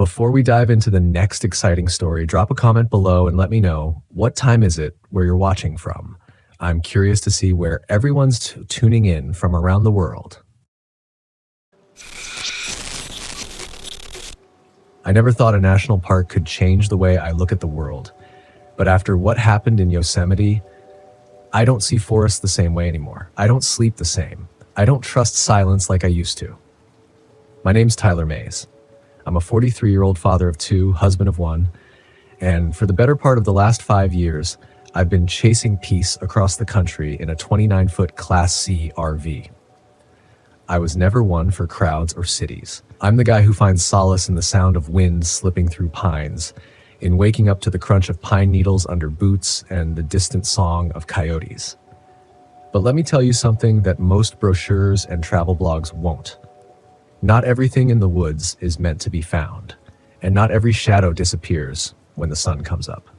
before we dive into the next exciting story, drop a comment below and let me know, what time is it where you're watching from? I'm curious to see where everyone's tuning in from around the world. I never thought a national park could change the way I look at the world. But after what happened in Yosemite, I don't see forests the same way anymore. I don't sleep the same. I don't trust silence like I used to. My name's Tyler Mays. I'm a 43-year-old father of two, husband of one, and for the better part of the last 5 years, I've been chasing peace across the country in a 29-foot Class C RV. I was never one for crowds or cities. I'm the guy who finds solace in the sound of wind slipping through pines, in waking up to the crunch of pine needles under boots and the distant song of coyotes. But let me tell you something that most brochures and travel blogs won't. Not everything in the woods is meant to be found, and not every shadow disappears when the sun comes up.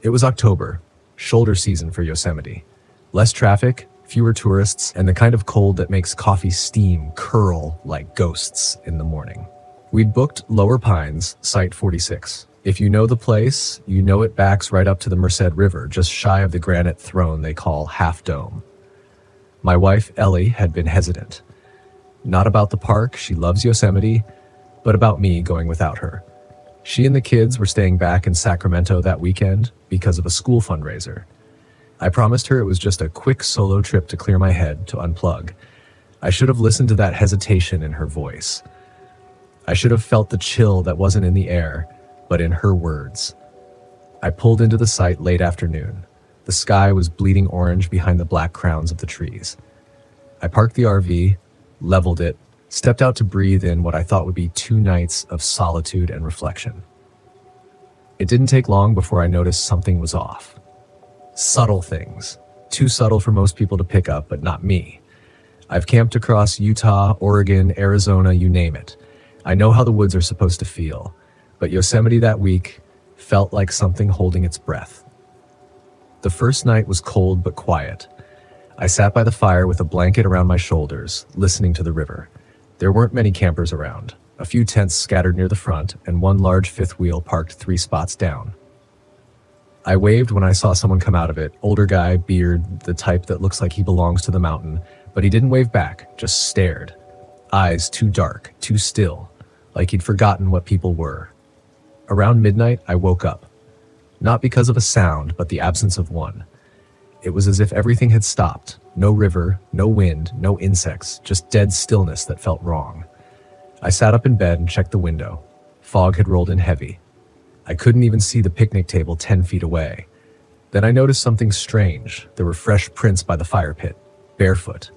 It was October, shoulder season for Yosemite. Less traffic, fewer tourists, and the kind of cold that makes coffee steam curl like ghosts in the morning. We'd booked Lower Pines, Site 46. If you know the place, you know it backs right up to the Merced River, just shy of the granite throne they call Half Dome. My wife, Ellie, had been hesitant. Not about the park, she loves Yosemite, but about me going without her. She and the kids were staying back in Sacramento that weekend because of a school fundraiser. I promised her it was just a quick solo trip to clear my head, to unplug. I should have listened to that hesitation in her voice. I should have felt the chill that wasn't in the air, but in her words. I pulled into the site late afternoon. The sky was bleeding orange behind the black crowns of the trees. I parked the RV, leveled it, stepped out to breathe in what I thought would be 2 nights of solitude and reflection. It didn't take long before I noticed something was off. Subtle things. Too subtle for most people to pick up, but not me. I've camped across Utah, Oregon, Arizona, you name it. I know how the woods are supposed to feel, but Yosemite that week felt like something holding its breath. The first night was cold but quiet. I sat by the fire with a blanket around my shoulders, listening to the river. There weren't many campers around, a few tents scattered near the front, and one large fifth wheel parked 3 spots down. I waved when I saw someone come out of it, older guy, beard, the type that looks like he belongs to the mountain, but he didn't wave back, just stared. Eyes too dark, too still, like he'd forgotten what people were. Around midnight, I woke up. Not because of a sound, but the absence of one. It was as if everything had stopped. No river, no wind, no insects, just dead stillness that felt wrong. I sat up in bed and checked the window. Fog had rolled in heavy. I couldn't even see the picnic table 10 feet away. Then I noticed something strange. There were fresh prints by the fire pit, barefoot,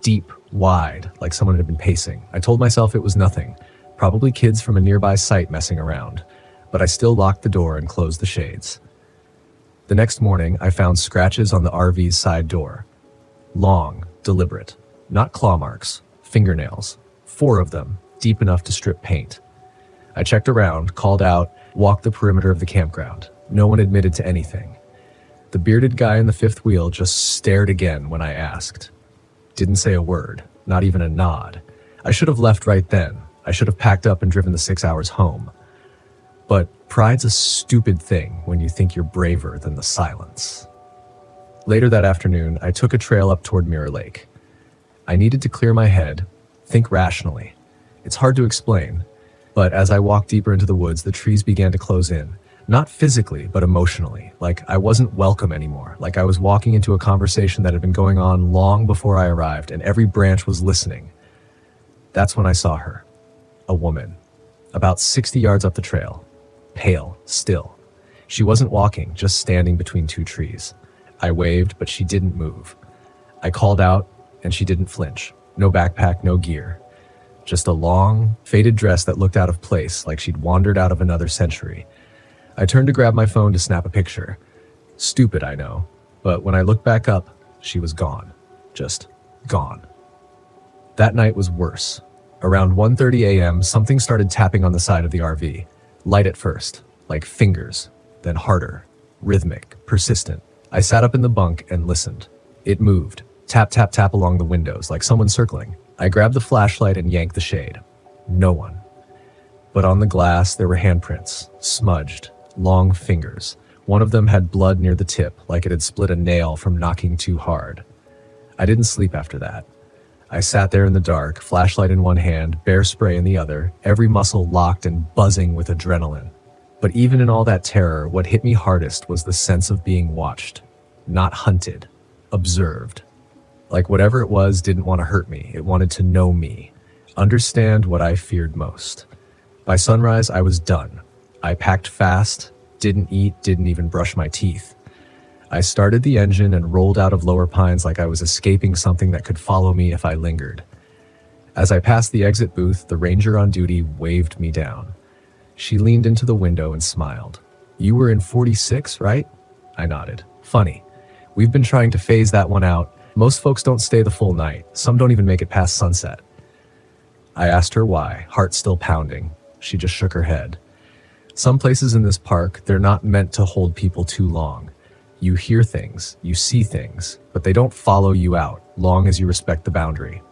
deep, wide, like someone had been pacing. I told myself it was nothing, probably kids from a nearby site messing around, but I still locked the door and closed the shades. The next morning, I found scratches on the RV's side door. Long, deliberate, not claw marks, fingernails, 4 of them, deep enough to strip paint. I checked around, called out, walked the perimeter of the campground. No one admitted to anything. The bearded guy in the fifth wheel just stared again when I asked. Didn't say a word, not even a nod. I should have left right then. I should have packed up and driven the 6 hours home. But pride's a stupid thing when you think you're braver than the silence. Later that afternoon, I took a trail up toward Mirror Lake. I needed to clear my head, think rationally. It's hard to explain, but as I walked deeper into the woods, the trees began to close in. Not physically, but emotionally, like I wasn't welcome anymore, like I was walking into a conversation that had been going on long before I arrived, and every branch was listening. That's when I saw her. A woman, about 60 yards up the trail. Pale, still. She wasn't walking, just standing between 2 trees. I waved, but she didn't move. I called out, and she didn't flinch. No backpack, no gear. Just a long, faded dress that looked out of place, like she'd wandered out of another century. I turned to grab my phone to snap a picture. Stupid, I know, but when I looked back up, she was gone. Just gone. That night was worse. Around 1:30 a.m., something started tapping on the side of the RV. Light at first, like fingers, then harder, rhythmic, persistent. I sat up in the bunk and listened. It moved, tap, tap, tap along the windows, like someone circling. I grabbed the flashlight and yanked the shade. No one. But on the glass, there were handprints, smudged, long fingers. One of them had blood near the tip, like it had split a nail from knocking too hard. I didn't sleep after that. I sat there in the dark, flashlight in one hand, bear spray in the other, every muscle locked and buzzing with adrenaline. But even in all that terror, what hit me hardest was the sense of being watched. Not hunted, observed. Like whatever it was didn't want to hurt me. It wanted to know me, understand what I feared most. By sunrise, I was done. I packed fast, didn't eat, didn't even brush my teeth. I started the engine and rolled out of Lower Pines like I was escaping something that could follow me if I lingered. As I passed the exit booth, the ranger on duty waved me down. She leaned into the window and smiled. "You were in 46, right?" I nodded. "Funny. We've been trying to phase that one out. Most folks don't stay the full night. Some don't even make it past sunset." I asked her why, heart still pounding. She just shook her head. "Some places in this park, they're not meant to hold people too long. You hear things, you see things, but they don't follow you out, long as you respect the boundary."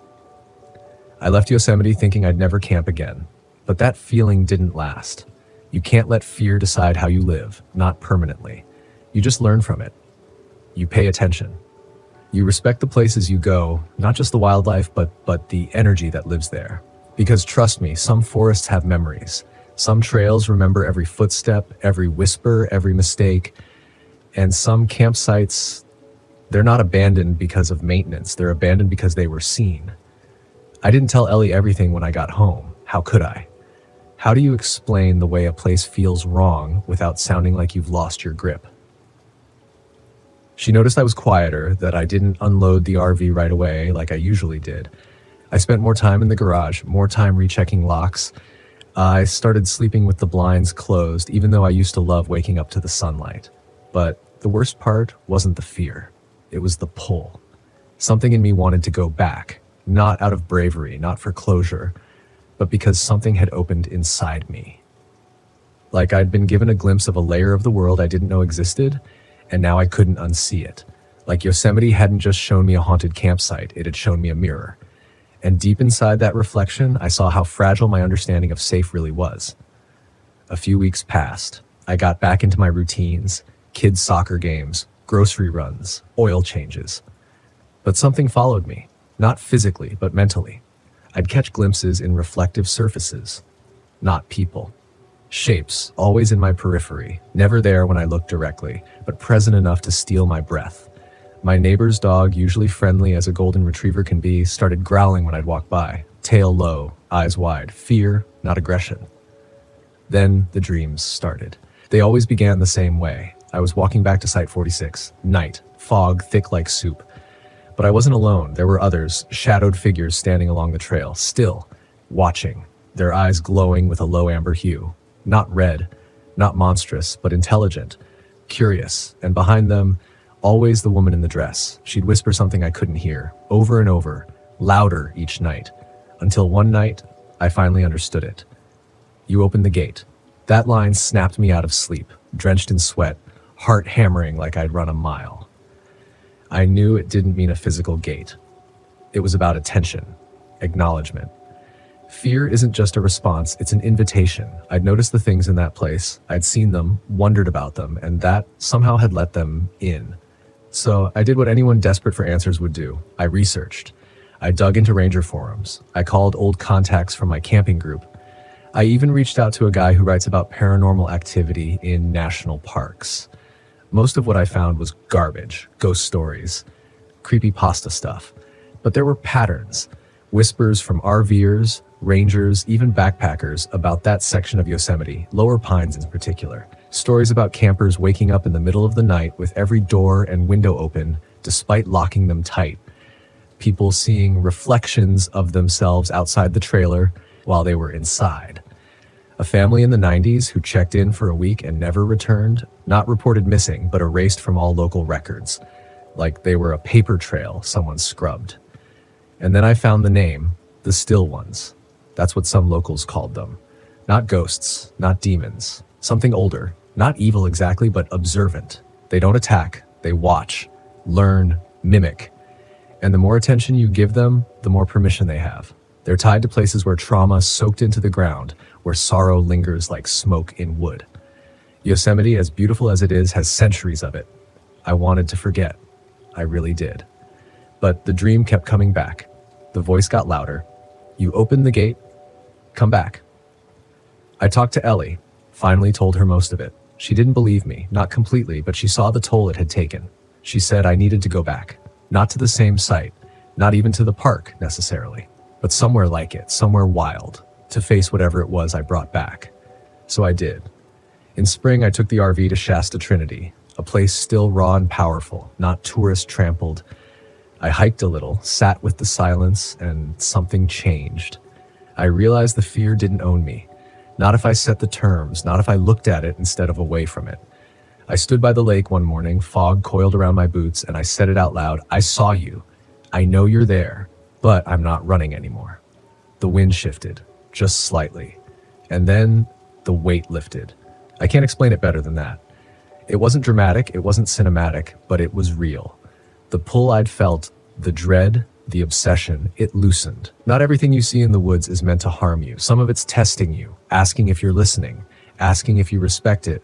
I left Yosemite thinking I'd never camp again, but that feeling didn't last. You can't let fear decide how you live, not permanently. You just learn from it. You pay attention. You respect the places you go, not just the wildlife, but the energy that lives there. Because trust me, some forests have memories. Some trails remember every footstep, every whisper, every mistake. And some campsites, they're not abandoned because of maintenance. They're abandoned because they were seen. I didn't tell Ellie everything when I got home. How could I? How do you explain the way a place feels wrong without sounding like you've lost your grip? She noticed I was quieter, that I didn't unload the RV right away like I usually did. I spent more time in the garage, more time rechecking locks. I started sleeping with the blinds closed, even though I used to love waking up to the sunlight. But the worst part wasn't the fear. It was the pull. Something in me wanted to go back, not out of bravery, not for closure, but because something had opened inside me. Like I'd been given a glimpse of a layer of the world I didn't know existed, and now I couldn't unsee it. Like Yosemite hadn't just shown me a haunted campsite, it had shown me a mirror. And deep inside that reflection, I saw how fragile my understanding of safe really was. A few weeks passed. I got back into my routines, kids' soccer games, grocery runs, oil changes. But something followed me, not physically, but mentally. I'd catch glimpses in reflective surfaces, not people. Shapes, always in my periphery, never there when I looked directly, but present enough to steal my breath. My neighbor's dog, usually friendly as a golden retriever can be, started growling when I'd walk by, tail low, eyes wide, fear, not aggression. Then the dreams started. They always began the same way. I was walking back to Site 46, night, fog thick like soup. But I wasn't alone. There were others, shadowed figures standing along the trail, still, watching, their eyes glowing with a low amber hue. Not red, not monstrous, but intelligent, curious, and behind them, always the woman in the dress. She'd whisper something I couldn't hear, over and over, louder each night, until one night, I finally understood it. "You opened the gate." That line snapped me out of sleep, drenched in sweat, heart hammering like I'd run a mile. I knew it didn't mean a physical gate. It was about attention, acknowledgement. Fear isn't just a response, it's an invitation. I'd noticed the things in that place, I'd seen them, wondered about them, and that somehow had let them in. So I did what anyone desperate for answers would do. I researched. I dug into ranger forums. I called old contacts from my camping group. I even reached out to a guy who writes about paranormal activity in national parks. Most of what I found was garbage, ghost stories, creepypasta stuff. But there were patterns, whispers from RVers, rangers, even backpackers about that section of Yosemite, Lower Pines in particular. Stories about campers waking up in the middle of the night with every door and window open, despite locking them tight. People seeing reflections of themselves outside the trailer while they were inside. A family in the 90s who checked in for a week and never returned, not reported missing, but erased from all local records, like they were a paper trail someone scrubbed. And then I found the name, the Still Ones. That's what some locals called them. Not ghosts, not demons. Something older, not evil exactly, but observant. They don't attack, they watch, learn, mimic. And the more attention you give them, the more permission they have. They're tied to places where trauma soaked into the ground, where sorrow lingers like smoke in wood. Yosemite, as beautiful as it is, has centuries of it. I wanted to forget. I really did. But the dream kept coming back. The voice got louder. You opened the gate. Come back. I talked to Ellie, finally told her most of it. She didn't believe me, not completely, but she saw the toll it had taken. She said I needed to go back. Not to the same site, not even to the park, necessarily, but somewhere like it, somewhere wild, to face whatever it was I brought back. So I did. In spring, I took the RV to Shasta Trinity, a place still raw and powerful, not tourist trampled. I hiked a little, sat with the silence, and something changed. I realized the fear didn't own me. Not if I set the terms, not if I looked at it instead of away from it. I stood by the lake one morning, fog coiled around my boots, and I said it out loud. I saw you. I know you're there, but I'm not running anymore. The wind shifted, just slightly. And then the weight lifted. I can't explain it better than that. It wasn't dramatic, it wasn't cinematic, but it was real. The pull I'd felt, the dread, the obsession, it loosened. Not everything you see in the woods is meant to harm you. Some of it's testing you, asking if you're listening, asking if you respect it.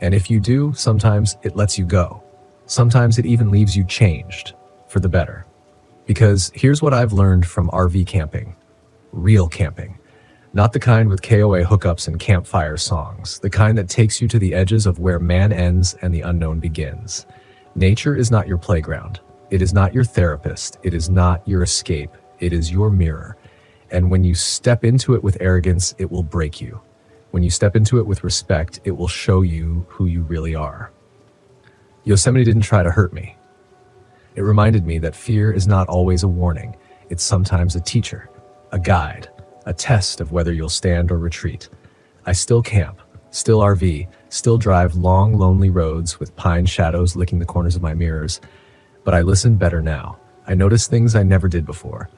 And if you do, sometimes it lets you go. Sometimes it even leaves you changed, for the better. Because here's what I've learned from RV camping. Real camping. Not the kind with KOA hookups and campfire songs. The kind that takes you to the edges of where man ends and the unknown begins. Nature is not your playground. It is not your therapist. It is not your escape. It is your mirror. And when you step into it with arrogance, it will break you. When you step into it with respect, it will show you who you really are. Yosemite didn't try to hurt me. It reminded me that fear is not always a warning. It's sometimes a teacher, a guide, a test of whether you'll stand or retreat. I still camp, still RV, still drive long, lonely roads with pine shadows licking the corners of my mirrors. But I listen better now. I notice things I never did before.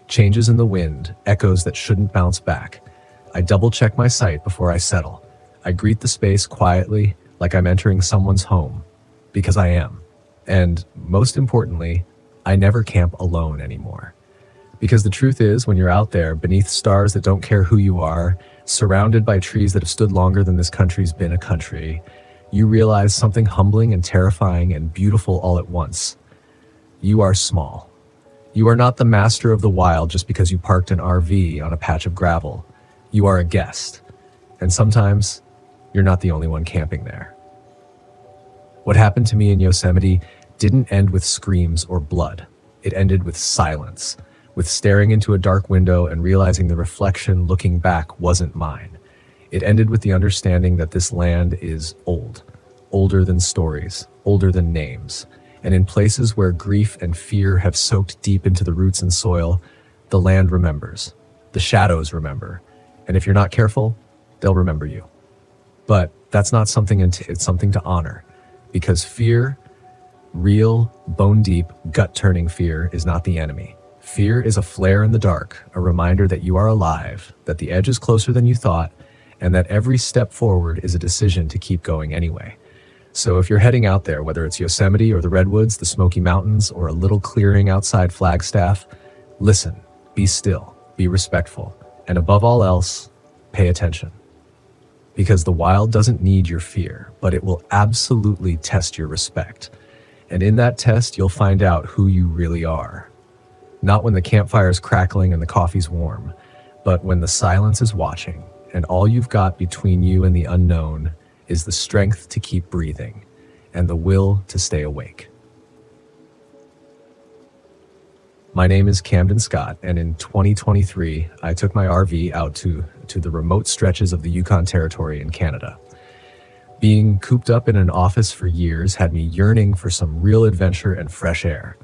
Changes in the wind, echoes that shouldn't bounce back. I double-check my sight before I settle. I greet the space quietly, like I'm entering someone's home. Because I am. And most importantly, I never camp alone anymore. Because the truth is, when you're out there, beneath stars that don't care who you are, surrounded by trees that have stood longer than this country's been a country, you realize something humbling and terrifying and beautiful all at once. You are small. You are not the master of the wild just because you parked an RV on a patch of gravel. You are a guest. And sometimes, you're not the only one camping there. What happened to me in Yosemite didn't end with screams or blood. It ended with silence, with staring into a dark window and realizing the reflection looking back wasn't mine. It ended with the understanding that this land is old, older than stories, older than names. And in places where grief and fear have soaked deep into the roots and soil, the land remembers. The shadows remember. And if you're not careful, they'll remember you. But that's not something, it's something to honor. Because fear, real, bone-deep, gut-turning fear is not the enemy. Fear is a flare in the dark, a reminder that you are alive, that the edge is closer than you thought, and that every step forward is a decision to keep going anyway. So if you're heading out there, whether it's Yosemite or the Redwoods, the Smoky Mountains, or a little clearing outside Flagstaff, listen, be still, be respectful, and above all else, pay attention. Because the wild doesn't need your fear, but it will absolutely test your respect. And in that test, you'll find out who you really are. Not when the campfire's crackling and the coffee's warm, but when the silence is watching, and all you've got between you and the unknown is the strength to keep breathing and the will to stay awake. My name is Camden Scott, and in 2023, I took my RV out to the remote stretches of the Yukon Territory in Canada. Being cooped up in an office for years had me yearning for some real adventure and fresh air.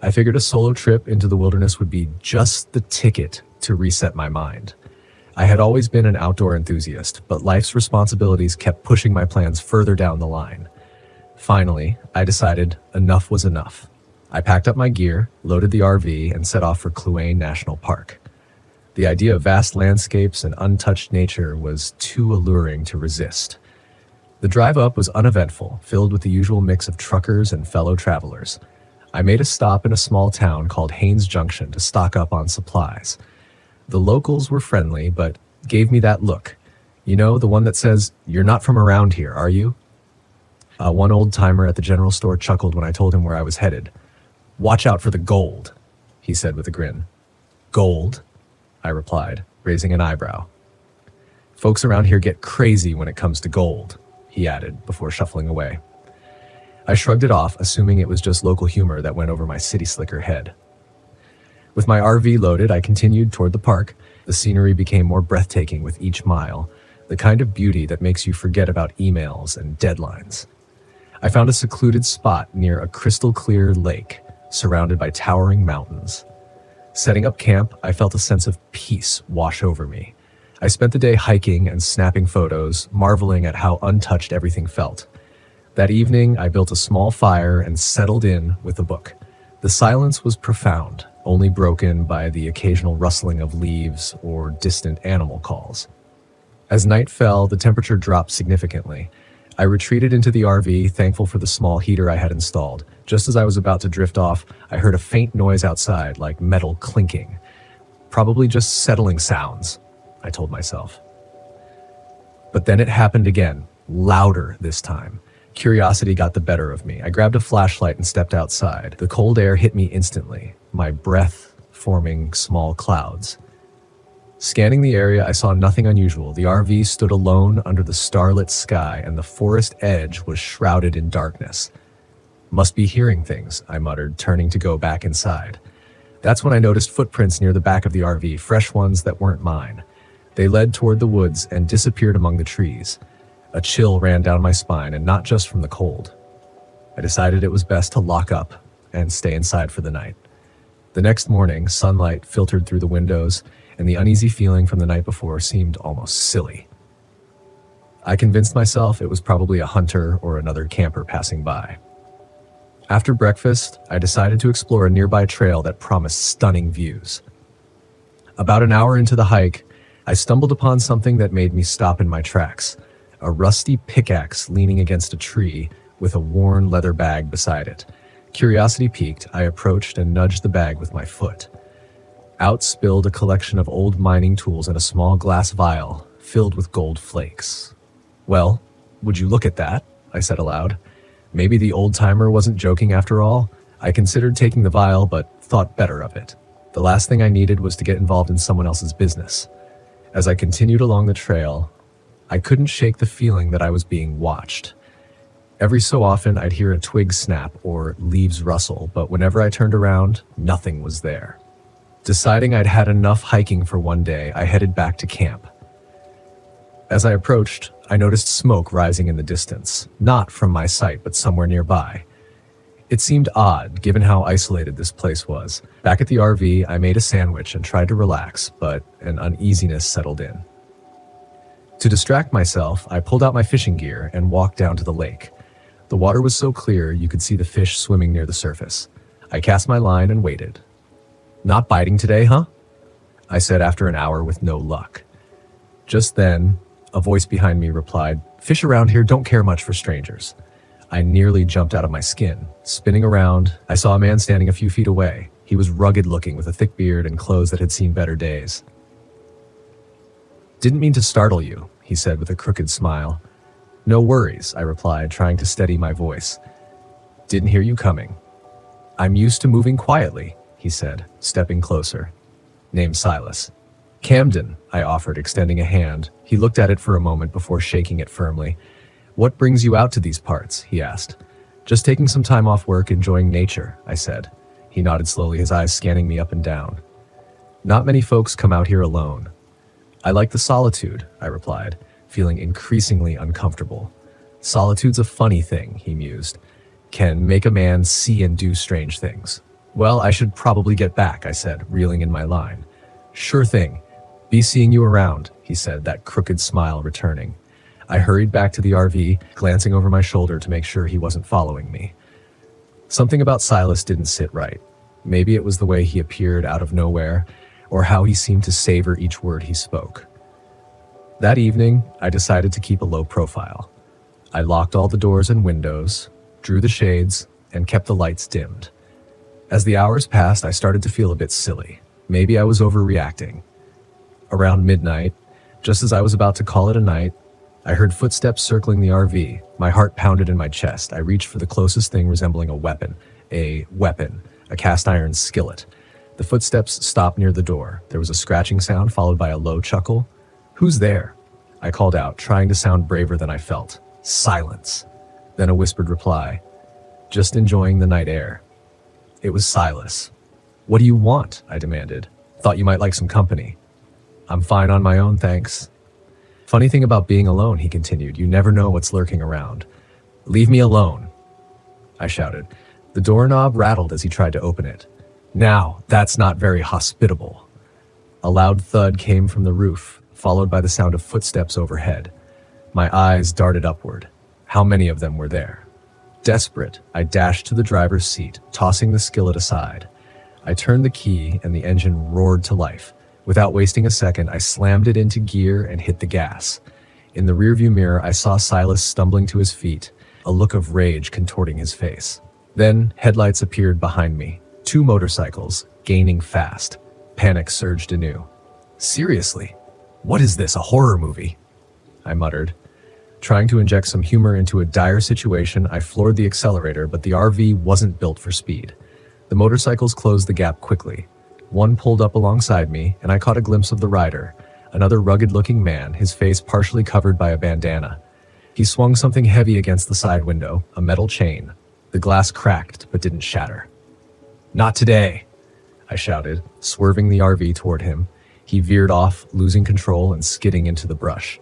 I figured a solo trip into the wilderness would be just the ticket to reset my mind. I had always been an outdoor enthusiast, but life's responsibilities kept pushing my plans further down the line. Finally, I decided enough was enough. I packed up my gear, loaded the RV, and set off for Kluane National Park. The idea of vast landscapes and untouched nature was too alluring to resist. The drive up was uneventful, filled with the usual mix of truckers and fellow travelers. I made a stop in a small town called Haines Junction to stock up on supplies. The locals were friendly, but gave me that look. You know, the one that says, "You're not from around here, are you?" One old-timer at the general store chuckled when I told him where I was headed. "Watch out for the gold," he said with a grin. "Gold?" I replied, raising an eyebrow. "Folks around here get crazy when it comes to gold," he added before shuffling away. I shrugged it off, assuming it was just local humor that went over my city slicker head. With my RV loaded, I continued toward the park. The scenery became more breathtaking with each mile, the kind of beauty that makes you forget about emails and deadlines. I found a secluded spot near a crystal-clear lake, surrounded by towering mountains. Setting up camp, I felt a sense of peace wash over me. I spent the day hiking and snapping photos, marveling at how untouched everything felt. That evening, I built a small fire and settled in with a book. The silence was profound, only broken by the occasional rustling of leaves or distant animal calls. As night fell, the temperature dropped significantly. I retreated into the RV, thankful for the small heater I had installed. Just as I was about to drift off, I heard a faint noise outside, like metal clinking. Probably just settling sounds, I told myself. But then it happened again, louder this time. Curiosity got the better of me. I grabbed a flashlight and stepped outside. The cold air hit me instantly, my breath forming small clouds. Scanning the area, I saw nothing unusual. The RV stood alone under the starlit sky, and the forest edge was shrouded in darkness. "Must be hearing things," I muttered, turning to go back inside. That's when I noticed footprints near the back of the RV, fresh ones that weren't mine. They led toward the woods and disappeared among the trees. A chill ran down my spine, and not just from the cold. I decided it was best to lock up and stay inside for the night. The next morning, sunlight filtered through the windows, and the uneasy feeling from the night before seemed almost silly. I convinced myself it was probably a hunter or another camper passing by. After breakfast, I decided to explore a nearby trail that promised stunning views. About an hour into the hike, I stumbled upon something that made me stop in my tracks. A rusty pickaxe leaning against a tree with a worn leather bag beside it. Curiosity piqued, I approached and nudged the bag with my foot. Out spilled a collection of old mining tools and a small glass vial filled with gold flakes. "Well, would you look at that?" I said aloud. Maybe the old-timer wasn't joking after all. I considered taking the vial, but thought better of it. The last thing I needed was to get involved in someone else's business. As I continued along the trail, I couldn't shake the feeling that I was being watched. Every so often, I'd hear a twig snap or leaves rustle, but whenever I turned around, nothing was there. Deciding I'd had enough hiking for one day, I headed back to camp. As I approached, I noticed smoke rising in the distance, not from my sight, but somewhere nearby. It seemed odd, given how isolated this place was. Back at the RV, I made a sandwich and tried to relax, but an uneasiness settled in. To distract myself, I pulled out my fishing gear and walked down to the lake. The water was so clear you could see the fish swimming near the surface. I cast my line and waited. "Not biting today, huh?" I said after an hour with no luck. Just then, a voice behind me replied, "Fish around here don't care much for strangers." I nearly jumped out of my skin. Spinning around, I saw a man standing a few feet away. He was rugged looking with a thick beard and clothes that had seen better days. "Didn't mean to startle you," he said with a crooked smile. "No worries," I replied, trying to steady my voice. "Didn't hear you coming." "I'm used to moving quietly," he said, stepping closer. "Name's Silas." "Camden," I offered, extending a hand. He looked at it for a moment before shaking it firmly. "What brings you out to these parts?" he asked. "Just taking some time off work, enjoying nature," I said. He nodded slowly, his eyes scanning me up and down. "Not many folks come out here alone." "I like the solitude," I replied, feeling increasingly uncomfortable. "Solitude's a funny thing," he mused. "Can make a man see and do strange things." "Well, I should probably get back," I said, reeling in my line. "Sure thing. Be seeing you around," he said, that crooked smile returning. I hurried back to the RV, glancing over my shoulder to make sure he wasn't following me. Something about Silas didn't sit right. Maybe it was the way he appeared out of nowhere, or how he seemed to savor each word he spoke. That evening, I decided to keep a low profile. I locked all the doors and windows, drew the shades, and kept the lights dimmed. As the hours passed, I started to feel a bit silly. Maybe I was overreacting. Around midnight, just as I was about to call it a night, I heard footsteps circling the RV. My heart pounded in my chest. I reached for the closest thing resembling a weapon, a cast iron skillet. The footsteps stopped near the door. There was a scratching sound followed by a low chuckle. "Who's there?" I called out, trying to sound braver than I felt. Silence. Then a whispered reply. "Just enjoying the night air." It was Silas. "What do you want?" I demanded. "Thought you might like some company." "I'm fine on my own, thanks." "Funny thing about being alone," he continued, "you never know what's lurking around." "Leave me alone," I shouted. The doorknob rattled as he tried to open it. "Now, that's not very hospitable." A loud thud came from the roof, followed by the sound of footsteps overhead. My eyes darted upward. How many of them were there? Desperate, I dashed to the driver's seat, tossing the skillet aside. I turned the key and the engine roared to life. Without wasting a second, I slammed it into gear and hit the gas. In the rearview mirror, I saw Silas stumbling to his feet, a look of rage contorting his face. Then, headlights appeared behind me. 2 motorcycles, gaining fast. Panic surged anew. "Seriously? What is this, a horror movie?" I muttered. Trying to inject some humor into a dire situation, I floored the accelerator, but the RV wasn't built for speed. The motorcycles closed the gap quickly. One pulled up alongside me, and I caught a glimpse of the rider, another rugged-looking man, his face partially covered by a bandana. He swung something heavy against the side window, a metal chain. The glass cracked, but didn't shatter. "Not today," I shouted, swerving the RV toward him. He veered off, losing control and skidding into the brush.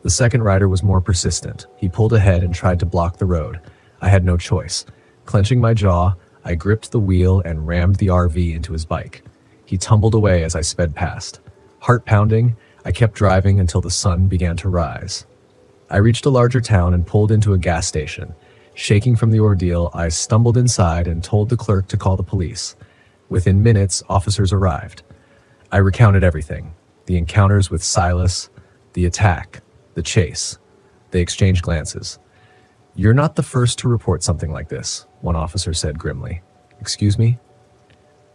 The second rider was more persistent. He pulled ahead and tried to block the road. I had no choice. Clenching my jaw, I gripped the wheel and rammed the RV into his bike. He tumbled away as I sped past. Heart pounding, I kept driving until the sun began to rise. I reached a larger town and pulled into a gas station. Shaking from the ordeal, I stumbled inside and told the clerk to call the police. Within minutes, officers arrived. I recounted everything. The encounters with Silas, the attack, the chase. They exchanged glances. "You're not the first to report something like this," one officer said grimly. "Excuse me?"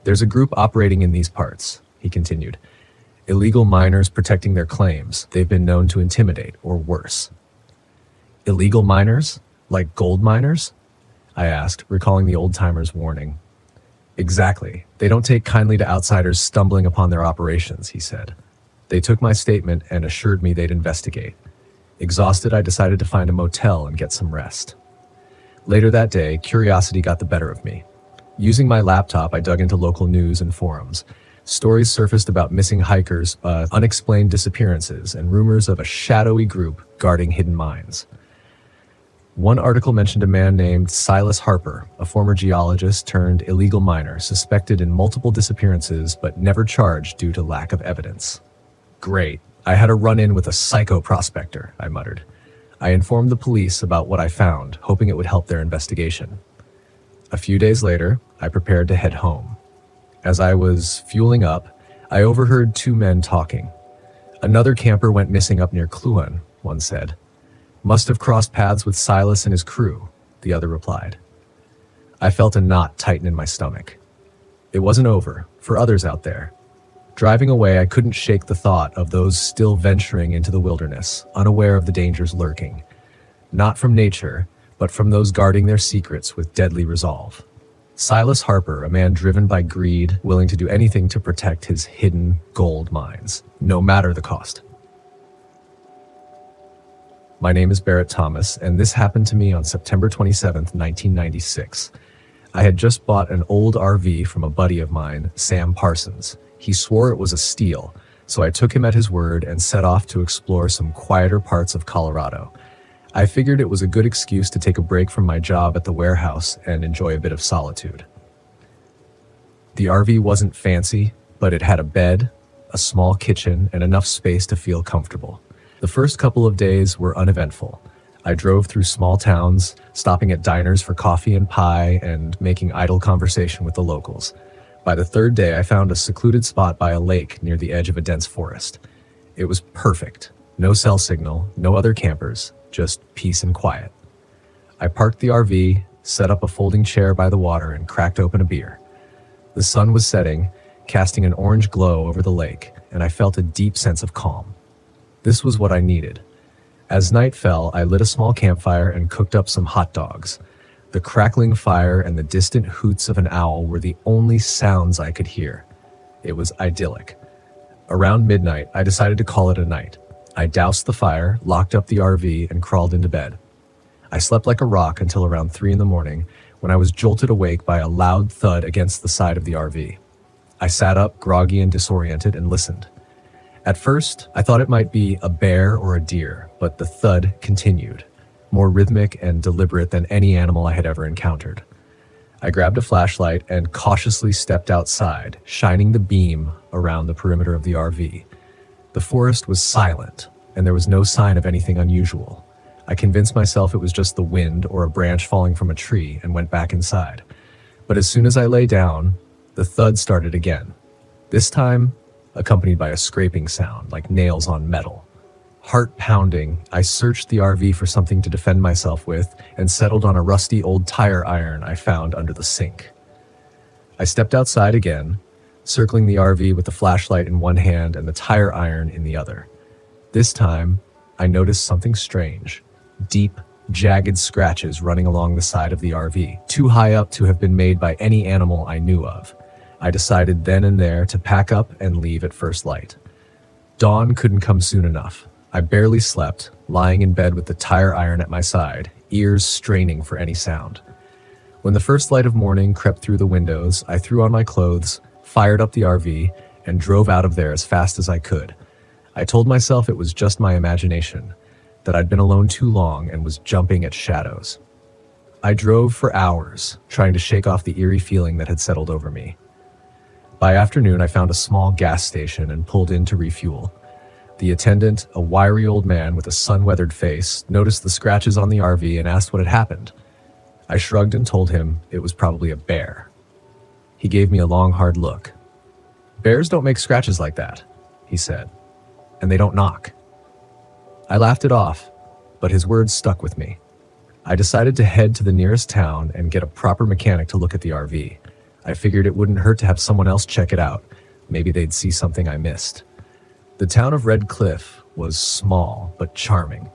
"There's a group operating in these parts," he continued. "Illegal miners protecting their claims. They've been known to intimidate, or worse." "Illegal miners? Like gold miners?" I asked, recalling the old-timers' warning. "Exactly. They don't take kindly to outsiders stumbling upon their operations," he said. They took my statement and assured me they'd investigate. Exhausted, I decided to find a motel and get some rest. Later that day, curiosity got the better of me. Using my laptop, I dug into local news and forums. Stories surfaced about missing hikers, unexplained disappearances, and rumors of a shadowy group guarding hidden mines. One article mentioned a man named Silas Harper, a former geologist turned illegal miner, suspected in multiple disappearances but never charged due to lack of evidence. Great. I had a run-in with a psycho prospector, I muttered. I informed the police about what I found, hoping it would help their investigation. A few days later, I prepared to head home. As I was fueling up, I overheard 2 men talking. "Another camper went missing up near Kluan," one said. "Must have crossed paths with Silas and his crew," the other replied. I felt a knot tighten in my stomach. It wasn't over, for others out there. Driving away, I couldn't shake the thought of those still venturing into the wilderness, unaware of the dangers lurking. Not from nature, but from those guarding their secrets with deadly resolve. Silas Harper, a man driven by greed, willing to do anything to protect his hidden gold mines, no matter the cost. My name is Barrett Thomas, and this happened to me on September 27th, 1996. I had just bought an old RV from a buddy of mine, Sam Parsons. He swore it was a steal, so I took him at his word and set off to explore some quieter parts of Colorado. I figured it was a good excuse to take a break from my job at the warehouse and enjoy a bit of solitude. The RV wasn't fancy, but it had a bed, a small kitchen, and enough space to feel comfortable. The first couple of days were uneventful. I drove through small towns, stopping at diners for coffee and pie and making idle conversation with the locals. By the 3rd day, I found a secluded spot by a lake near the edge of a dense forest. It was perfect. No cell signal, no other campers, just peace and quiet. I parked the RV, set up a folding chair by the water, and cracked open a beer. The sun was setting, casting an orange glow over the lake, and I felt a deep sense of calm. This was what I needed. As night fell, I lit a small campfire and cooked up some hot dogs. The crackling fire and the distant hoots of an owl were the only sounds I could hear. It was idyllic. Around midnight, I decided to call it a night. I doused the fire, locked up the RV, and crawled into bed. I slept like a rock until around 3 a.m, when I was jolted awake by a loud thud against the side of the RV. I sat up, groggy and disoriented, and listened. At first, I thought it might be a bear or a deer, but the thud continued, more rhythmic and deliberate than any animal I had ever encountered. I grabbed a flashlight and cautiously stepped outside, shining the beam around the perimeter of the RV. The forest was silent, and there was no sign of anything unusual. I convinced myself it was just the wind or a branch falling from a tree and went back inside. But as soon as I lay down, the thud started again. This time, accompanied by a scraping sound, like nails on metal. Heart pounding, I searched the RV for something to defend myself with and settled on a rusty old tire iron I found under the sink. I stepped outside again, circling the RV with the flashlight in one hand and the tire iron in the other. This time, I noticed something strange. Deep, jagged scratches running along the side of the RV, too high up to have been made by any animal I knew of. I decided then and there to pack up and leave at first light. Dawn couldn't come soon enough. I barely slept, lying in bed with the tire iron at my side, ears straining for any sound. When the first light of morning crept through the windows, I threw on my clothes, fired up the RV, and drove out of there as fast as I could. I told myself it was just my imagination, that I'd been alone too long and was jumping at shadows. I drove for hours, trying to shake off the eerie feeling that had settled over me. By afternoon, I found a small gas station and pulled in to refuel. The attendant, a wiry old man with a sun-weathered face, noticed the scratches on the RV and asked what had happened. I shrugged and told him it was probably a bear. He gave me a long, hard look. "Bears don't make scratches like that," he said, "and they don't knock." I laughed it off, but his words stuck with me. I decided to head to the nearest town and get a proper mechanic to look at the RV. I figured it wouldn't hurt to have someone else check it out. Maybe they'd see something I missed. The town of Red Cliff was small but charming.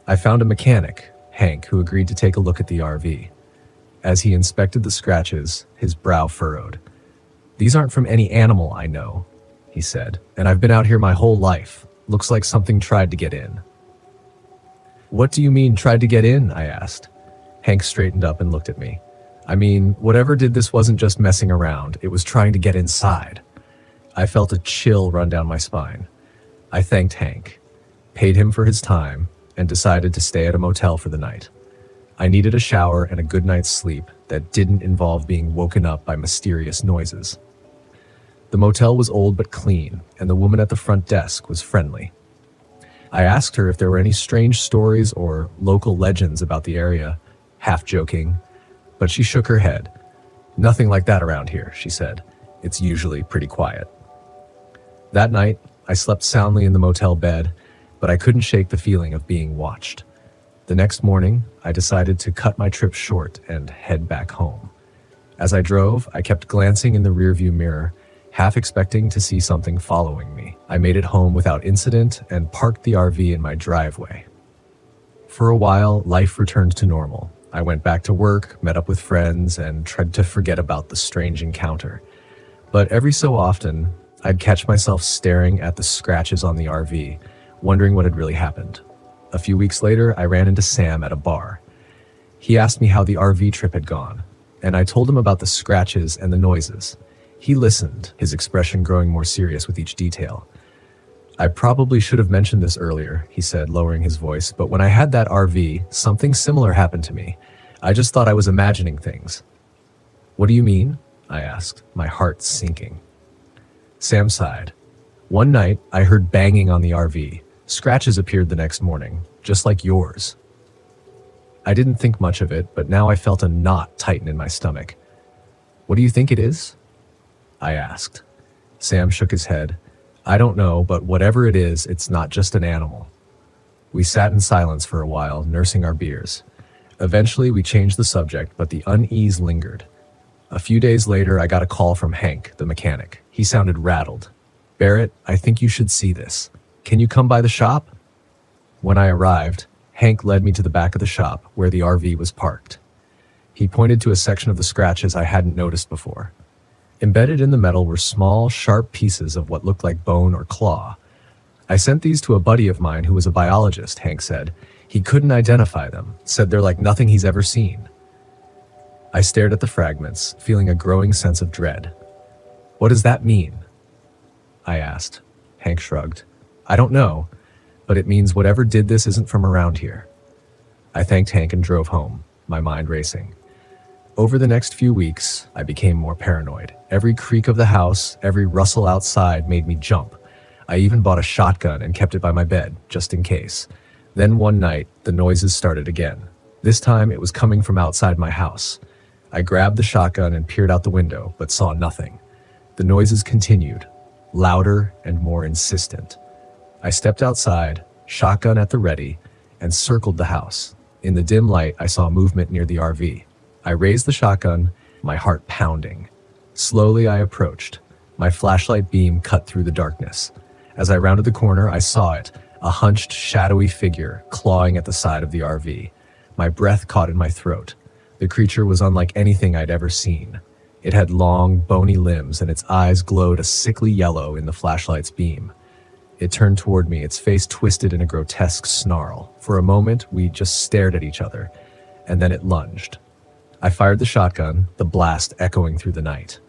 I found a mechanic, Hank, who agreed to take a look at the RV. As he inspected the scratches, his brow furrowed. "These aren't from any animal I know," he said, "and I've been out here my whole life. Looks like something tried to get in." "What do you mean, tried to get in?" I asked. Hank straightened up and looked at me. "I mean, whatever did this wasn't just messing around, it was trying to get inside." I felt a chill run down my spine. I thanked Hank, paid him for his time, and decided to stay at a motel for the night. I needed a shower and a good night's sleep that didn't involve being woken up by mysterious noises. The motel was old but clean, and the woman at the front desk was friendly. I asked her if there were any strange stories or local legends about the area, half joking, but she shook her head. "Nothing like that around here," she said. "It's usually pretty quiet." That night, I slept soundly in the motel bed, but I couldn't shake the feeling of being watched. The next morning, I decided to cut my trip short and head back home. As I drove, I kept glancing in the rearview mirror, half expecting to see something following me. I made it home without incident and parked the RV in my driveway. For a while, life returned to normal. I went back to work, met up with friends, and tried to forget about the strange encounter. But every so often, I'd catch myself staring at the scratches on the RV, wondering what had really happened. A few weeks later, I ran into Sam at a bar. He asked me how the RV trip had gone, and I told him about the scratches and the noises. He listened, his expression growing more serious with each detail. "I probably should have mentioned this earlier," he said, lowering his voice, "but when I had that RV, something similar happened to me. I just thought I was imagining things." "What do you mean?" I asked, my heart sinking. Sam sighed. "One night, I heard banging on the RV. Scratches appeared the next morning, just like yours." I didn't think much of it, but now I felt a knot tighten in my stomach. "What do you think it is?" I asked. Sam shook his head. "I don't know, but whatever it is, it's not just an animal." We sat in silence for a while, nursing our beers. Eventually, we changed the subject, but the unease lingered. A few days later, I got a call from Hank, the mechanic. He sounded rattled. "Barrett, I think you should see this. Can you come by the shop?" When I arrived, Hank led me to the back of the shop where the RV was parked. He pointed to a section of the scratches I hadn't noticed before. Embedded in the metal were small, sharp pieces of what looked like bone or claw. "I sent these to a buddy of mine who was a biologist," Hank said. "He couldn't identify them, said they're like nothing he's ever seen." I stared at the fragments, feeling a growing sense of dread. "What does that mean?" I asked. Hank shrugged. "I don't know, but it means whatever did this isn't from around here." I thanked Hank and drove home, my mind racing. Over the next few weeks, I became more paranoid. Every creak of the house, every rustle outside made me jump. I even bought a shotgun and kept it by my bed, just in case. Then one night, the noises started again. This time, it was coming from outside my house. I grabbed the shotgun and peered out the window, but saw nothing. The noises continued, louder and more insistent. I stepped outside, shotgun at the ready, and circled the house. In the dim light, I saw movement near the RV. I raised the shotgun, my heart pounding. Slowly, I approached. My flashlight beam cut through the darkness. As I rounded the corner, I saw it, a hunched, shadowy figure clawing at the side of the RV. My breath caught in my throat. The creature was unlike anything I'd ever seen. It had long, bony limbs, and its eyes glowed a sickly yellow in the flashlight's beam. It turned toward me, its face twisted in a grotesque snarl. For a moment, we just stared at each other, and then it lunged. I fired the shotgun, the blast echoing through the night.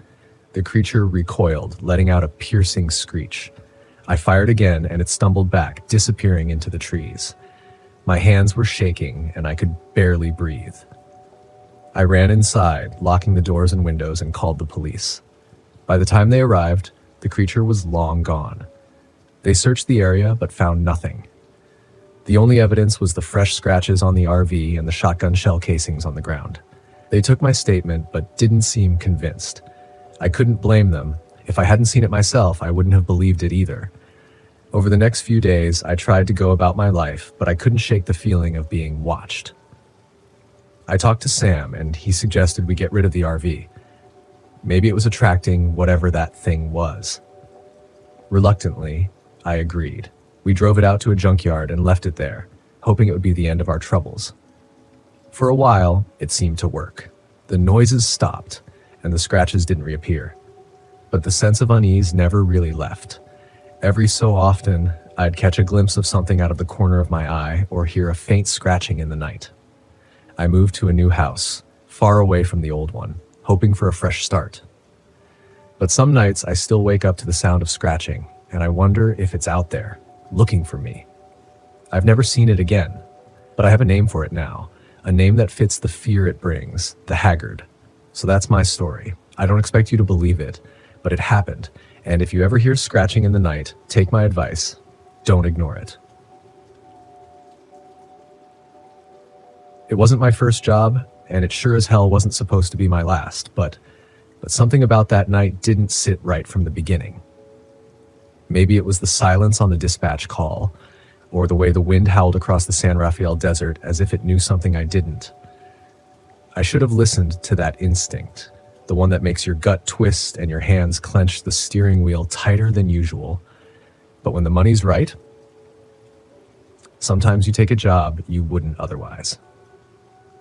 The creature recoiled, letting out a piercing screech. I fired again, and it stumbled back, disappearing into the trees. My hands were shaking, and I could barely breathe. I ran inside, locking the doors and windows, and called the police. By the time they arrived, the creature was long gone. They searched the area, but found nothing. The only evidence was the fresh scratches on the RV and the shotgun shell casings on the ground. They took my statement, but didn't seem convinced. I couldn't blame them. If I hadn't seen it myself, I wouldn't have believed it either. Over the next few days, I tried to go about my life, but I couldn't shake the feeling of being watched. I talked to Sam, and he suggested we get rid of the RV. Maybe it was attracting whatever that thing was. Reluctantly, I agreed. We drove it out to a junkyard and left it there, hoping it would be the end of our troubles. For a while, it seemed to work. The noises stopped, and the scratches didn't reappear. But the sense of unease never really left. Every so often, I'd catch a glimpse of something out of the corner of my eye or hear a faint scratching in the night. I moved to a new house, far away from the old one, hoping for a fresh start. But some nights I still wake up to the sound of scratching, and I wonder if it's out there, looking for me. I've never seen it again, but I have a name for it now, a name that fits the fear it brings, the haggard. So that's my story. I don't expect you to believe it, but it happened, and if you ever hear scratching in the night, take my advice. Don't ignore it. It wasn't my first job, and it sure as hell wasn't supposed to be my last, but something about that night didn't sit right from the beginning. Maybe it was the silence on the dispatch call, or the way the wind howled across the San Rafael desert as if it knew something I didn't. I should have listened to that instinct, the one that makes your gut twist and your hands clench the steering wheel tighter than usual. But when the money's right, sometimes you take a job you wouldn't otherwise.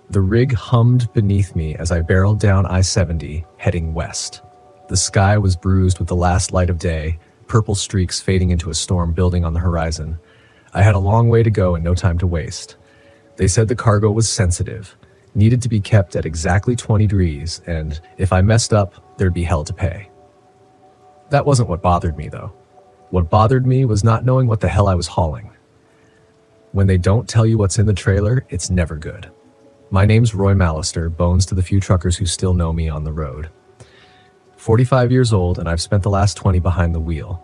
The rig hummed beneath me as I barreled down I-70, heading west. The sky was bruised with the last light of day, purple streaks fading into a storm building on the horizon. I had a long way to go and no time to waste. They said the cargo was sensitive, needed to be kept at exactly 20 degrees, and if I messed up, there'd be hell to pay. That wasn't what bothered me, though. What bothered me was not knowing what the hell I was hauling. When they don't tell you what's in the trailer, it's never good. My name's Roy Mallister, bones to the few truckers who still know me on the road. 45 years old, and I've spent the last 20 behind the wheel.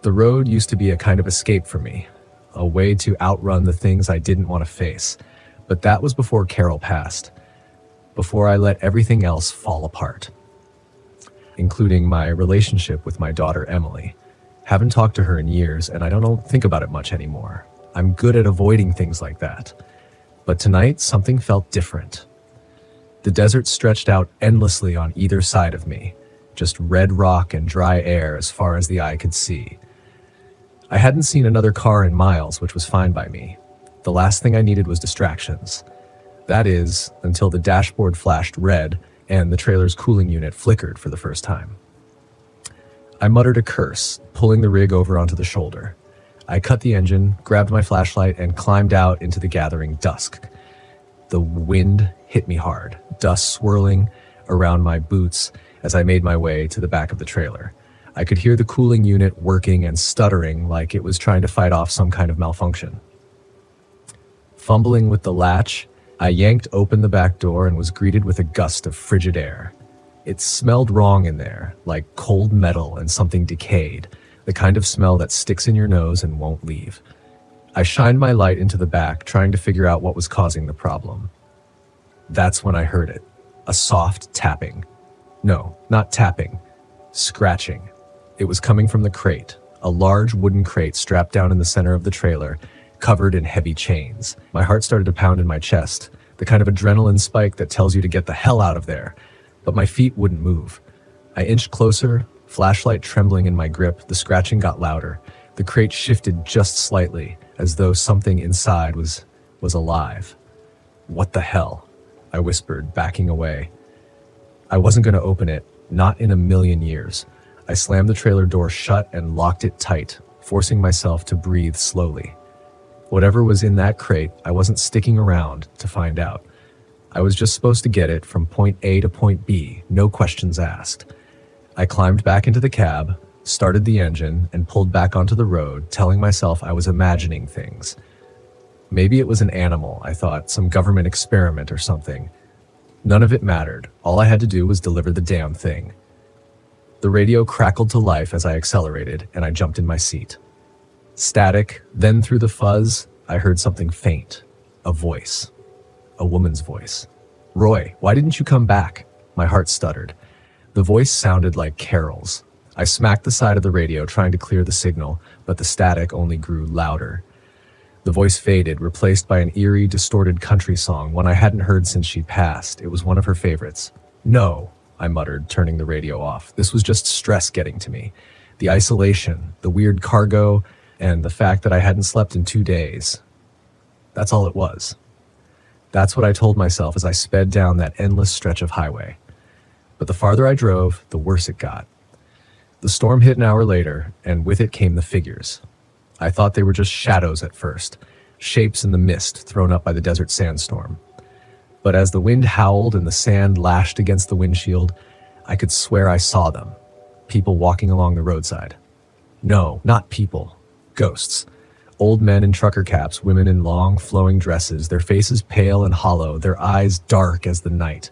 The road used to be a kind of escape for me, a way to outrun the things I didn't want to face. But that was before Carol passed, before I let everything else fall apart, including my relationship with my daughter, Emily. Haven't talked to her in years, and I don't think about it much anymore. I'm good at avoiding things like that. But tonight, something felt different. The desert stretched out endlessly on either side of me, just red rock and dry air as far as the eye could see. I hadn't seen another car in miles, which was fine by me. The last thing I needed was distractions. That is, until the dashboard flashed red and the trailer's cooling unit flickered for the first time. I muttered a curse, pulling the rig over onto the shoulder. I cut the engine, grabbed my flashlight, and climbed out into the gathering dusk. The wind hit me hard, dust swirling around my boots as I made my way to the back of the trailer. I could hear the cooling unit working and stuttering like it was trying to fight off some kind of malfunction. Fumbling with the latch, I yanked open the back door and was greeted with a gust of frigid air. It smelled wrong in there, like cold metal and something decayed, the kind of smell that sticks in your nose and won't leave. I shined my light into the back, trying to figure out what was causing the problem. That's when I heard it. A soft tapping. No, not tapping. Scratching. It was coming from the crate, a large wooden crate strapped down in the center of the trailer, covered in heavy chains. My heart started to pound in my chest, the kind of adrenaline spike that tells you to get the hell out of there. But my feet wouldn't move. I inched closer, flashlight trembling in my grip. The scratching got louder. The crate shifted just slightly, as though something inside was alive. What the hell? I whispered, backing away. I wasn't going to open it, not in a million years. I slammed the trailer door shut and locked it tight, forcing myself to breathe slowly. Whatever was in that crate, I wasn't sticking around to find out. I was just supposed to get it from point A to point B, no questions asked. I climbed back into the cab, started the engine, and pulled back onto the road, telling myself I was imagining things. Maybe it was an animal, I thought, some government experiment or something. None of it mattered. All I had to do was deliver the damn thing. The radio crackled to life as I accelerated, and I jumped in my seat. Static, then through the fuzz, I heard something faint. A voice. A woman's voice. "Roy, why didn't you come back?" My heart stuttered. The voice sounded like carols. I smacked the side of the radio, trying to clear the signal, but the static only grew louder. The voice faded, replaced by an eerie, distorted country song, one I hadn't heard since she passed. It was one of her favorites. "No," I muttered, turning the radio off. This was just stress getting to me. The isolation, the weird cargo, and the fact that I hadn't slept in 2 days. That's all it was. That's what I told myself as I sped down that endless stretch of highway. But the farther I drove, the worse it got. The storm hit an hour later, and with it came the figures. I thought they were just shadows at first, shapes in the mist thrown up by the desert sandstorm. But as the wind howled and the sand lashed against the windshield, I could swear I saw them. People walking along the roadside. No, not people. Ghosts. Old men in trucker caps, women in long, flowing dresses, their faces pale and hollow, their eyes dark as the night.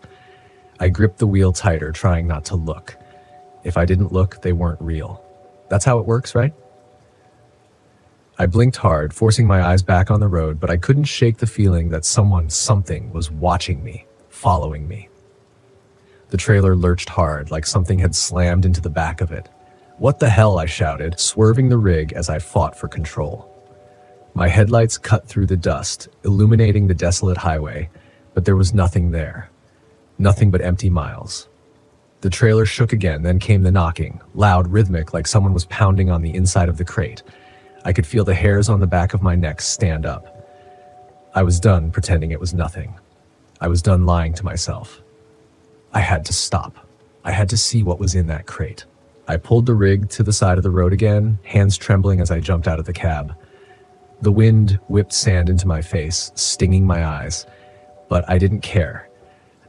I gripped the wheel tighter, trying not to look. If I didn't look, they weren't real. That's how it works, right? I blinked hard, forcing my eyes back on the road, but I couldn't shake the feeling that something was watching me, following me. The trailer lurched hard, like something had slammed into the back of it. "What the hell?" I shouted, swerving the rig as I fought for control. My headlights cut through the dust, illuminating the desolate highway, but there was nothing there. Nothing but empty miles. The trailer shook again, then came the knocking, loud, rhythmic, like someone was pounding on the inside of the crate. I could feel the hairs on the back of my neck stand up. I was done pretending it was nothing. I was done lying to myself. I had to stop. I had to see what was in that crate. I pulled the rig to the side of the road again, hands trembling as I jumped out of the cab. The wind whipped sand into my face, stinging my eyes, but I didn't care.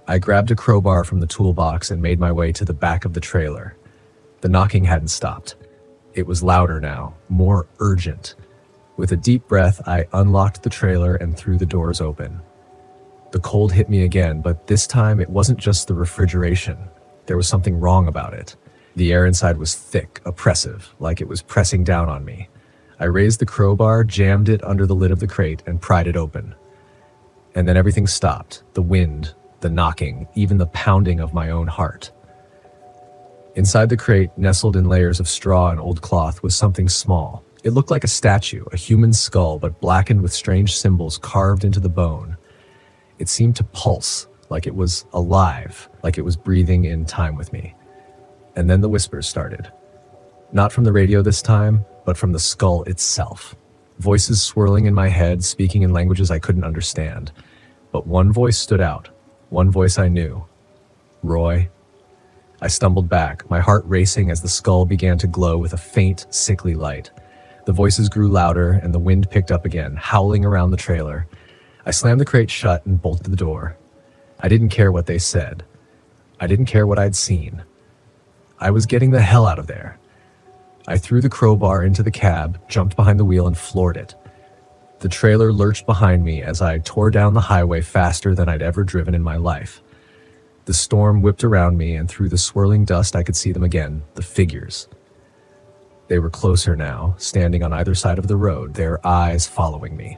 I grabbed a crowbar from the toolbox and made my way to the back of the trailer. The knocking hadn't stopped. It was louder now, more urgent. With a deep breath, I unlocked the trailer and threw the doors open. The cold hit me again, but this time it wasn't just the refrigeration. There was something wrong about it. The air inside was thick, oppressive, like it was pressing down on me. I raised the crowbar, jammed it under the lid of the crate, and pried it open. And then everything stopped. The wind, the knocking, even the pounding of my own heart. Inside the crate, nestled in layers of straw and old cloth, was something small. It looked like a statue, a human skull, but blackened with strange symbols carved into the bone. It seemed to pulse, like it was alive, like it was breathing in time with me. And then the whispers started. Not from the radio this time, but from the skull itself. Voices swirling in my head, speaking in languages I couldn't understand. But one voice stood out. One voice I knew. Roy. I stumbled back, my heart racing as the skull began to glow with a faint, sickly light. The voices grew louder and the wind picked up again, howling around the trailer. I slammed the crate shut and bolted the door. I didn't care what they said. I didn't care what I'd seen. I was getting the hell out of there. I threw the crowbar into the cab, jumped behind the wheel and floored it. The trailer lurched behind me as I tore down the highway faster than I'd ever driven in my life. The storm whipped around me, and through the swirling dust I could see them again, the figures. They were closer now, standing on either side of the road, their eyes following me.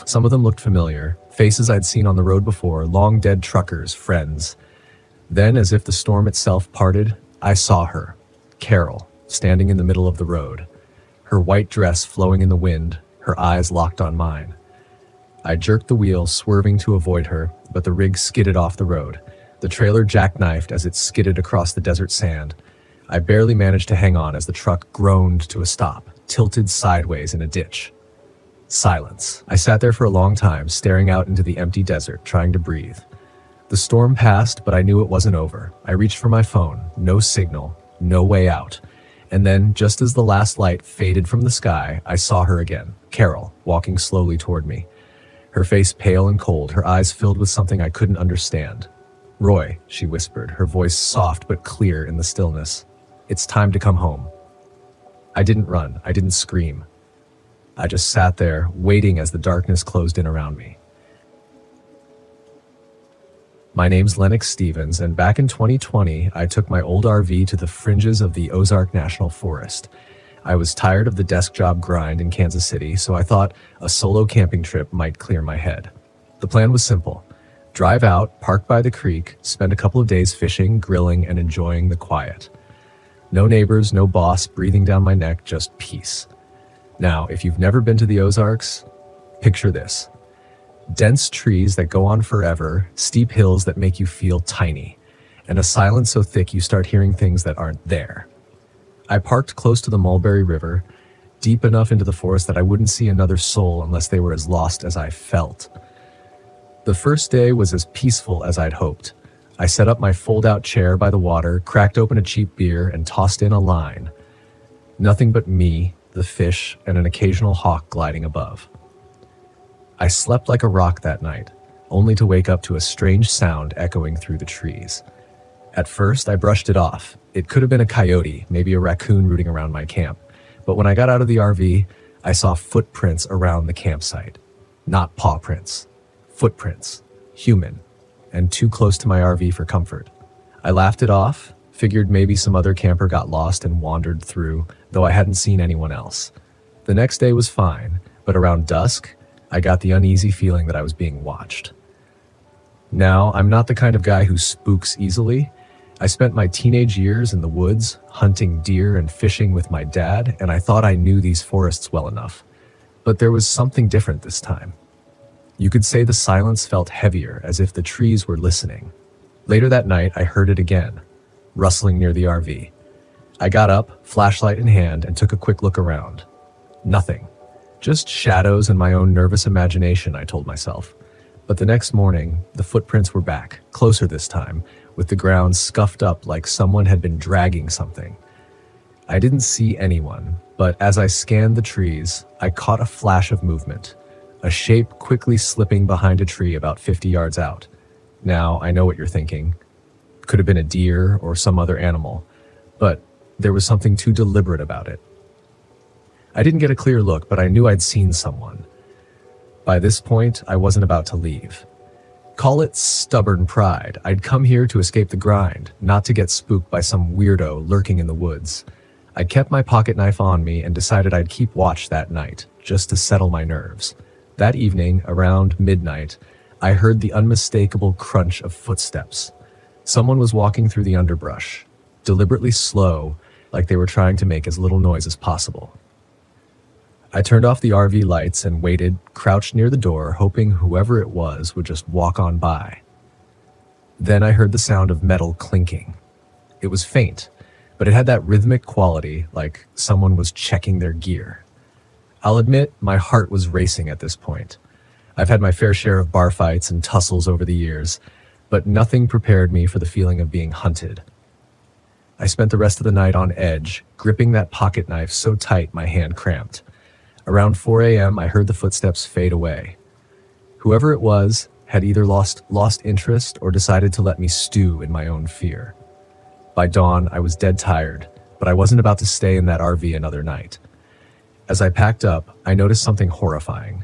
Some of them looked familiar, faces I'd seen on the road before, long-dead truckers, friends. Then, as if the storm itself parted, I saw her, Carol, standing in the middle of the road, her white dress flowing in the wind, her eyes locked on mine. I jerked the wheel, swerving to avoid her, but the rig skidded off the road. The trailer jackknifed as it skidded across the desert sand. I barely managed to hang on as the truck groaned to a stop, tilted sideways in a ditch. Silence. I sat there for a long time, staring out into the empty desert, trying to breathe. The storm passed, but I knew it wasn't over. I reached for my phone. No signal. No way out. And then, just as the last light faded from the sky, I saw her again, Carol, walking slowly toward me. Her face pale and cold, her eyes filled with something I couldn't understand. "Roy," she whispered, her voice soft but clear in the stillness. "It's time to come home." I didn't run. I didn't scream. I just sat there, waiting as the darkness closed in around me. My name's Lennox Stevens, and back in 2020, I took my old RV to the fringes of the Ozark National Forest. I was tired of the desk job grind in Kansas City, so I thought a solo camping trip might clear my head. The plan was simple. Drive out, park by the creek, spend a couple of days fishing, grilling, and enjoying the quiet. No neighbors, no boss breathing down my neck, just peace. Now, if you've never been to the Ozarks, picture this. Dense trees that go on forever, steep hills that make you feel tiny, and a silence so thick you start hearing things that aren't there. I parked close to the Mulberry River, deep enough into the forest that I wouldn't see another soul unless they were as lost as I felt. The first day was as peaceful as I'd hoped. I set up my fold-out chair by the water, cracked open a cheap beer, and tossed in a line. Nothing but me, the fish, and an occasional hawk gliding above. I slept like a rock that night, only to wake up to a strange sound echoing through the trees. At first, I brushed it off. It could have been a coyote, maybe a raccoon rooting around my camp. But when I got out of the RV, I saw footprints around the campsite. Not paw prints. Footprints. Human. And too close to my RV for comfort. I laughed it off, figured maybe some other camper got lost and wandered through, though I hadn't seen anyone else. The next day was fine, but around dusk, I got the uneasy feeling that I was being watched. Now, I'm not the kind of guy who spooks easily. I spent my teenage years in the woods, hunting deer and fishing with my dad, and I thought I knew these forests well enough. But there was something different this time. You could say the silence felt heavier, as if the trees were listening. Later that night, I heard it again, rustling near the RV. I got up, flashlight in hand, and took a quick look around. Nothing. Just shadows and my own nervous imagination, I told myself. But the next morning, the footprints were back, closer this time, with the ground scuffed up like someone had been dragging something. I didn't see anyone, but as I scanned the trees, I caught a flash of movement, a shape quickly slipping behind a tree about 50 yards out. Now, I know what you're thinking. Could have been a deer or some other animal, but there was something too deliberate about it. I didn't get a clear look, but I knew I'd seen someone. By this point, I wasn't about to leave. Call it stubborn pride. I'd come here to escape the grind, not to get spooked by some weirdo lurking in the woods. I kept my pocket knife on me and decided I'd keep watch that night, just to settle my nerves. That evening, around midnight, I heard the unmistakable crunch of footsteps. Someone was walking through the underbrush, deliberately slow, like they were trying to make as little noise as possible. I turned off the RV lights and waited, crouched near the door, hoping whoever it was would just walk on by. Then I heard the sound of metal clinking. It was faint, but it had that rhythmic quality, like someone was checking their gear. I'll admit, my heart was racing at this point. I've had my fair share of bar fights and tussles over the years, but nothing prepared me for the feeling of being hunted. I spent the rest of the night on edge, gripping that pocket knife so tight my hand cramped. Around 4 a.m., I heard the footsteps fade away. Whoever it was had either lost interest or decided to let me stew in my own fear. By dawn, I was dead tired, but I wasn't about to stay in that RV another night. As I packed up, I noticed something horrifying.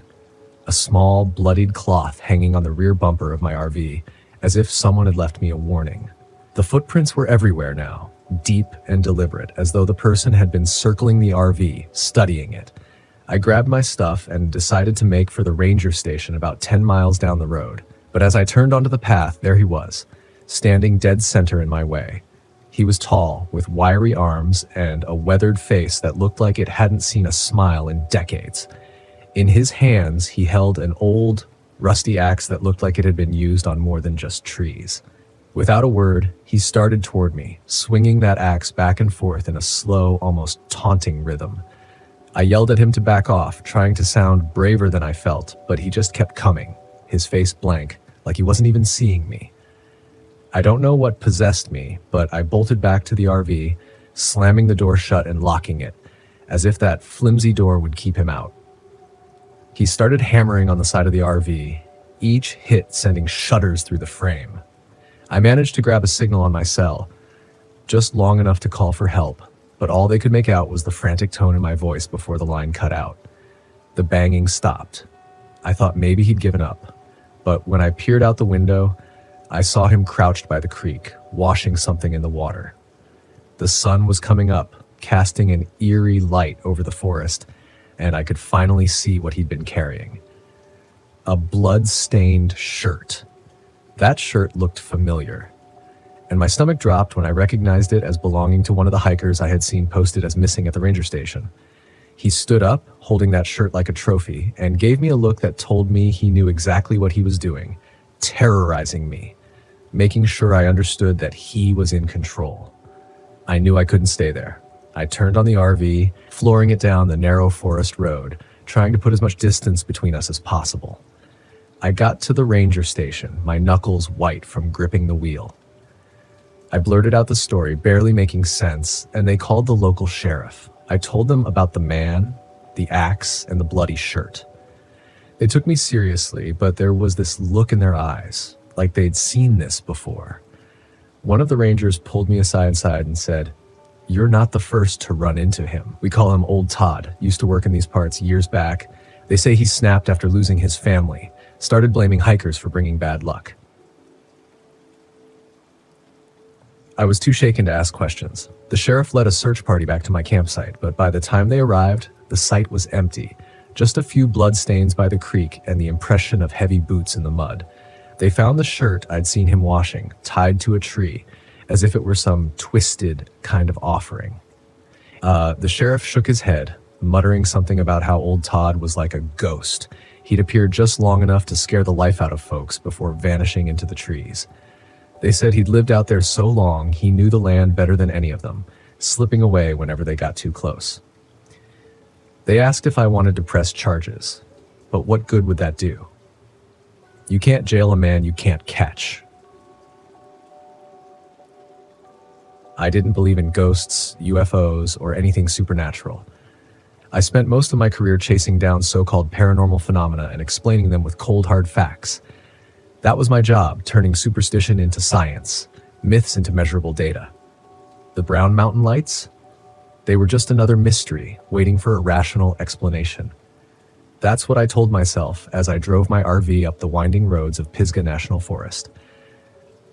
A small, bloodied cloth hanging on the rear bumper of my RV, as if someone had left me a warning. The footprints were everywhere now, deep and deliberate, as though the person had been circling the RV, studying it. I grabbed my stuff and decided to make for the ranger station about 10 miles down the road. But as I turned onto the path, there he was, standing dead center in my way. He was tall, with wiry arms and a weathered face that looked like it hadn't seen a smile in decades. In his hands, he held an old, rusty axe that looked like it had been used on more than just trees. Without a word, he started toward me, swinging that axe back and forth in a slow, almost taunting rhythm. I yelled at him to back off, trying to sound braver than I felt, but he just kept coming, his face blank, like he wasn't even seeing me. I don't know what possessed me, but I bolted back to the RV, slamming the door shut and locking it, as if that flimsy door would keep him out. He started hammering on the side of the RV, each hit sending shudders through the frame. I managed to grab a signal on my cell, just long enough to call for help, but all they could make out was the frantic tone in my voice before the line cut out. The banging stopped. I thought maybe he'd given up, but when I peered out the window, I saw him crouched by the creek, washing something in the water. The sun was coming up, casting an eerie light over the forest, and I could finally see what he'd been carrying. A blood-stained shirt. That shirt looked familiar, and my stomach dropped when I recognized it as belonging to one of the hikers I had seen posted as missing at the ranger station. He stood up, holding that shirt like a trophy, and gave me a look that told me he knew exactly what he was doing, terrorizing me, making sure I understood that he was in control. I knew I couldn't stay there. I turned on the RV, flooring it down the narrow forest road, trying to put as much distance between us as possible. I got to the ranger station, my knuckles white from gripping the wheel. I blurted out the story, barely making sense, and they called the local sheriff. I told them about the man, the axe, and the bloody shirt. They took me seriously, but there was this look in their eyes, like they'd seen this before. One of the rangers pulled me aside and said, "You're not the first to run into him. We call him Old Todd, used to work in these parts years back. They say he snapped after losing his family, started blaming hikers for bringing bad luck." I was too shaken to ask questions. The sheriff led a search party back to my campsite, but by the time they arrived, the site was empty. Just a few bloodstains by the creek and the impression of heavy boots in the mud. They found the shirt I'd seen him washing, tied to a tree, as if it were some twisted kind of offering. The sheriff shook his head, muttering something about how Old Todd was like a ghost. He'd appeared just long enough to scare the life out of folks before vanishing into the trees. They said he'd lived out there so long he knew the land better than any of them, slipping away whenever they got too close. They asked if I wanted to press charges, but what good would that do? You can't jail a man you can't catch. I didn't believe in ghosts, UFOs, or anything supernatural. I spent most of my career chasing down so-called paranormal phenomena and explaining them with cold hard facts. That was my job, turning superstition into science, myths into measurable data. The Brown Mountain Lights? They were just another mystery, waiting for a rational explanation. That's what I told myself as I drove my RV up the winding roads of Pisgah National Forest.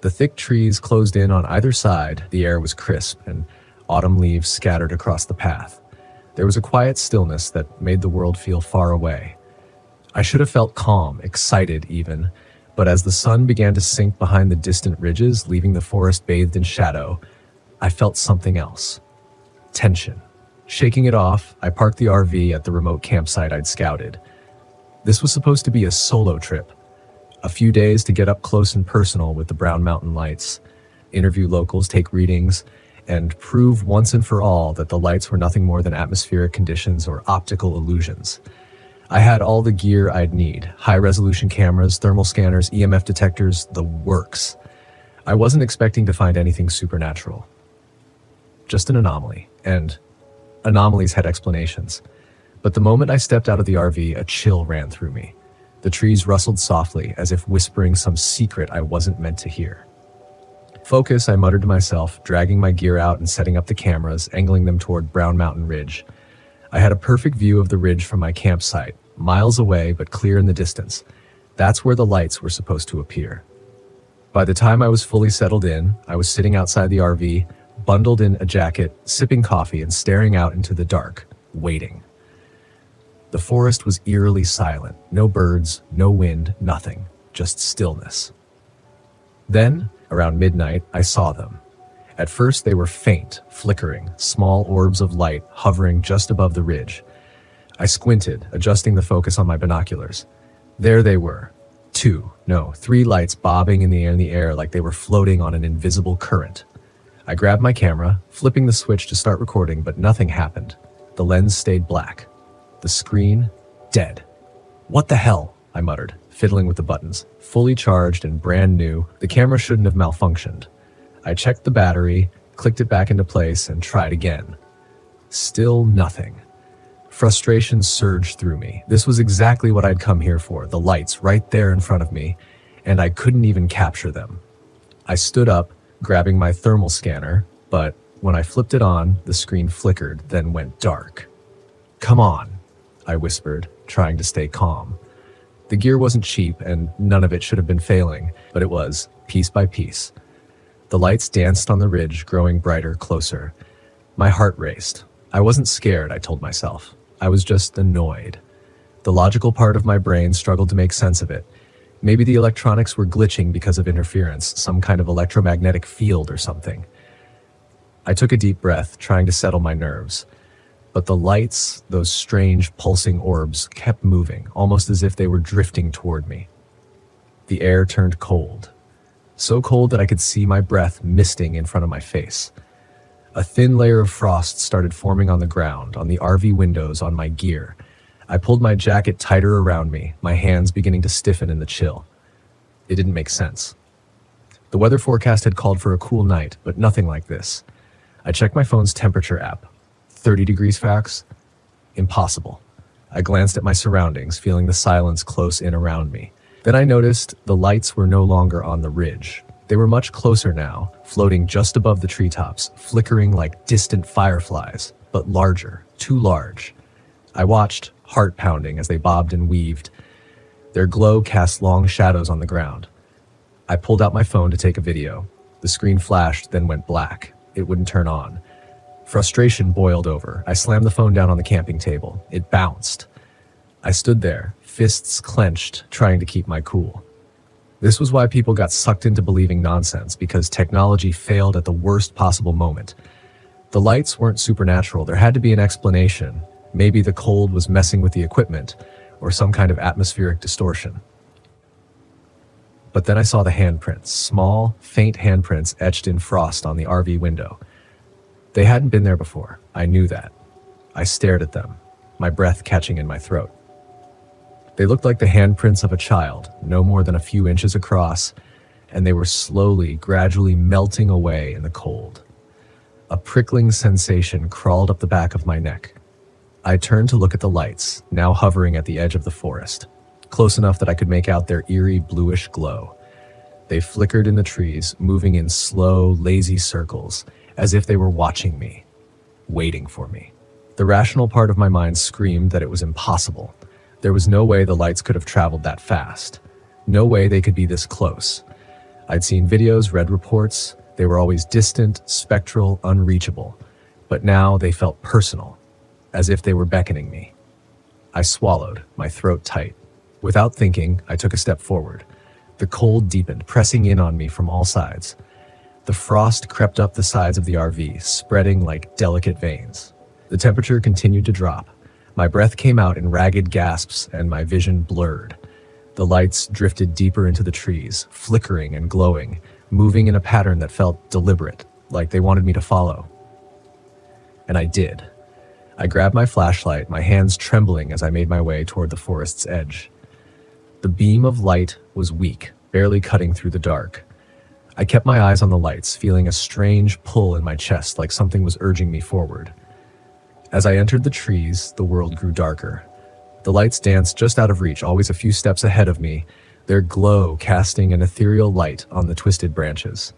The thick trees closed in on either side, the air was crisp, and autumn leaves scattered across the path. There was a quiet stillness that made the world feel far away. I should have felt calm, excited even, but as the sun began to sink behind the distant ridges, leaving the forest bathed in shadow, I felt something else. Tension. Shaking it off, I parked the RV at the remote campsite I'd scouted. This was supposed to be a solo trip. A few days to get up close and personal with the Brown Mountain Lights. interview locals, take readings, and prove once and for all that the lights were nothing more than atmospheric conditions or optical illusions. I had all the gear I'd need: high-resolution cameras, thermal scanners, EMF detectors, the works. I wasn't expecting to find anything supernatural. Just an anomaly, and anomalies had explanations. But the moment I stepped out of the RV, a chill ran through me. The trees rustled softly, as if whispering some secret I wasn't meant to hear. "Focus," I muttered to myself, dragging my gear out and setting up the cameras, angling them toward Brown Mountain Ridge. I had a perfect view of the ridge from my campsite, miles away but clear in the distance. That's where the lights were supposed to appear. By the time I was fully settled in, I was sitting outside the RV, bundled in a jacket, sipping coffee and staring out into the dark, waiting. The forest was eerily silent. No birds, no wind, nothing. Just stillness. Then, around midnight, I saw them. At first they were faint, flickering, small orbs of light hovering just above the ridge. I squinted, adjusting the focus on my binoculars. There they were. Three lights bobbing in the air like they were floating on an invisible current. I grabbed my camera, flipping the switch to start recording, but nothing happened. The lens stayed black. The screen, dead. "What the hell?" I muttered, fiddling with the buttons. Fully charged and brand new, the camera shouldn't have malfunctioned. I checked the battery, clicked it back into place, and tried again. Still nothing. Frustration surged through me. This was exactly what I'd come here for, the lights right there in front of me, and I couldn't even capture them. I stood up, grabbing my thermal scanner, but when I flipped it on, the screen flickered, then went dark. "Come on," I whispered, trying to stay calm. The gear wasn't cheap, and none of it should have been failing, but it was, piece by piece. The lights danced on the ridge, growing brighter, closer. My heart raced. I wasn't scared, I told myself. I was just annoyed. The logical part of my brain struggled to make sense of it. Maybe the electronics were glitching because of interference, some kind of electromagnetic field or something. I took a deep breath, trying to settle my nerves. But the lights, those strange pulsing orbs, kept moving, almost as if they were drifting toward me. The air turned cold. So cold that I could see my breath misting in front of my face. A thin layer of frost started forming on the ground, on the RV windows, on my gear. I pulled my jacket tighter around me, my hands beginning to stiffen in the chill. It didn't make sense. The weather forecast had called for a cool night, but nothing like this. I checked my phone's temperature app. 30 degrees Fahrenheit? Impossible. I glanced at my surroundings, feeling the silence close in around me. Then I noticed the lights were no longer on the ridge. They were much closer now, floating just above the treetops, flickering like distant fireflies, but larger, too large. I watched, heart pounding, as they bobbed and weaved. Their glow cast long shadows on the ground. I pulled out my phone to take a video. The screen flashed, then went black. It wouldn't turn on. Frustration boiled over. I slammed the phone down on the camping table. It bounced. I stood there, fists clenched, trying to keep my cool. This was why people got sucked into believing nonsense, because technology failed at the worst possible moment. The lights weren't supernatural. There had to be an explanation. Maybe the cold was messing with the equipment, or some kind of atmospheric distortion. But then I saw the handprints, small, faint handprints etched in frost on the RV window. They hadn't been there before. I knew that. I stared at them, my breath catching in my throat. They looked like the handprints of a child, no more than a few inches across, and they were slowly, gradually melting away in the cold. A prickling sensation crawled up the back of my neck. I turned to look at the lights, now hovering at the edge of the forest, close enough that I could make out their eerie bluish glow. They flickered in the trees, moving in slow, lazy circles, as if they were watching me, waiting for me. The rational part of my mind screamed that it was impossible. There was no way the lights could have traveled that fast. No way they could be this close. I'd seen videos, read reports. They were always distant, spectral, unreachable. But now they felt personal, as if they were beckoning me. I swallowed, my throat tight. Without thinking, I took a step forward. The cold deepened, pressing in on me from all sides. The frost crept up the sides of the RV, spreading like delicate veins. The temperature continued to drop. My breath came out in ragged gasps and my vision blurred. The lights drifted deeper into the trees, flickering and glowing, moving in a pattern that felt deliberate, like they wanted me to follow. And I did. I grabbed my flashlight, my hands trembling as I made my way toward the forest's edge. The beam of light was weak, barely cutting through the dark. I kept my eyes on the lights, feeling a strange pull in my chest, like something was urging me forward. As I entered the trees, the world grew darker. The lights danced just out of reach, always a few steps ahead of me, their glow casting an ethereal light on the twisted branches.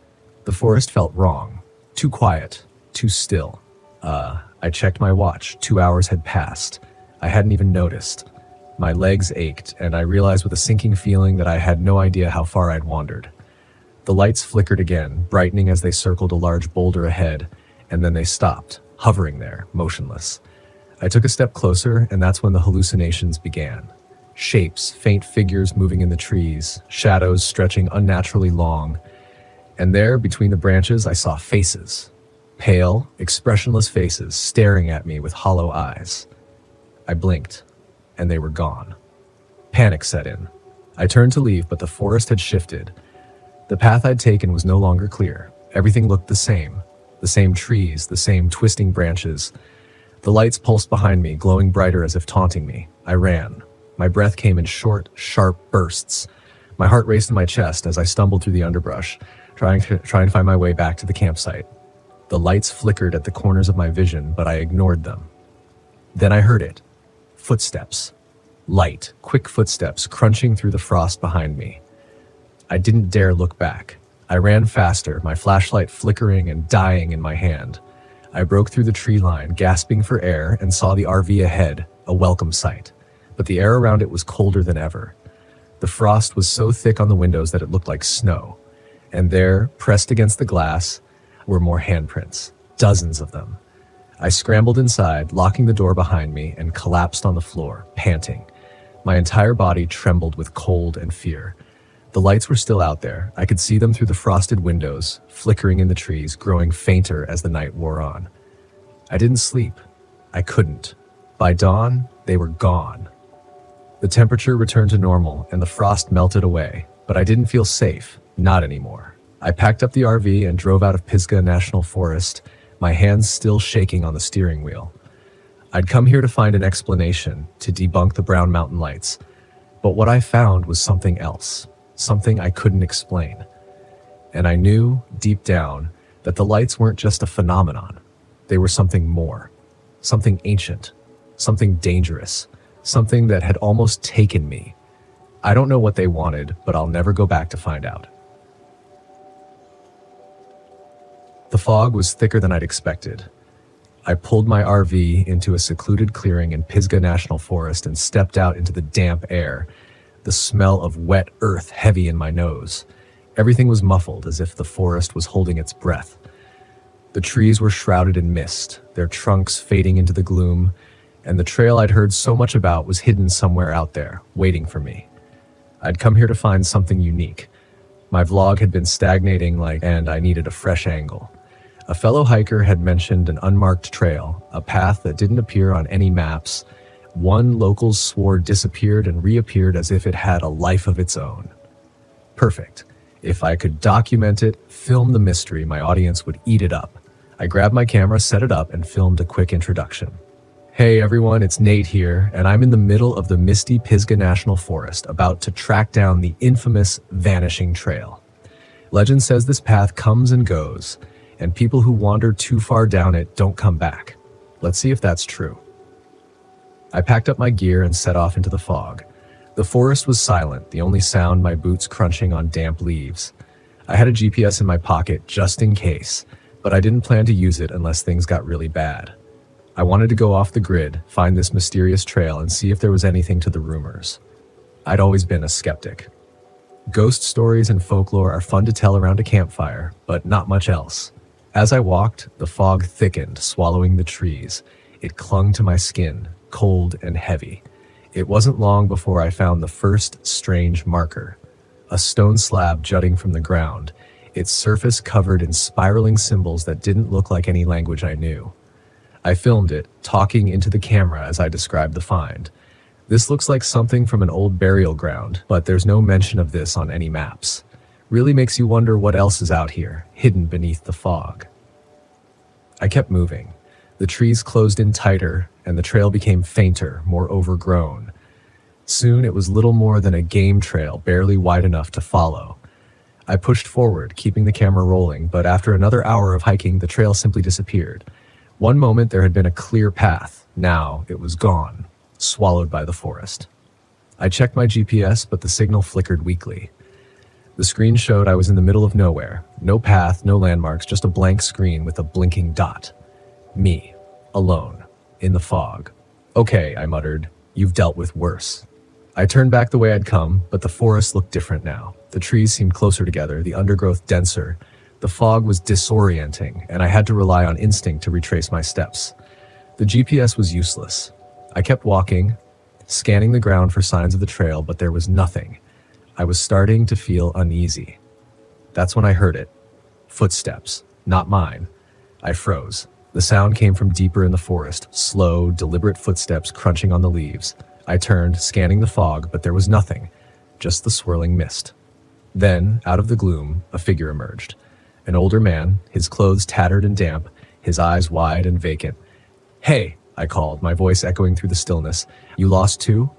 The forest felt wrong. Too quiet. Too still. I checked my watch. 2 hours had passed. I hadn't even noticed. My legs ached, and I realized with a sinking feeling that I had no idea how far I'd wandered. The lights flickered again, brightening as they circled a large boulder ahead, and then they stopped, hovering there, motionless. I took a step closer, and that's when the hallucinations began. Shapes, faint figures moving in the trees, shadows stretching unnaturally long. And there, between the branches, I saw faces. Pale, expressionless faces staring at me with hollow eyes. I blinked, and they were gone. Panic set in. I turned to leave, but the forest had shifted. The path I'd taken was no longer clear. Everything looked the same. The same trees, the same twisting branches. The lights pulsed behind me, glowing brighter as if taunting me. I ran. My breath came in short, sharp bursts. My heart raced in my chest as I stumbled through the underbrush, trying to find my way back to the campsite. The lights flickered at the corners of my vision, but I ignored them. Then I heard it. Footsteps. Light, quick footsteps crunching through the frost behind me. I didn't dare look back. I ran faster, my flashlight flickering and dying in my hand. I broke through the tree line, gasping for air, and saw the RV ahead, a welcome sight. But the air around it was colder than ever. The frost was so thick on the windows that it looked like snow. And there, pressed against the glass, were more handprints, dozens of them. I scrambled inside, locking the door behind me, and collapsed on the floor, panting. My entire body trembled with cold and fear. The lights were still out there. I could see them through the frosted windows, flickering in the trees, growing fainter as the night wore on. I didn't sleep. I couldn't. By dawn, they were gone. The temperature returned to normal, and the frost melted away, but I didn't feel safe, not anymore. I packed up the RV and drove out of Pisgah National Forest, my hands still shaking on the steering wheel. I'd come here to find an explanation, to debunk the Brown Mountain lights. But what I found was something else, something I couldn't explain. And I knew, deep down, that the lights weren't just a phenomenon. They were something more, something ancient, something dangerous, something that had almost taken me. I don't know what they wanted, but I'll never go back to find out. The fog was thicker than I'd expected. I pulled my RV into a secluded clearing in Pisgah National Forest and stepped out into the damp air, the smell of wet earth heavy in my nose. Everything was muffled, as if the forest was holding its breath. The trees were shrouded in mist, their trunks fading into the gloom, and the trail I'd heard so much about was hidden somewhere out there, waiting for me. I'd come here to find something unique. My vlog had been stagnating, and I needed a fresh angle. A fellow hiker had mentioned an unmarked trail, a path that didn't appear on any maps. One locals swore disappeared and reappeared as if it had a life of its own. Perfect. If I could document it, film the mystery, my audience would eat it up. I grabbed my camera, set it up, and filmed a quick introduction. Hey everyone, it's Nate here, and I'm in the middle of the misty Pisgah National Forest, about to track down the infamous Vanishing Trail. Legend says this path comes and goes, and people who wander too far down it don't come back. Let's see if that's true. I packed up my gear and set off into the fog. The forest was silent, the only sound my boots crunching on damp leaves. I had a GPS in my pocket just in case, but I didn't plan to use it unless things got really bad. I wanted to go off the grid, find this mysterious trail, and see if there was anything to the rumors. I'd always been a skeptic. Ghost stories and folklore are fun to tell around a campfire, but not much else. As I walked, the fog thickened, swallowing the trees. It clung to my skin, cold and heavy. It wasn't long before I found the first strange marker. A stone slab jutting from the ground, its surface covered in spiraling symbols that didn't look like any language I knew. I filmed it, talking into the camera as I described the find. This looks like something from an old burial ground, but there's no mention of this on any maps. Really makes you wonder what else is out here, hidden beneath the fog. I kept moving. The trees closed in tighter, and the trail became fainter, more overgrown. Soon it was little more than a game trail, barely wide enough to follow. I pushed forward, keeping the camera rolling, but after another hour of hiking, the trail simply disappeared. One moment there had been a clear path. Now it was gone, swallowed by the forest. I checked my GPS, but the signal flickered weakly. The screen showed I was in the middle of nowhere. No path, no landmarks, just a blank screen with a blinking dot. Me, alone, in the fog. Okay, I muttered. You've dealt with worse. I turned back the way I'd come, but the forest looked different now. The trees seemed closer together, the undergrowth denser. The fog was disorienting, and I had to rely on instinct to retrace my steps. The GPS was useless. I kept walking, scanning the ground for signs of the trail, but there was nothing. I was starting to feel uneasy. That's when I heard it. Footsteps, not mine. I froze. The sound came from deeper in the forest, slow, deliberate footsteps crunching on the leaves. I turned, scanning the fog, but there was nothing, just the swirling mist. Then, out of the gloom, a figure emerged. An older man, his clothes tattered and damp, his eyes wide and vacant. "Hey," I called, my voice echoing through the stillness. "You lost too?"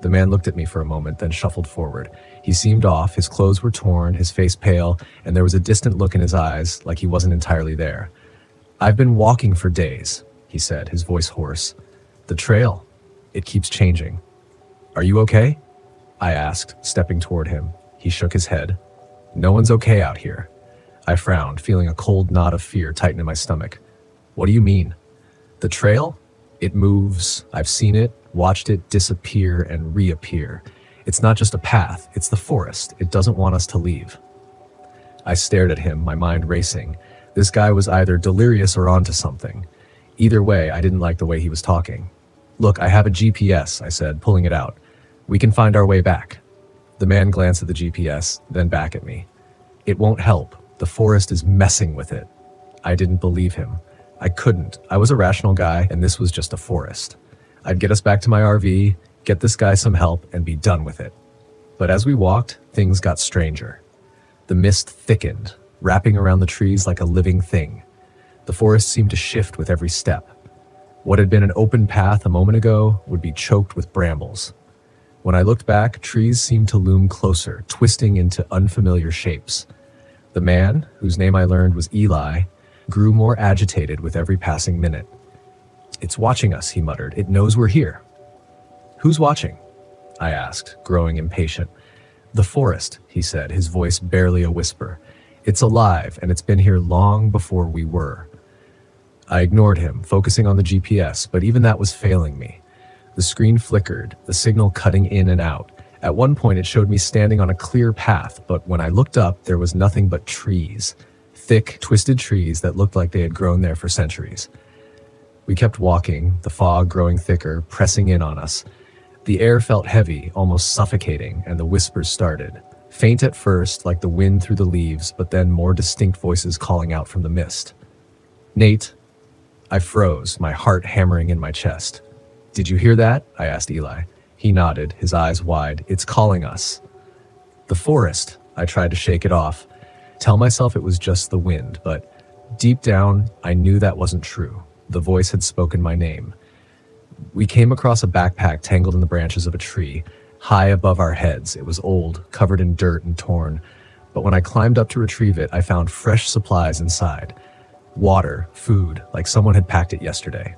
The man looked at me for a moment, then shuffled forward. He seemed off, his clothes were torn, his face pale, and there was a distant look in his eyes, like he wasn't entirely there. "I've been walking for days," he said, his voice hoarse. "The trail, it keeps changing." "Are you okay?" I asked, stepping toward him. He shook his head. "No one's okay out here." I frowned, feeling a cold knot of fear tighten in my stomach. "What do you mean?" "The trail? It moves. I've seen it, watched it disappear and reappear. It's not just a path, it's the forest. It doesn't want us to leave." I stared at him, my mind racing. This guy was either delirious or onto something. Either way, I didn't like the way he was talking. "Look, I have a GPS," I said, pulling it out. "We can find our way back." The man glanced at the GPS, then back at me. "It won't help. The forest is messing with it." I didn't believe him. I couldn't. I was a rational guy, and this was just a forest. I'd get us back to my RV, get this guy some help, and be done with it. But as we walked, things got stranger. The mist thickened, wrapping around the trees like a living thing. The forest seemed to shift with every step. What had been an open path a moment ago would be choked with brambles. When I looked back, trees seemed to loom closer, twisting into unfamiliar shapes. The man, whose name I learned was Eli, grew more agitated with every passing minute. "It's watching us," he muttered. "It knows we're here." "Who's watching?" I asked, growing impatient. "The forest," he said, his voice barely a whisper. "It's alive, and it's been here long before we were." I ignored him, focusing on the GPS, but even that was failing me. The screen flickered, the signal cutting in and out. At one point, it showed me standing on a clear path, but when I looked up, there was nothing but trees. Thick, twisted trees that looked like they had grown there for centuries. We kept walking, the fog growing thicker, pressing in on us. The air felt heavy, almost suffocating, and the whispers started. Faint at first, like the wind through the leaves, but then more distinct voices calling out from the mist. "Nate." I froze, my heart hammering in my chest. "Did you hear that?" I asked Eli. He nodded, his eyes wide. "It's calling us." "The forest." I tried to shake it off, tell myself it was just the wind, but deep down, I knew that wasn't true. The voice had spoken my name. We came across a backpack tangled in the branches of a tree, high above our heads. It was old, covered in dirt and torn, but when I climbed up to retrieve it, I found fresh supplies inside. Water, food, like someone had packed it yesterday.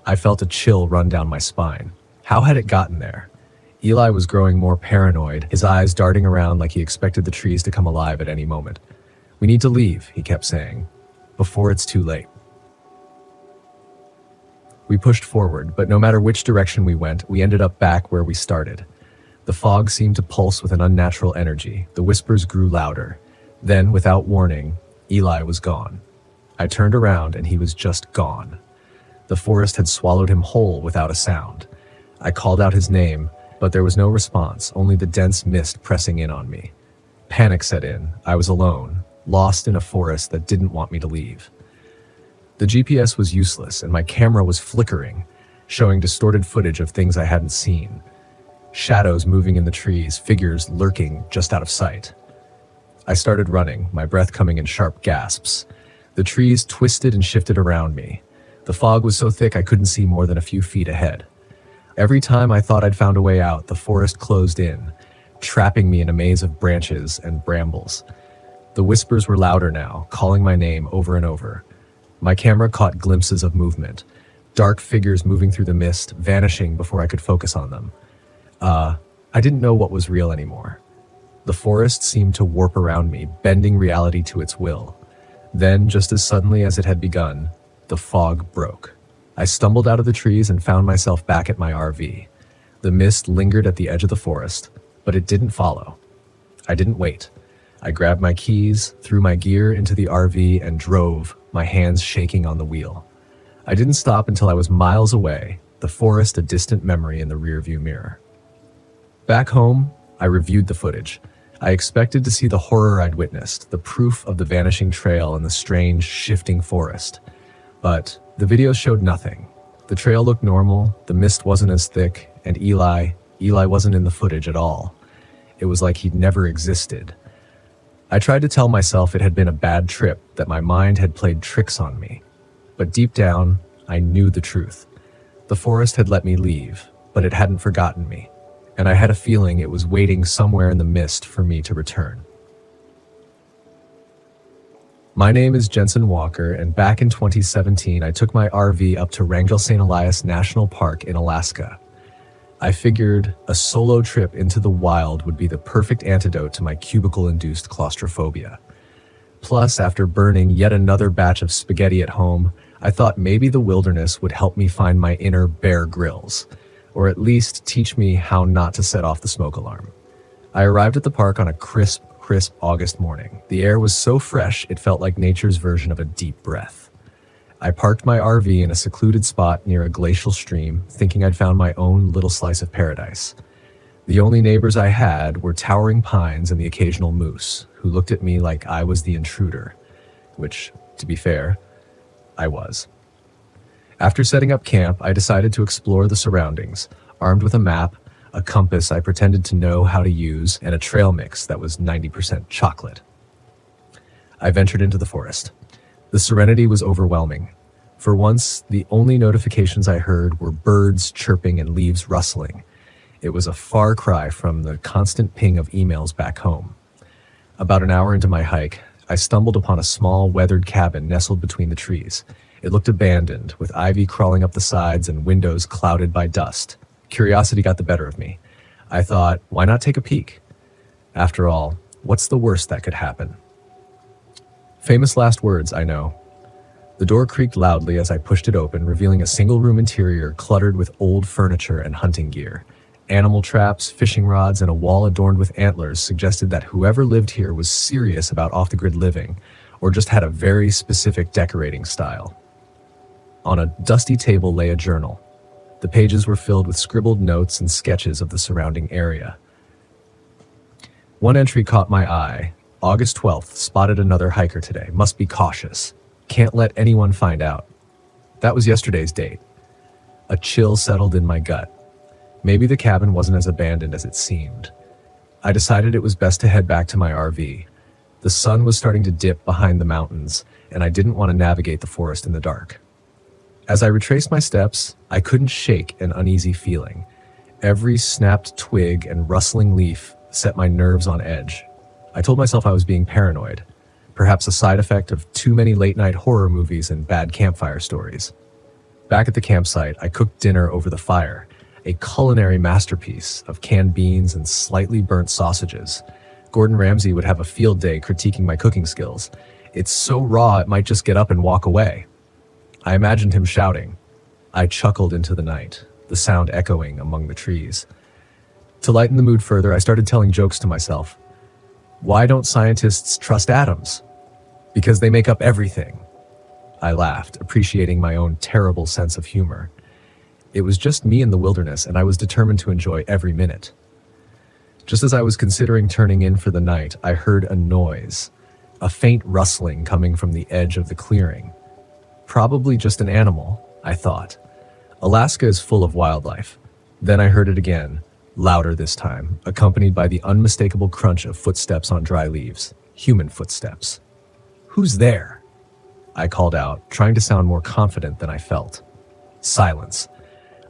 I felt a chill run down my spine. How had it gotten there? Eli was growing more paranoid, his eyes darting around like he expected the trees to come alive at any moment. "We need to leave," he kept saying, "before it's too late." We pushed forward, but no matter which direction we went, we ended up back where we started. The fog seemed to pulse with an unnatural energy. The whispers grew louder. Then, without warning, Eli was gone. I turned around and he was just gone. The forest had swallowed him whole without a sound. I called out his name, but there was no response, only the dense mist pressing in on me. Panic set in. I was alone, lost in a forest that didn't want me to leave. The GPS was useless, and my camera was flickering, showing distorted footage of things I hadn't seen. Shadows moving in the trees, figures lurking just out of sight. I started running, my breath coming in sharp gasps. The trees twisted and shifted around me. The fog was so thick I couldn't see more than a few feet ahead. Every time I thought I'd found a way out, the forest closed in, trapping me in a maze of branches and brambles. The whispers were louder now, calling my name over and over. My camera caught glimpses of movement, dark figures moving through the mist, vanishing before I could focus on them. I didn't know what was real anymore. The forest seemed to warp around me, bending reality to its will. Then, just as suddenly as it had begun, the fog broke. I stumbled out of the trees and found myself back at my RV. The mist lingered at the edge of the forest, but it didn't follow. I didn't wait. I grabbed my keys, threw my gear into the RV, and drove, my hands shaking on the wheel. I didn't stop until I was miles away, the forest a distant memory in the rearview mirror. Back home, I reviewed the footage. I expected to see the horror I'd witnessed, the proof of the vanishing trail and the strange, shifting forest. But the video showed nothing. The trail looked normal, the mist wasn't as thick, and Eli wasn't in the footage at all. It was like he'd never existed. I tried to tell myself it had been a bad trip, that my mind had played tricks on me. But deep down, I knew the truth. The forest had let me leave, but it hadn't forgotten me, and I had a feeling it was waiting somewhere in the mist for me to return. My name is Jensen Walker, and back in 2017, I took my RV up to Wrangell St. Elias National Park in Alaska. I figured a solo trip into the wild would be the perfect antidote to my cubicle-induced claustrophobia. Plus, after burning yet another batch of spaghetti at home, I thought maybe the wilderness would help me find my inner Bear Grylls, or at least teach me how not to set off the smoke alarm. I arrived at the park on a crisp August morning. The air was so fresh, it felt like nature's version of a deep breath. I parked my RV in a secluded spot near a glacial stream, thinking I'd found my own little slice of paradise. The only neighbors I had were towering pines and the occasional moose, who looked at me like I was the intruder, which, to be fair, I was. After setting up camp, I decided to explore the surroundings, armed with a map, a compass I pretended to know how to use, and a trail mix that was 90% chocolate. I ventured into the forest. The serenity was overwhelming. For once, the only notifications I heard were birds chirping and leaves rustling. It was a far cry from the constant ping of emails back home. About an hour into my hike, I stumbled upon a small, weathered cabin nestled between the trees. It looked abandoned, with ivy crawling up the sides and windows clouded by dust. Curiosity got the better of me. I thought, why not take a peek? After all, what's the worst that could happen? Famous last words, I know. The door creaked loudly as I pushed it open, revealing a single-room interior cluttered with old furniture and hunting gear. Animal traps, fishing rods, and a wall adorned with antlers suggested that whoever lived here was serious about off-the-grid living, or just had a very specific decorating style. On a dusty table lay a journal. The pages were filled with scribbled notes and sketches of the surrounding area. One entry caught my eye. August 12th, spotted another hiker today. Must be cautious. Can't let anyone find out. That was yesterday's date. A chill settled in my gut. Maybe the cabin wasn't as abandoned as it seemed. I decided it was best to head back to my RV. The sun was starting to dip behind the mountains, and I didn't want to navigate the forest in the dark. As I retraced my steps, I couldn't shake an uneasy feeling. Every snapped twig and rustling leaf set my nerves on edge. I told myself I was being paranoid, perhaps a side effect of too many late-night horror movies and bad campfire stories. Back at the campsite, I cooked dinner over the fire, a culinary masterpiece of canned beans and slightly burnt sausages. Gordon Ramsay would have a field day critiquing my cooking skills. It's so raw it might just get up and walk away. I imagined him shouting. I chuckled into the night, the sound echoing among the trees. To lighten the mood further, I started telling jokes to myself. Why don't scientists trust atoms? Because they make up everything. I laughed, appreciating my own terrible sense of humor. It was just me in the wilderness, and I was determined to enjoy every minute. Just as I was considering turning in for the night, I heard a noise, a faint rustling coming from the edge of the clearing. Probably just an animal, I thought. Alaska is full of wildlife. Then I heard it again, louder this time, accompanied by the unmistakable crunch of footsteps on dry leaves. Human footsteps. "Who's there?" I called out, trying to sound more confident than I felt. Silence.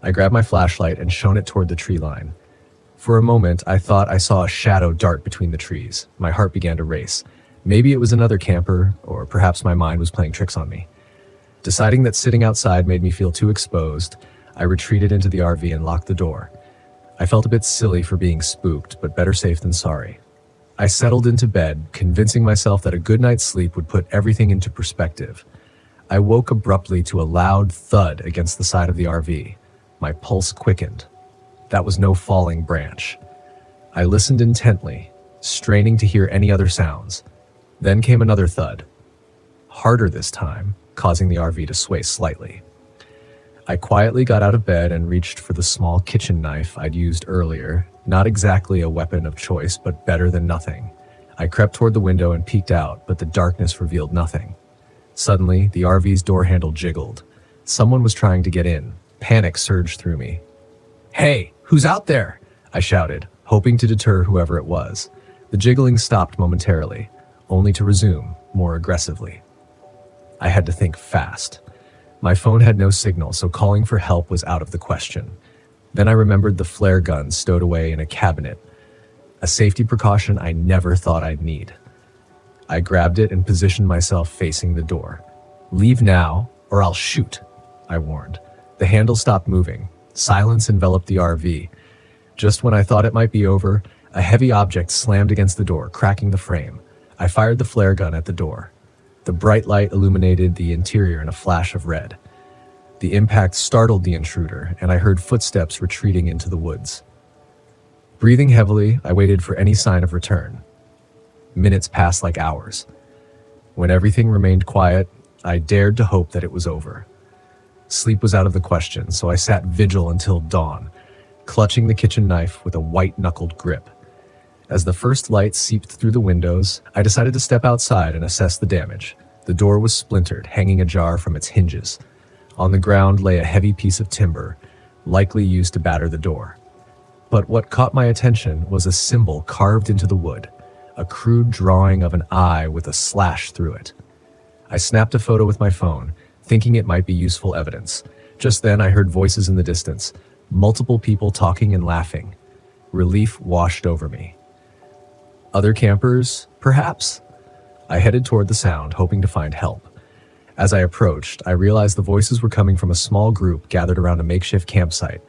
I grabbed my flashlight and shone it toward the tree line. For a moment, I thought I saw a shadow dart between the trees. My heart began to race. Maybe it was another camper, or perhaps my mind was playing tricks on me. Deciding that sitting outside made me feel too exposed, I retreated into the RV and locked the door. I felt a bit silly for being spooked, but better safe than sorry. I settled into bed, convincing myself that a good night's sleep would put everything into perspective. I woke abruptly to a loud thud against the side of the RV. My pulse quickened. That was no falling branch. I listened intently, straining to hear any other sounds. Then came another thud. Harder this time, causing the RV to sway slightly. I quietly got out of bed and reached for the small kitchen knife I'd used earlier. Not exactly a weapon of choice, but better than nothing. I crept toward the window and peeked out, but the darkness revealed nothing. Suddenly, the RV's door handle jiggled. Someone was trying to get in. Panic surged through me. "Hey, who's out there?" I shouted, hoping to deter whoever it was. The jiggling stopped momentarily, only to resume more aggressively. I had to think fast. My phone had no signal, so calling for help was out of the question. Then I remembered the flare gun stowed away in a cabinet, a safety precaution I never thought I'd need. I grabbed it and positioned myself facing the door. "Leave now, or I'll shoot," I warned. The handle stopped moving. Silence enveloped the RV. Just when I thought it might be over, a heavy object slammed against the door, cracking the frame. I fired the flare gun at the door. The bright light illuminated the interior in a flash of red. The impact startled the intruder, and I heard footsteps retreating into the woods. Breathing heavily, I waited for any sign of return. Minutes passed like hours. When everything remained quiet, I dared to hope that it was over. Sleep was out of the question, so I sat vigil until dawn, clutching the kitchen knife with a white-knuckled grip. As the first light seeped through the windows, I decided to step outside and assess the damage. The door was splintered, hanging ajar from its hinges. On the ground lay a heavy piece of timber, likely used to batter the door. But what caught my attention was a symbol carved into the wood, a crude drawing of an eye with a slash through it. I snapped a photo with my phone, thinking it might be useful evidence. Just then I heard voices in the distance, multiple people talking and laughing. Relief washed over me. Other campers, perhaps? I headed toward the sound, hoping to find help. As I approached, I realized the voices were coming from a small group gathered around a makeshift campsite.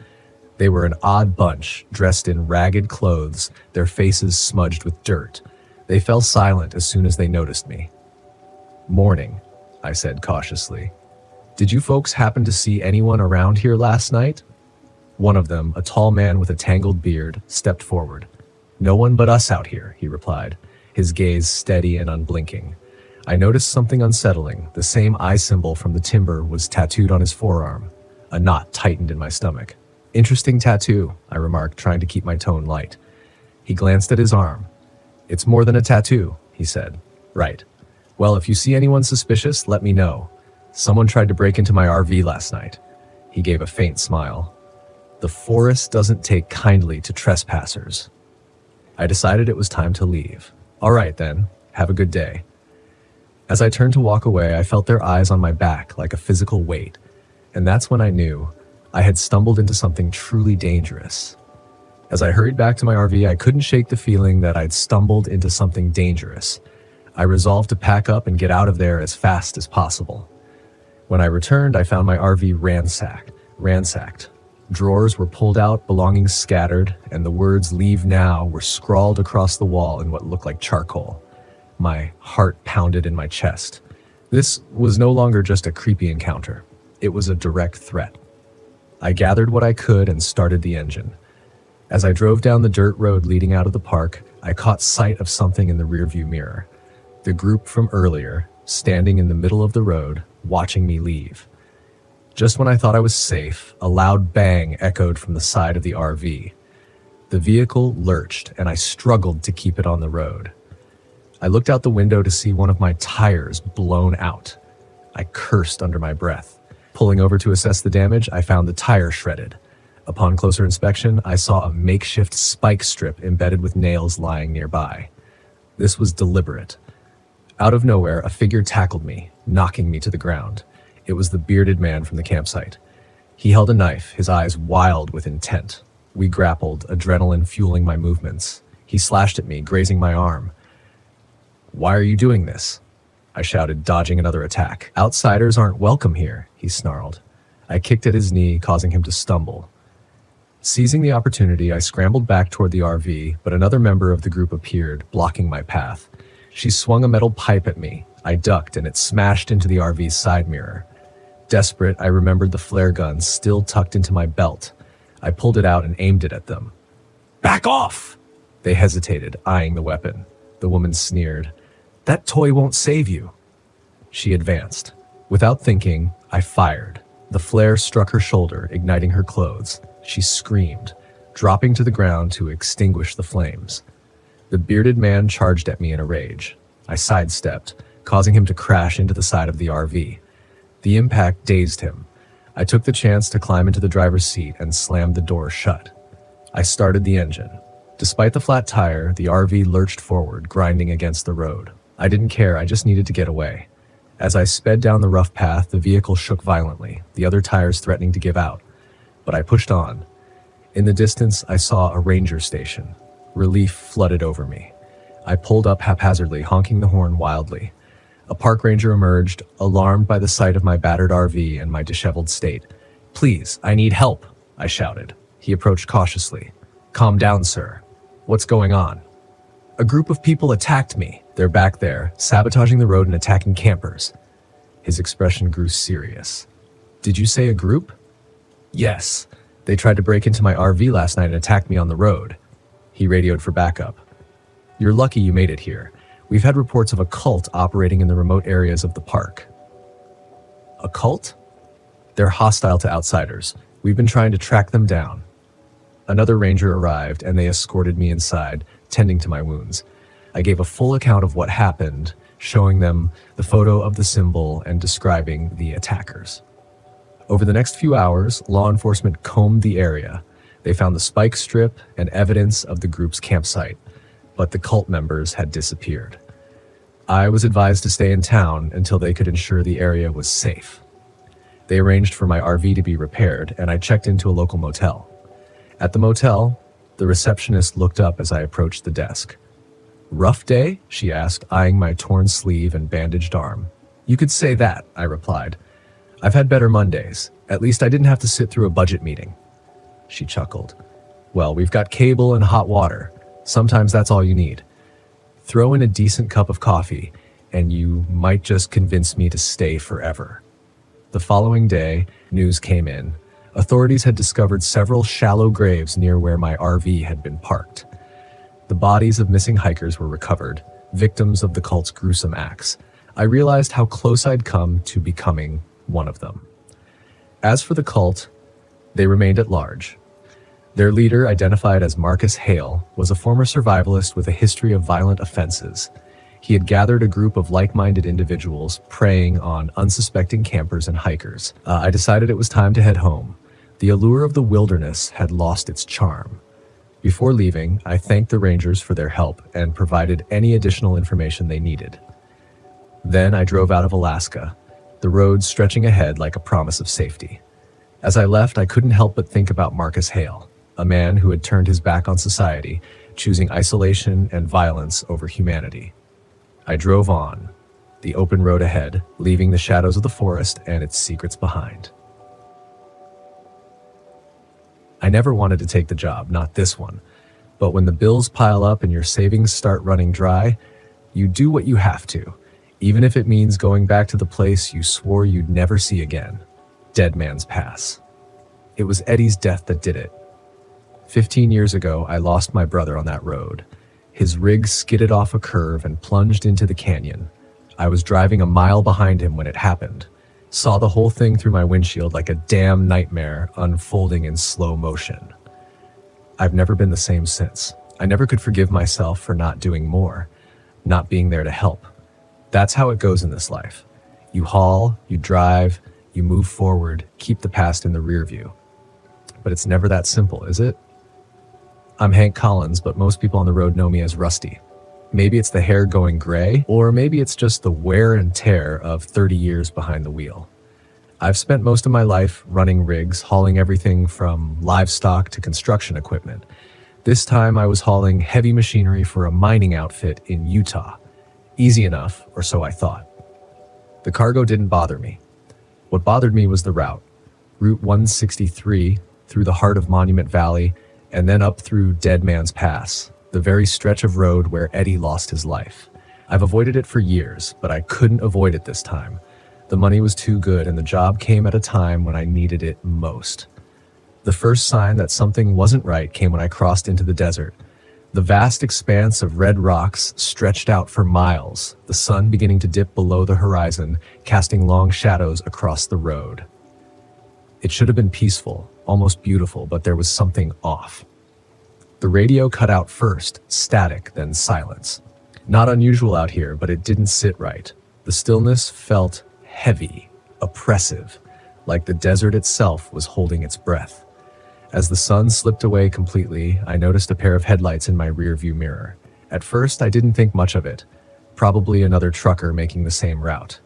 They were an odd bunch, dressed in ragged clothes, their faces smudged with dirt. They fell silent as soon as they noticed me. "Morning," I said cautiously. "Did you folks happen to see anyone around here last night?" One of them, a tall man with a tangled beard, stepped forward. "No one but us out here," he replied, his gaze steady and unblinking. I noticed something unsettling. The same eye symbol from the timber was tattooed on his forearm. A knot tightened in my stomach. "Interesting tattoo," I remarked, trying to keep my tone light. He glanced at his arm. "It's more than a tattoo," he said. "Right. Well, if you see anyone suspicious, let me know. Someone tried to break into my RV last night." He gave a faint smile. "The forest doesn't take kindly to trespassers." I decided it was time to leave. "All right then, have a good day." As I turned to walk away, I felt their eyes on my back like a physical weight, and that's when I knew I had stumbled into something truly dangerous. As I hurried back to my RV, I couldn't shake the feeling that I'd stumbled into something dangerous. I resolved to pack up and get out of there as fast as possible. When I returned, I found my RV ransacked. Drawers were pulled out, belongings scattered, and the words "leave now" were scrawled across the wall in what looked like charcoal. My heart pounded in my chest. This was no longer just a creepy encounter. It was a direct threat. I gathered what I could and started the engine. As I drove down the dirt road leading out of the park, I caught sight of something in the rearview mirror. The group from earlier, standing in the middle of the road, watching me leave. Just when I thought I was safe, a loud bang echoed from the side of the RV. The vehicle lurched, and I struggled to keep it on the road. I looked out the window to see one of my tires blown out. I cursed under my breath. Pulling over to assess the damage, I found the tire shredded. Upon closer inspection, I saw a makeshift spike strip embedded with nails lying nearby. This was deliberate. Out of nowhere, a figure tackled me, knocking me to the ground. It was the bearded man from the campsite. He held a knife, his eyes wild with intent. We grappled, adrenaline fueling my movements. He slashed at me, grazing my arm. "Why are you doing this?" I shouted, dodging another attack. "Outsiders aren't welcome here," he snarled. I kicked at his knee, causing him to stumble. Seizing the opportunity, I scrambled back toward the RV, but another member of the group appeared, blocking my path. She swung a metal pipe at me. I ducked, and it smashed into the RV's side mirror. Desperate, I remembered the flare gun still tucked into my belt. I pulled it out and aimed it at them. "Back off!" They hesitated, eyeing the weapon. The woman sneered. "That toy won't save you." She advanced. Without thinking, I fired. The flare struck her shoulder, igniting her clothes. She screamed, dropping to the ground to extinguish the flames. The bearded man charged at me in a rage. I sidestepped, causing him to crash into the side of the RV. The impact dazed him. I took the chance to climb into the driver's seat and slammed the door shut. I started the engine. Despite the flat tire, the RV lurched forward, grinding against the road. I didn't care, I just needed to get away. As I sped down the rough path, the vehicle shook violently, the other tires threatening to give out. But I pushed on. In the distance, I saw a ranger station. Relief flooded over me. I pulled up haphazardly, honking the horn wildly. A park ranger emerged, alarmed by the sight of my battered RV and my disheveled state. "Please, I need help," I shouted. He approached cautiously. "Calm down, sir. What's going on?" "A group of people attacked me. They're back there, sabotaging the road and attacking campers." His expression grew serious. "Did you say a group?" "Yes. They tried to break into my RV last night and attacked me on the road." He radioed for backup. "You're lucky you made it here. We've had reports of a cult operating in the remote areas of the park." "A cult?" "They're hostile to outsiders. We've been trying to track them down." Another ranger arrived, and they escorted me inside, tending to my wounds. I gave a full account of what happened, showing them the photo of the symbol and describing the attackers. Over the next few hours, law enforcement combed the area. They found the spike strip and evidence of the group's campsite, but the cult members had disappeared. I was advised to stay in town until they could ensure the area was safe. They arranged for my RV to be repaired, and I checked into a local motel. At the motel, the receptionist looked up as I approached the desk. "Rough day?" she asked, eyeing my torn sleeve and bandaged arm. "You could say that," I replied. "I've had better Mondays. At least I didn't have to sit through a budget meeting." She chuckled. "Well, we've got cable and hot water. Sometimes that's all you need. Throw in a decent cup of coffee, and you might just convince me to stay forever." The following day, news came in. Authorities had discovered several shallow graves near where my RV had been parked. The bodies of missing hikers were recovered, victims of the cult's gruesome acts. I realized how close I'd come to becoming one of them. As for the cult, they remained at large. Their leader, identified as Marcus Hale, was a former survivalist with a history of violent offenses. He had gathered a group of like-minded individuals preying on unsuspecting campers and hikers. I decided it was time to head home. The allure of the wilderness had lost its charm. Before leaving, I thanked the rangers for their help and provided any additional information they needed. Then I drove out of Alaska, the road stretching ahead like a promise of safety. As I left, I couldn't help but think about Marcus Hale, a man who had turned his back on society, choosing isolation and violence over humanity. I drove on, the open road ahead, leaving the shadows of the forest and its secrets behind. I never wanted to take the job, not this one. But when the bills pile up and your savings start running dry, you do what you have to, even if it means going back to the place you swore you'd never see again. Dead Man's Pass. It was Eddie's death that did it. 15 years ago, I lost my brother on that road. His rig skidded off a curve and plunged into the canyon. I was driving a mile behind him when it happened. Saw the whole thing through my windshield like a damn nightmare unfolding in slow motion. I've never been the same since. I never could forgive myself for not doing more, not being there to help. That's how it goes in this life. You haul, you drive, you move forward, keep the past in the rear view. But it's never that simple, is it? I'm Hank Collins, but most people on the road know me as Rusty. Maybe it's the hair going gray, or maybe it's just the wear and tear of 30 years behind the wheel. I've spent most of my life running rigs, hauling everything from livestock to construction equipment. This time I was hauling heavy machinery for a mining outfit in Utah. Easy enough, or so I thought. The cargo didn't bother me. What bothered me was the route. Route 163 through the heart of Monument Valley, and then up through Dead Man's Pass, the very stretch of road where Eddie lost his life. I've avoided it for years, but I couldn't avoid it this time. The money was too good, and the job came at a time when I needed it most. The first sign that something wasn't right came when I crossed into the desert. The vast expanse of red rocks stretched out for miles, the sun beginning to dip below the horizon, casting long shadows across the road. It should have been peaceful, almost beautiful, but there was something off. The radio cut out first, static, then silence. Not unusual out here, but it didn't sit right. The stillness felt heavy, oppressive, like the desert itself was holding its breath. As the sun slipped away completely, I noticed a pair of headlights in my rearview mirror. At first, I didn't think much of it. Probably another trucker making the same route.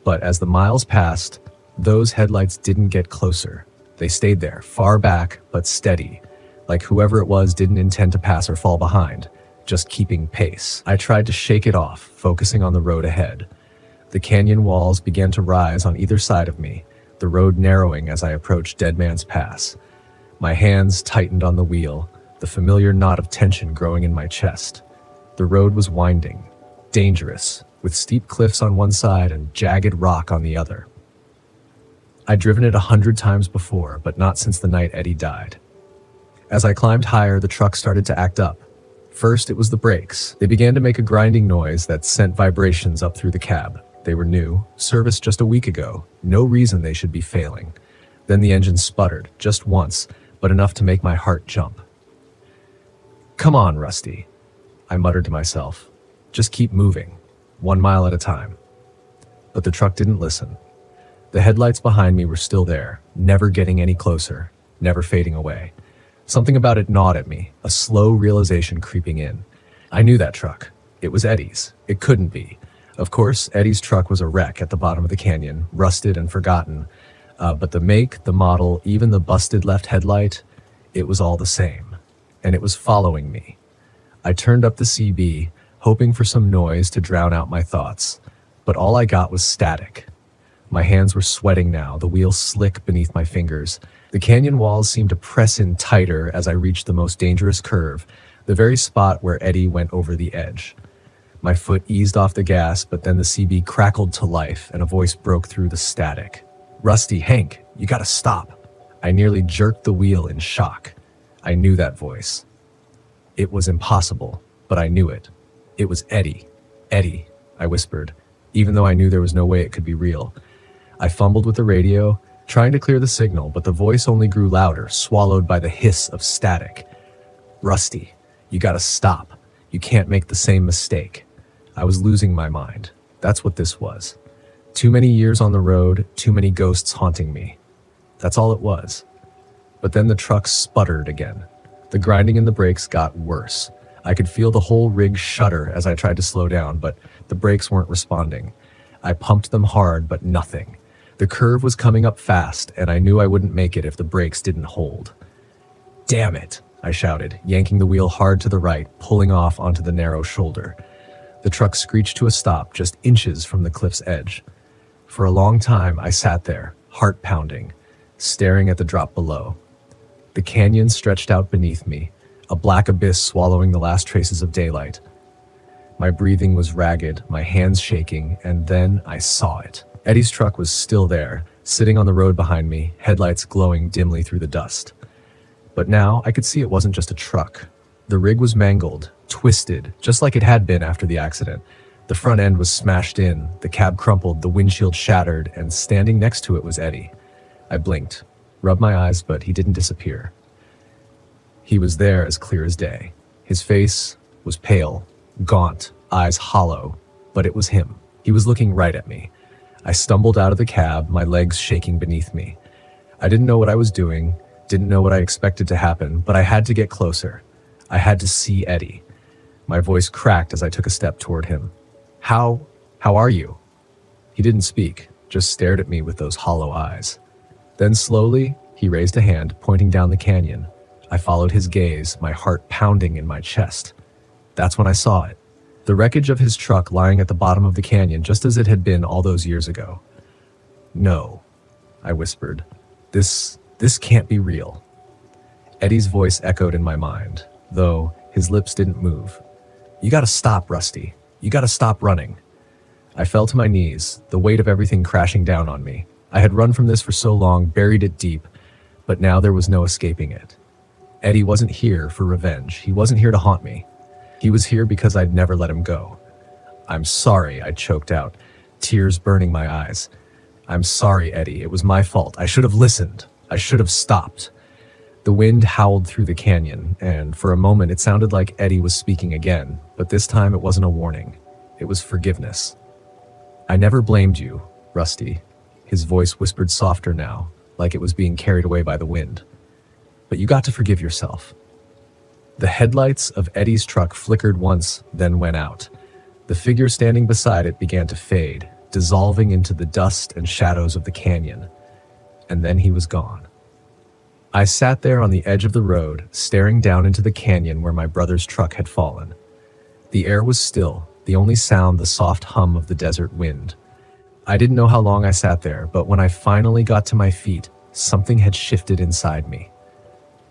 But as the miles passed, those headlights didn't get closer. They stayed there, far back, but steady, like whoever it was didn't intend to pass or fall behind, just keeping pace. I tried to shake it off, focusing on the road ahead. The canyon walls began to rise on either side of me, the road narrowing as I approached Dead Man's Pass. My hands tightened on the wheel, the familiar knot of tension growing in my chest. The road was winding, dangerous, with steep cliffs on one side and jagged rock on the other. I'd driven it 100 times before, but not since the night Eddie died. As I climbed higher, the truck started to act up. First, it was the brakes. They began to make a grinding noise that sent vibrations up through the cab. They were new, serviced just a week ago. No reason they should be failing. Then the engine sputtered, just once, but enough to make my heart jump. "Come on, Rusty," I muttered to myself. "Just keep moving, 1 mile at a time." But the truck didn't listen. The headlights behind me were still there, never getting any closer, never fading away. Something about it gnawed at me, a slow realization creeping in. I knew that truck. It was Eddie's. It couldn't be. Of course, Eddie's truck was a wreck at the bottom of the canyon, rusted and forgotten. But the make, the model, even the busted left headlight, it was all the same. And it was following me. I turned up the CB, hoping for some noise to drown out my thoughts. But all I got was static. My hands were sweating now, the wheel slick beneath my fingers. The canyon walls seemed to press in tighter as I reached the most dangerous curve, the very spot where Eddie went over the edge. My foot eased off the gas, but then the CB crackled to life and a voice broke through the static. "Rusty, Hank, you gotta stop." I nearly jerked the wheel in shock. I knew that voice. It was impossible, but I knew it. It was Eddie. "Eddie," I whispered, even though I knew there was no way it could be real. I fumbled with the radio, trying to clear the signal, but the voice only grew louder, swallowed by the hiss of static. "Rusty, you gotta stop. You can't make the same mistake." I was losing my mind. That's what this was. Too many years on the road, too many ghosts haunting me. That's all it was. But then the truck sputtered again. The grinding in the brakes got worse. I could feel the whole rig shudder as I tried to slow down, but the brakes weren't responding. I pumped them hard, but nothing. The curve was coming up fast, and I knew I wouldn't make it if the brakes didn't hold. "Damn it," I shouted, yanking the wheel hard to the right, pulling off onto the narrow shoulder. The truck screeched to a stop just inches from the cliff's edge. For a long time, I sat there, heart pounding, staring at the drop below. The canyon stretched out beneath me, a black abyss swallowing the last traces of daylight. My breathing was ragged, my hands shaking, and then I saw it. Eddie's truck was still there, sitting on the road behind me, headlights glowing dimly through the dust. But now I could see it wasn't just a truck. The rig was mangled, twisted, just like it had been after the accident. The front end was smashed in, the cab crumpled, the windshield shattered, and standing next to it was Eddie. I blinked, rubbed my eyes, but he didn't disappear. He was there as clear as day. His face was pale, gaunt, eyes hollow, but it was him. He was looking right at me. I stumbled out of the cab, my legs shaking beneath me. I didn't know what I was doing, didn't know what I expected to happen, but I had to get closer. I had to see Eddie. My voice cracked as I took a step toward him. How are you? He didn't speak, just stared at me with those hollow eyes. Then slowly, he raised a hand, pointing down the canyon. I followed his gaze, my heart pounding in my chest. That's when I saw it. The wreckage of his truck lying at the bottom of the canyon, just as it had been all those years ago. No, I whispered. This can't be real. Eddie's voice echoed in my mind, though his lips didn't move. You gotta stop, Rusty. You gotta stop running. I fell to my knees, the weight of everything crashing down on me. I had run from this for so long, buried it deep, but now there was no escaping it. Eddie wasn't here for revenge. He wasn't here to haunt me. He was here because I'd never let him go. I'm sorry, I choked out, tears burning my eyes. I'm sorry, Eddie. It was my fault. I should have listened. I should have stopped. The wind howled through the canyon, and for a moment it sounded like Eddie was speaking again, but this time it wasn't a warning. It was forgiveness. I never blamed you, Rusty. His voice whispered softer now, like it was being carried away by the wind. But you got to forgive yourself. The headlights of Eddie's truck flickered once, then went out. The figure standing beside it began to fade, dissolving into the dust and shadows of the canyon. And then he was gone. I sat there on the edge of the road, staring down into the canyon where my brother's truck had fallen. The air was still, the only sound the soft hum of the desert wind. I didn't know how long I sat there, but when I finally got to my feet, something had shifted inside me.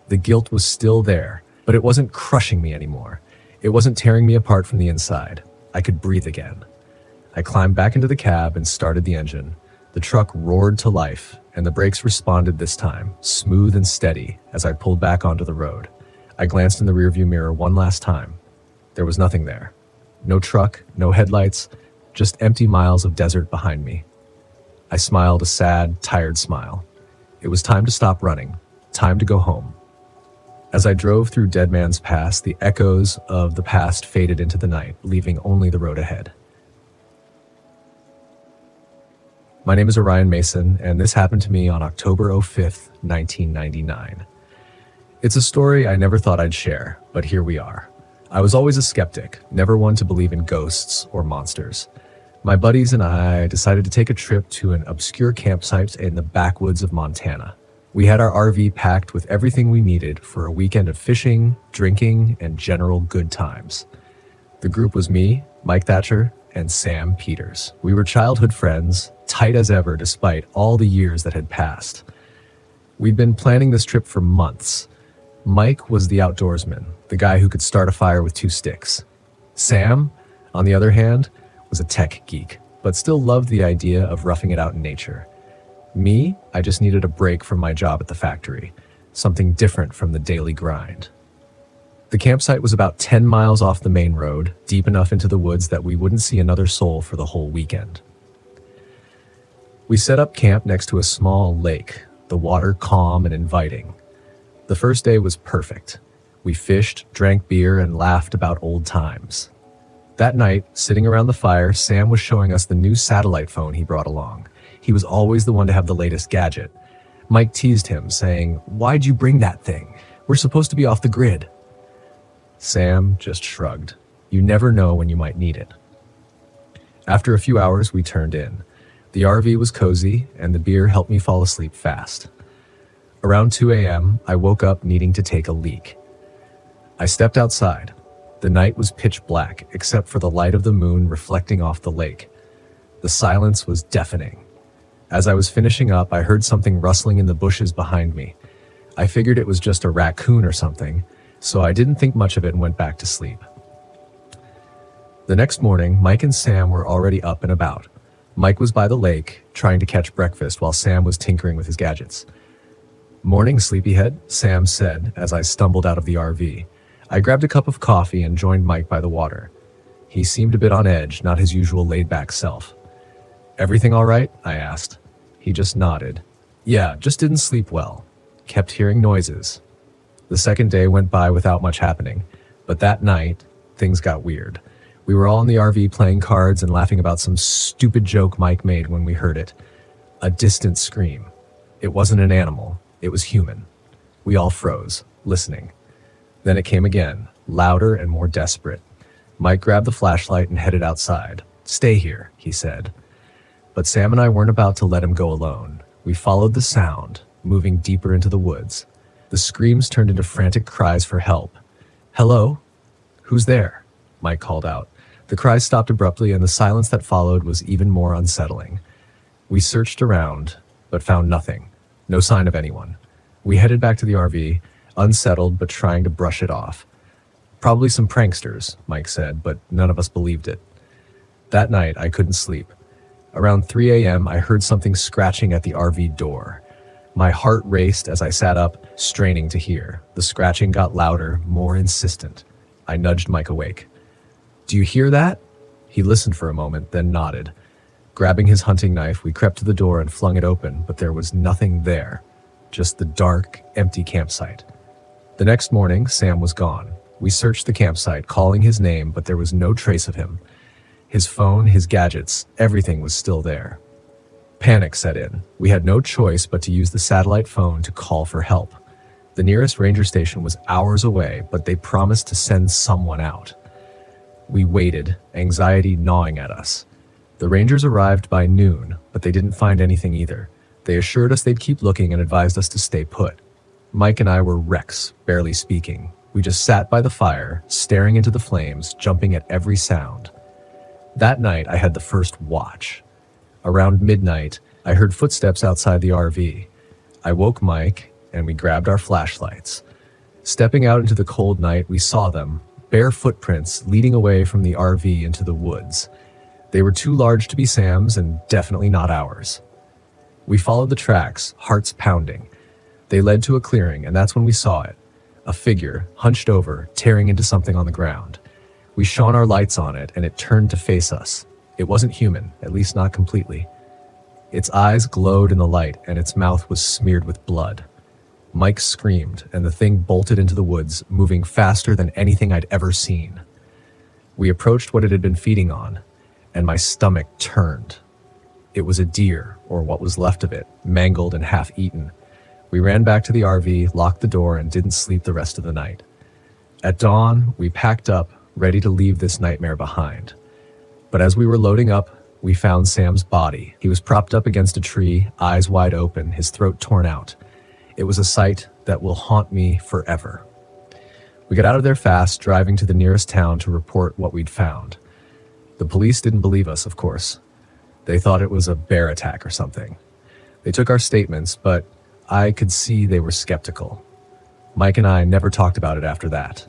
The guilt was still there, but it wasn't crushing me anymore. It wasn't tearing me apart from the inside. I could breathe again. I climbed back into the cab and started the engine. The truck roared to life, and the brakes responded this time, smooth and steady, as I pulled back onto the road. I glanced in the rearview mirror one last time. There was nothing there. No truck, no headlights, just empty miles of desert behind me. I smiled a sad, tired smile. It was time to stop running, time to go home. As I drove through Dead Man's Pass, the echoes of the past faded into the night, leaving only the road ahead. My name is Orion Mason, and this happened to me on October 5th, 1999. It's a story I never thought I'd share, but here we are. I was always a skeptic, never one to believe in ghosts or monsters. My buddies and I decided to take a trip to an obscure campsite in the backwoods of Montana. We had our RV packed with everything we needed for a weekend of fishing, drinking, and general good times. The group was me, Mike Thatcher, and Sam Peters. We were childhood friends, tight as ever despite all the years that had passed. We'd been planning this trip for months. Mike was the outdoorsman, the guy who could start a fire with 2 sticks. Sam, on the other hand, was a tech geek, but still loved the idea of roughing it out in nature. Me, I just needed a break from my job at the factory, something different from the daily grind. The campsite was about 10 miles off the main road, deep enough into the woods that we wouldn't see another soul for the whole weekend. We set up camp next to a small lake, the water calm and inviting. The first day was perfect. We fished, drank beer, and laughed about old times. That night, sitting around the fire, Sam was showing us the new satellite phone he brought along. He was always the one to have the latest gadget. Mike teased him, saying, "Why'd you bring that thing? We're supposed to be off the grid." Sam just shrugged. You never know when you might need it. After a few hours, we turned in. The RV was cozy, and the beer helped me fall asleep fast. Around 2 a.m., I woke up needing to take a leak. I stepped outside. The night was pitch black, except for the light of the moon reflecting off the lake. The silence was deafening. As I was finishing up, I heard something rustling in the bushes behind me. I figured it was just a raccoon or something, so I didn't think much of it and went back to sleep. The next morning, Mike and Sam were already up and about. Mike was by the lake, trying to catch breakfast while Sam was tinkering with his gadgets. "Morning, sleepyhead," Sam said as I stumbled out of the RV. I grabbed a cup of coffee and joined Mike by the water. He seemed a bit on edge, not his usual laid-back self. "Everything all right?" I asked. He just nodded. "Yeah, just didn't sleep well. Kept hearing noises." The second day went by without much happening, but that night, things got weird. We were all in the RV playing cards and laughing about some stupid joke Mike made when we heard it. A distant scream. It wasn't an animal, it was human. We all froze, listening. Then it came again, louder and more desperate. Mike grabbed the flashlight and headed outside. "Stay here," he said. But Sam and I weren't about to let him go alone. We followed the sound, moving deeper into the woods. The screams turned into frantic cries for help. "Hello? Who's there?" Mike called out. The cries stopped abruptly, and the silence that followed was even more unsettling. We searched around, but found nothing. No sign of anyone. We headed back to the RV, unsettled but trying to brush it off. "Probably some pranksters," Mike said, but none of us believed it. That night, I couldn't sleep. Around 3 a.m., I heard something scratching at the RV door. My heart raced as I sat up, straining to hear. The scratching got louder, more insistent. I nudged Mike awake. "Do you hear that?" He listened for a moment, then nodded. Grabbing his hunting knife, we crept to the door and flung it open, but there was nothing there. Just the dark, empty campsite. The next morning, Sam was gone. We searched the campsite, calling his name, but there was no trace of him. His phone, his gadgets, everything was still there. Panic set in. We had no choice but to use the satellite phone to call for help. The nearest ranger station was hours away, but they promised to send someone out. We waited, anxiety gnawing at us. The rangers arrived by noon, but they didn't find anything either. They assured us they'd keep looking and advised us to stay put. Mike and I were wrecks, barely speaking. We just sat by the fire, staring into the flames, jumping at every sound. That night, I had the first watch. Around midnight, I heard footsteps outside the RV. I woke Mike, and we grabbed our flashlights. Stepping out into the cold night, we saw them, bare footprints leading away from the RV into the woods. They were too large to be Sam's and definitely not ours. We followed the tracks, hearts pounding. They led to a clearing, and that's when we saw it. A figure, hunched over, tearing into something on the ground. We shone our lights on it, and it turned to face us. It wasn't human, at least not completely. Its eyes glowed in the light, and its mouth was smeared with blood. Mike screamed, and the thing bolted into the woods, moving faster than anything I'd ever seen. We approached what it had been feeding on, and my stomach turned. It was a deer, or what was left of it, mangled and half-eaten. We ran back to the RV, locked the door, and didn't sleep the rest of the night. At dawn, we packed up, ready to leave this nightmare behind. But as we were loading up, we found Sam's body. He was propped up against a tree, eyes wide open, his throat torn out. It was a sight that will haunt me forever. We got out of there fast, driving to the nearest town to report what we'd found. The police didn't believe us, of course. They thought it was a bear attack or something. They took our statements, but I could see they were skeptical. Mike and I never talked about it after that.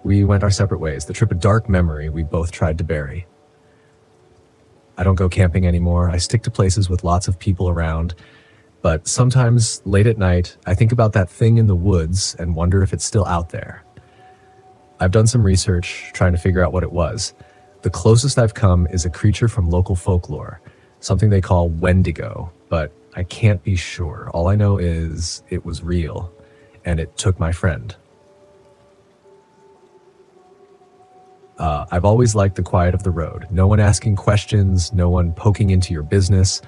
We went our separate ways, the trip a dark memory we both tried to bury. I don't go camping anymore. I stick to places with lots of people around. But sometimes, late at night, I think about that thing in the woods and wonder if it's still out there. I've done some research trying to figure out what it was. The closest I've come is a creature from local folklore, something they call Wendigo, but I can't be sure. All I know is it was real, and it took my friend. I've always liked the quiet of the road. No one asking questions, no one poking into your business,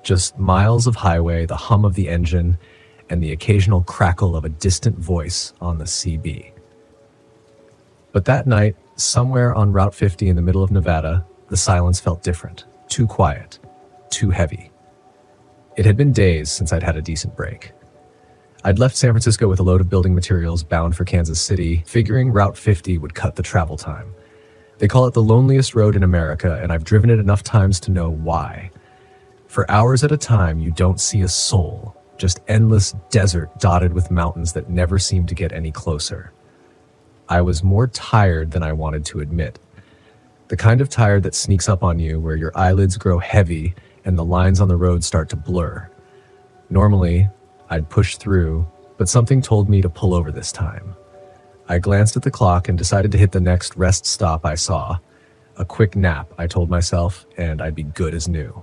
just miles of highway, the hum of the engine, and the occasional crackle of a distant voice on the CB. But that night, somewhere on Route 50 in the middle of Nevada, the silence felt different, too quiet, too heavy. It had been days since I'd had a decent break. I'd left San Francisco with a load of building materials bound for Kansas City, figuring Route 50 would cut the travel time. They call it the loneliest road in America, and I've driven it enough times to know why. For hours at a time, you don't see a soul, just endless desert dotted with mountains that never seem to get any closer. I was more tired than I wanted to admit. The kind of tired that sneaks up on you where your eyelids grow heavy and the lines on the road start to blur. Normally, I'd push through, but something told me to pull over this time. I glanced at the clock and decided to hit the next rest stop I saw. A quick nap, I told myself, and I'd be good as new.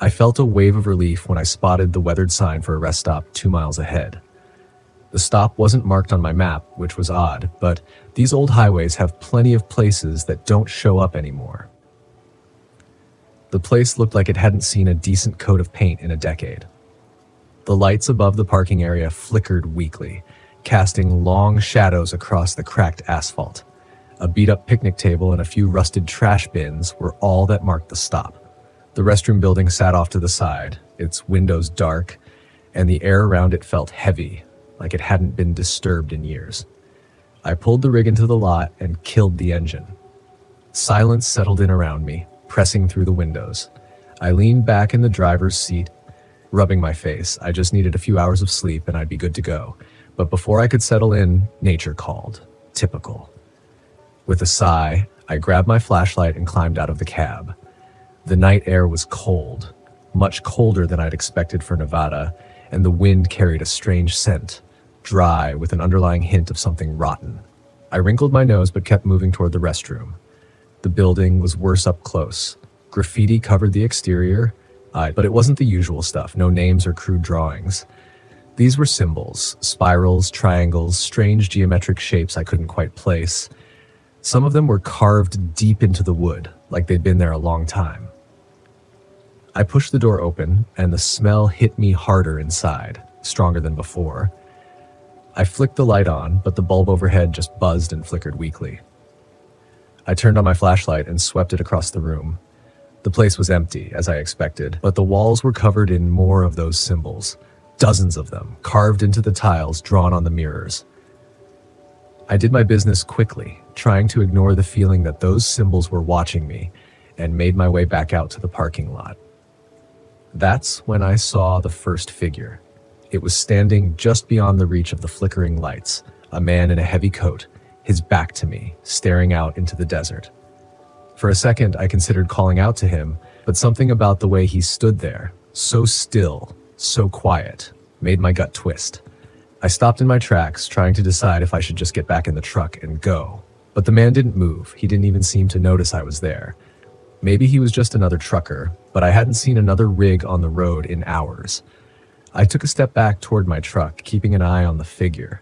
I felt a wave of relief when I spotted the weathered sign for a rest stop 2 miles ahead. The stop wasn't marked on my map, which was odd, but these old highways have plenty of places that don't show up anymore. The place looked like it hadn't seen a decent coat of paint in a decade. The lights above the parking area flickered weakly, casting long shadows across the cracked asphalt. A beat-up picnic table and a few rusted trash bins were all that marked the stop. The restroom building sat off to the side, its windows dark, and the air around it felt heavy, like it hadn't been disturbed in years. I pulled the rig into the lot and killed the engine. Silence settled in around me, pressing through the windows. I leaned back in the driver's seat, rubbing my face. I just needed a few hours of sleep and I'd be good to go. But before I could settle in, nature called. Typical. With a sigh, I grabbed my flashlight and climbed out of the cab. The night air was cold, much colder than I'd expected for Nevada, and the wind carried a strange scent, dry with an underlying hint of something rotten. I wrinkled my nose but kept moving toward the restroom. The building was worse up close. Graffiti covered the exterior, but it wasn't the usual stuff, no names or crude drawings. These were symbols, spirals, triangles, strange geometric shapes I couldn't quite place. Some of them were carved deep into the wood, like they'd been there a long time. I pushed the door open, and the smell hit me harder inside, stronger than before. I flicked the light on, but the bulb overhead just buzzed and flickered weakly. I turned on my flashlight and swept it across the room. The place was empty, as I expected, but the walls were covered in more of those symbols, dozens of them, carved into the tiles drawn on the mirrors. I did my business quickly, trying to ignore the feeling that those symbols were watching me, and made my way back out to the parking lot. That's when I saw the first figure. It was standing just beyond the reach of the flickering lights, a man in a heavy coat, his back to me, staring out into the desert. For a second, I considered calling out to him, but something about the way he stood there, so still, so quiet, made my gut twist. I stopped in my tracks, trying to decide if I should just get back in the truck and go. But the man didn't move. He didn't even seem to notice I was there. Maybe he was just another trucker, but I hadn't seen another rig on the road in hours. I took a step back toward my truck, keeping an eye on the figure.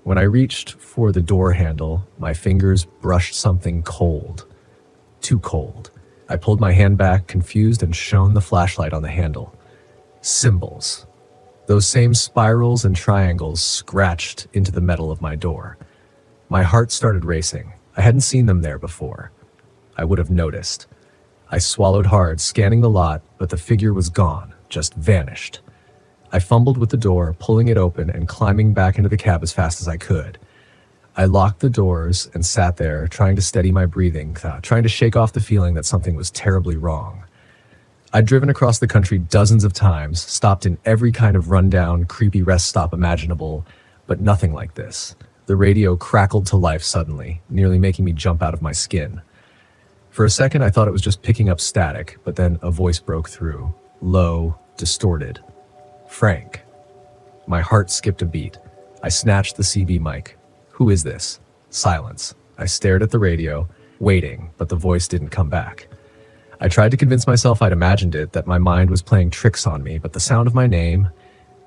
When I reached for the door handle, my fingers brushed something cold. Too cold. I pulled my hand back, confused, and shone the flashlight on the handle. Symbols. Those same spirals and triangles scratched into the metal of my door. My heart started racing. I hadn't seen them there before. I would have noticed. I swallowed hard, scanning the lot, but the figure was gone, just vanished. I fumbled with the door, pulling it open and climbing back into the cab as fast as I could. I locked the doors and sat there, trying to steady my breathing, trying to shake off the feeling that something was terribly wrong. I'd driven across the country dozens of times, stopped in every kind of rundown, creepy rest stop imaginable, but nothing like this. The radio crackled to life suddenly, nearly making me jump out of my skin. For a second, I thought it was just picking up static, but then a voice broke through, low, distorted. Frank. My heart skipped a beat. I snatched the CB mic. Who is this? Silence. I stared at the radio, waiting, but the voice didn't come back. I tried to convince myself I'd imagined it, that my mind was playing tricks on me, but the sound of my name,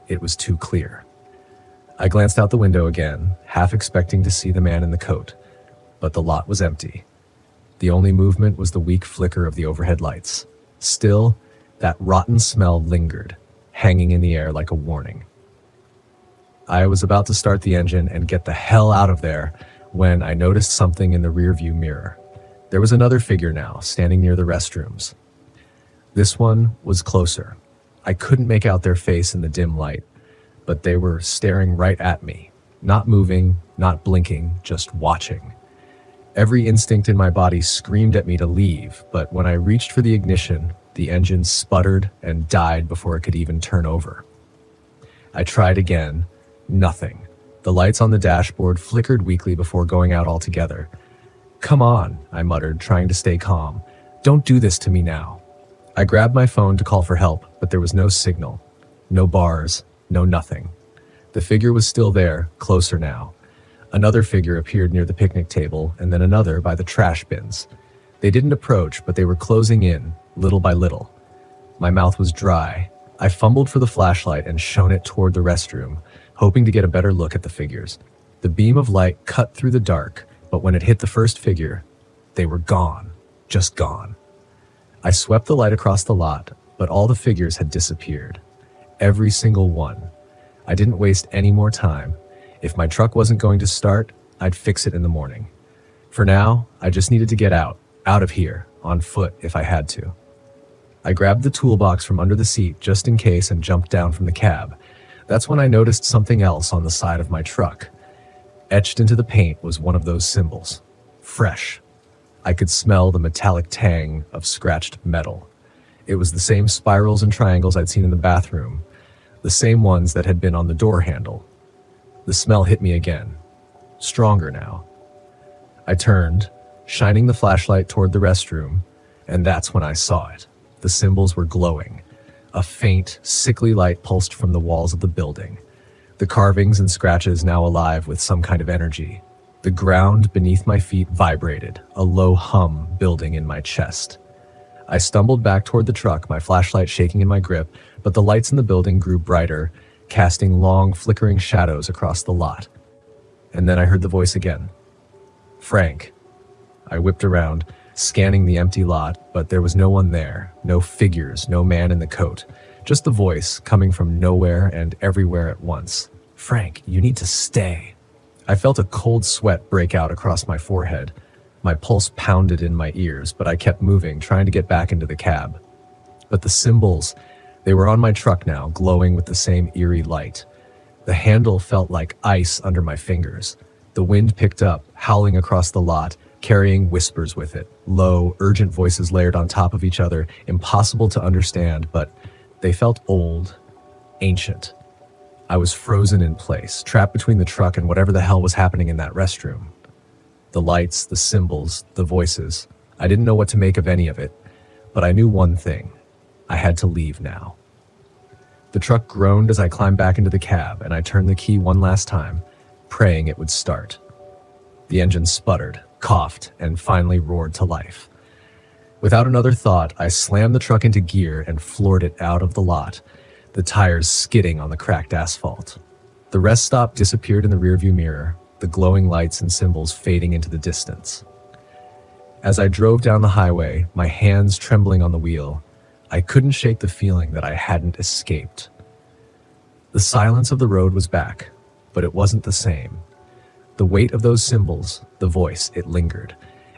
it was too clear. I glanced out the window again, half expecting to see the man in the coat, but the lot was empty. The only movement was the weak flicker of the overhead lights. Still, that rotten smell lingered, hanging in the air like a warning. I was about to start the engine and get the hell out of there when I noticed something in the rearview mirror. There was another figure now, standing near the restrooms. This one was closer. I couldn't make out their face in the dim light, but they were staring right at me, not moving, not blinking, just watching. Every instinct in my body screamed at me to leave, but when I reached for the ignition, the engine sputtered and died before it could even turn over. I tried again. Nothing. The lights on the dashboard flickered weakly before going out altogether. "Come on," I muttered, trying to stay calm. "Don't do this to me now." I grabbed my phone to call for help, but there was no signal. No bars, no nothing. The figure was still there, closer now. Another figure appeared near the picnic table, and then another by the trash bins. They didn't approach, but they were closing in, little by little. My mouth was dry. I fumbled for the flashlight and shone it toward the restroom, hoping to get a better look at the figures. The beam of light cut through the dark, but when it hit the first figure, they were gone, just gone. I swept the light across the lot, but all the figures had disappeared. Every single one. I didn't waste any more time. If my truck wasn't going to start, I'd fix it in the morning. For now, I just needed to get out of here, on foot if I had to. I grabbed the toolbox from under the seat just in case and jumped down from the cab. That's when I noticed something else on the side of my truck. Etched into the paint was one of those symbols. Fresh. I could smell the metallic tang of scratched metal. It was the same spirals and triangles I'd seen in the bathroom, the same ones that had been on the door handle. The smell hit me again. Stronger now. I turned, shining the flashlight toward the restroom, and that's when I saw it. The symbols were glowing. A faint, sickly light pulsed from the walls of the building. The carvings and scratches now alive with some kind of energy. The ground beneath my feet vibrated, a low hum building in my chest. I stumbled back toward the truck, my flashlight shaking in my grip, but the lights in the building grew brighter, casting long, flickering shadows across the lot. And then I heard the voice again. Frank. I whipped around, scanning the empty lot, but there was no one there, no figures, no man in the coat, just the voice coming from nowhere and everywhere at once. Frank, you need to stay. I felt a cold sweat break out across my forehead. My pulse pounded in my ears, but I kept moving, trying to get back into the cab. But the symbols, they were on my truck now, glowing with the same eerie light. The handle felt like ice under my fingers. The wind picked up, howling across the lot, carrying whispers with it. Low, urgent voices layered on top of each other, impossible to understand, but they felt old, ancient. I was frozen in place, trapped between the truck and whatever the hell was happening in that restroom. The lights, the symbols, the voices. I didn't know what to make of any of it, but I knew one thing. I had to leave now. The truck groaned as I climbed back into the cab, and I turned the key one last time, praying it would start. The engine sputtered, coughed, and finally roared to life. Without another thought, I slammed the truck into gear and floored it out of the lot, the tires skidding on the cracked asphalt. The rest stop disappeared in the rearview mirror, the glowing lights and symbols fading into the distance. As I drove down the highway, my hands trembling on the wheel, I couldn't shake the feeling that I hadn't escaped. The silence of the road was back, but it wasn't the same. The weight of those symbols, the voice, it lingered,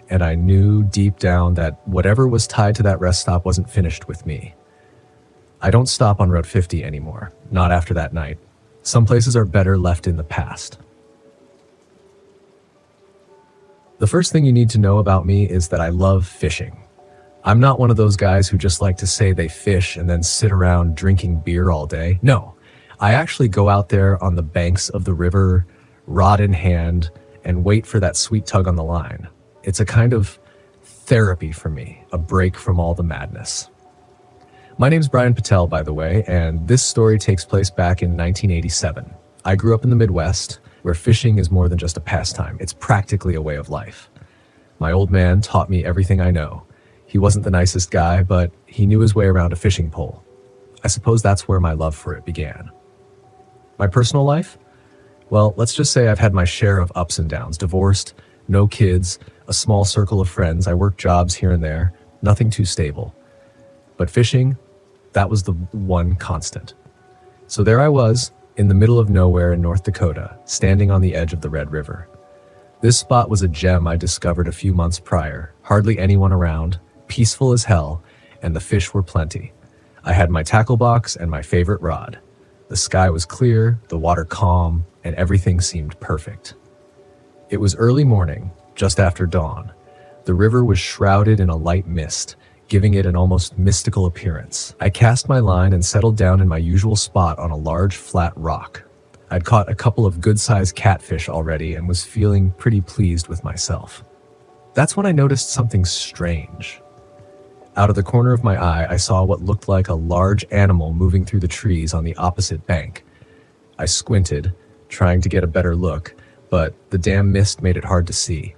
and I knew deep down that whatever was tied to that rest stop wasn't finished with me. I don't stop on Route 50 anymore, not after that night. Some places are better left in the past. The first thing you need to know about me is that I love fishing. I'm not one of those guys who just like to say they fish and then sit around drinking beer all day. No, I actually go out there on the banks of the river, rod in hand, and wait for that sweet tug on the line. It's a kind of therapy for me, a break from all the madness. My name's Brian Patel, by the way, and this story takes place back in 1987. I grew up in the Midwest, where fishing is more than just a pastime. It's practically a way of life. My old man taught me everything I know. He wasn't the nicest guy, but he knew his way around a fishing pole. I suppose that's where my love for it began. My personal life? Well, let's just say I've had my share of ups and downs. Divorced, no kids, a small circle of friends. I worked jobs here and there, nothing too stable. But fishing, that was the one constant. So there I was, in the middle of nowhere in North Dakota, standing on the edge of the Red River. This spot was a gem I discovered a few months prior. Hardly anyone around, peaceful as hell, and the fish were plenty. I had my tackle box and my favorite rod. The sky was clear, the water calm, and everything seemed perfect. It was early morning, just after dawn. The river was shrouded in a light mist, giving it an almost mystical appearance. I cast my line and settled down in my usual spot on a large, flat rock. I'd caught a couple of good-sized catfish already and was feeling pretty pleased with myself. That's when I noticed something strange. Out of the corner of my eye, I saw what looked like a large animal moving through the trees on the opposite bank. I squinted, trying to get a better look, but the damn mist made it hard to see.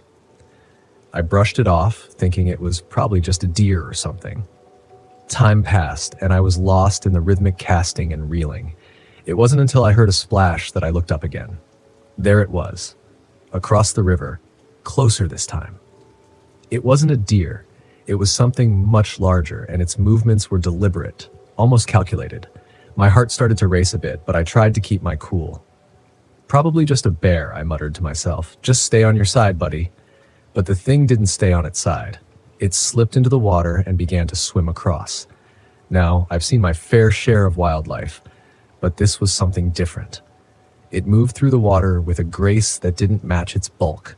I brushed it off, thinking it was probably just a deer or something. Time passed, and I was lost in the rhythmic casting and reeling. It wasn't until I heard a splash that I looked up again. There it was, across the river, closer this time. It wasn't a deer. It was something much larger, and its movements were deliberate, almost calculated. My heart started to race a bit, but I tried to keep my cool. Probably just a bear, I muttered to myself. Just stay on your side, buddy. But the thing didn't stay on its side. It slipped into the water and began to swim across. Now, I've seen my fair share of wildlife, but this was something different. It moved through the water with a grace that didn't match its bulk.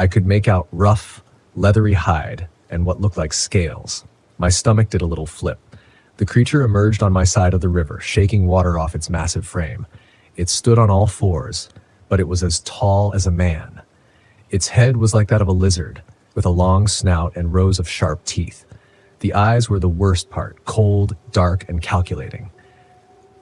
I could make out rough, leathery hide and what looked like scales. My stomach did a little flip. The creature emerged on my side of the river, shaking water off its massive frame. It stood on all fours, but it was as tall as a man. Its head was like that of a lizard, with a long snout and rows of sharp teeth. The eyes were the worst part, cold, dark, and calculating.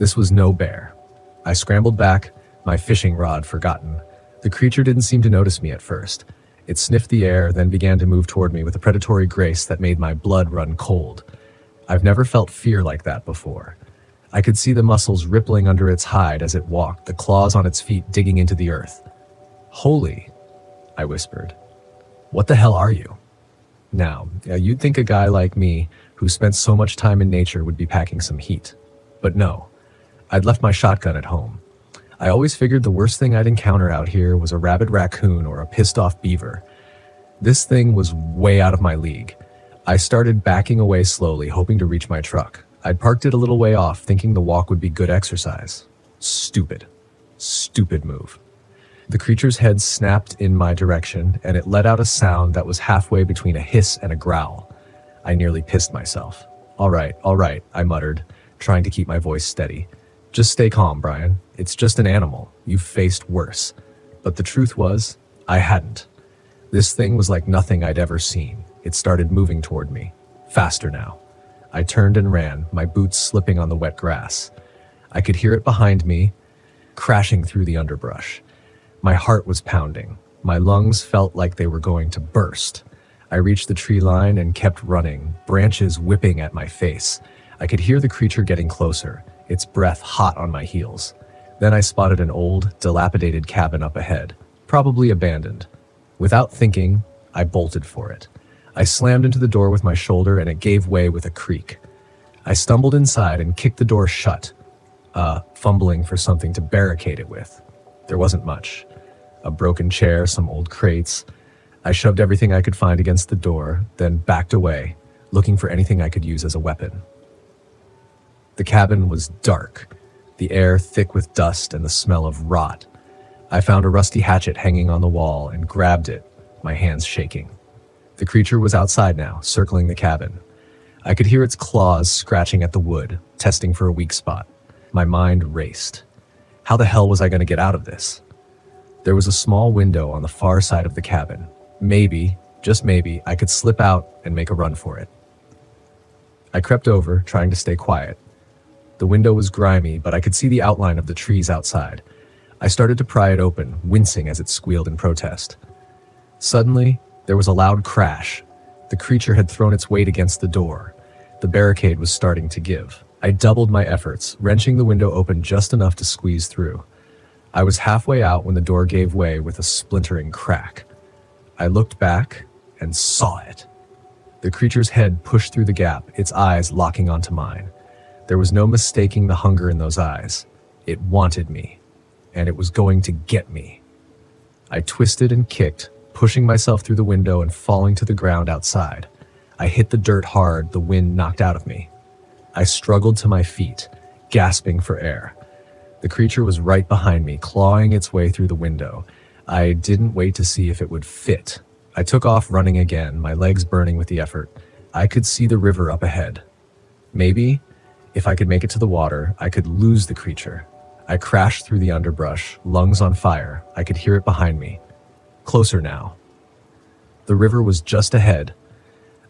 This was no bear. I scrambled back, my fishing rod forgotten. The creature didn't seem to notice me at first. It sniffed the air, then began to move toward me with a predatory grace that made my blood run cold. I've never felt fear like that before. I could see the muscles rippling under its hide as it walked, the claws on its feet digging into the earth. "Holy," I whispered. "What the hell are you?" Now, you'd think a guy like me, who spent so much time in nature, would be packing some heat. But no, I'd left my shotgun at home. I always figured the worst thing I'd encounter out here was a rabid raccoon or a pissed-off beaver. This thing was way out of my league. I started backing away slowly, hoping to reach my truck. I'd parked it a little way off, thinking the walk would be good exercise. Stupid. Stupid move. The creature's head snapped in my direction, and it let out a sound that was halfway between a hiss and a growl. I nearly pissed myself. All right, I muttered, trying to keep my voice steady. "Just stay calm, Brian. It's just an animal. You've faced worse." But the truth was, I hadn't. This thing was like nothing I'd ever seen. It started moving toward me. Faster now. I turned and ran, my boots slipping on the wet grass. I could hear it behind me, crashing through the underbrush. My heart was pounding. My lungs felt like they were going to burst. I reached the tree line and kept running, branches whipping at my face. I could hear the creature getting closer, its breath hot on my heels. Then I spotted an old, dilapidated cabin up ahead, probably abandoned. Without thinking, I bolted for it. I slammed into the door with my shoulder and it gave way with a creak. I stumbled inside and kicked the door shut, fumbling for something to barricade it with. There wasn't much. A broken chair, some old crates. I shoved everything I could find against the door, then backed away, looking for anything I could use as a weapon. The cabin was dark, the air thick with dust and the smell of rot. I found a rusty hatchet hanging on the wall and grabbed it, my hands shaking. The creature was outside now, circling the cabin. I could hear its claws scratching at the wood, testing for a weak spot. My mind raced. How the hell was I going to get out of this? There was a small window on the far side of the cabin. Maybe, just maybe, I could slip out and make a run for it. I crept over, trying to stay quiet. The window was grimy, but I could see the outline of the trees outside. I started to pry it open, wincing as it squealed in protest. Suddenly, there was a loud crash. The creature had thrown its weight against the door. The barricade was starting to give. I doubled my efforts, wrenching the window open just enough to squeeze through. I was halfway out when the door gave way with a splintering crack. I looked back and saw it. The creature's head pushed through the gap, its eyes locking onto mine. There was no mistaking the hunger in those eyes. It wanted me, and it was going to get me. I twisted and kicked, pushing myself through the window and falling to the ground outside. I hit the dirt hard, the wind knocked out of me. I struggled to my feet, gasping for air. The creature was right behind me, clawing its way through the window. I didn't wait to see if it would fit. I took off running again, my legs burning with the effort. I could see the river up ahead. Maybe, if I could make it to the water, I could lose the creature. I crashed through the underbrush, lungs on fire. I could hear it behind me. Closer now. The river was just ahead.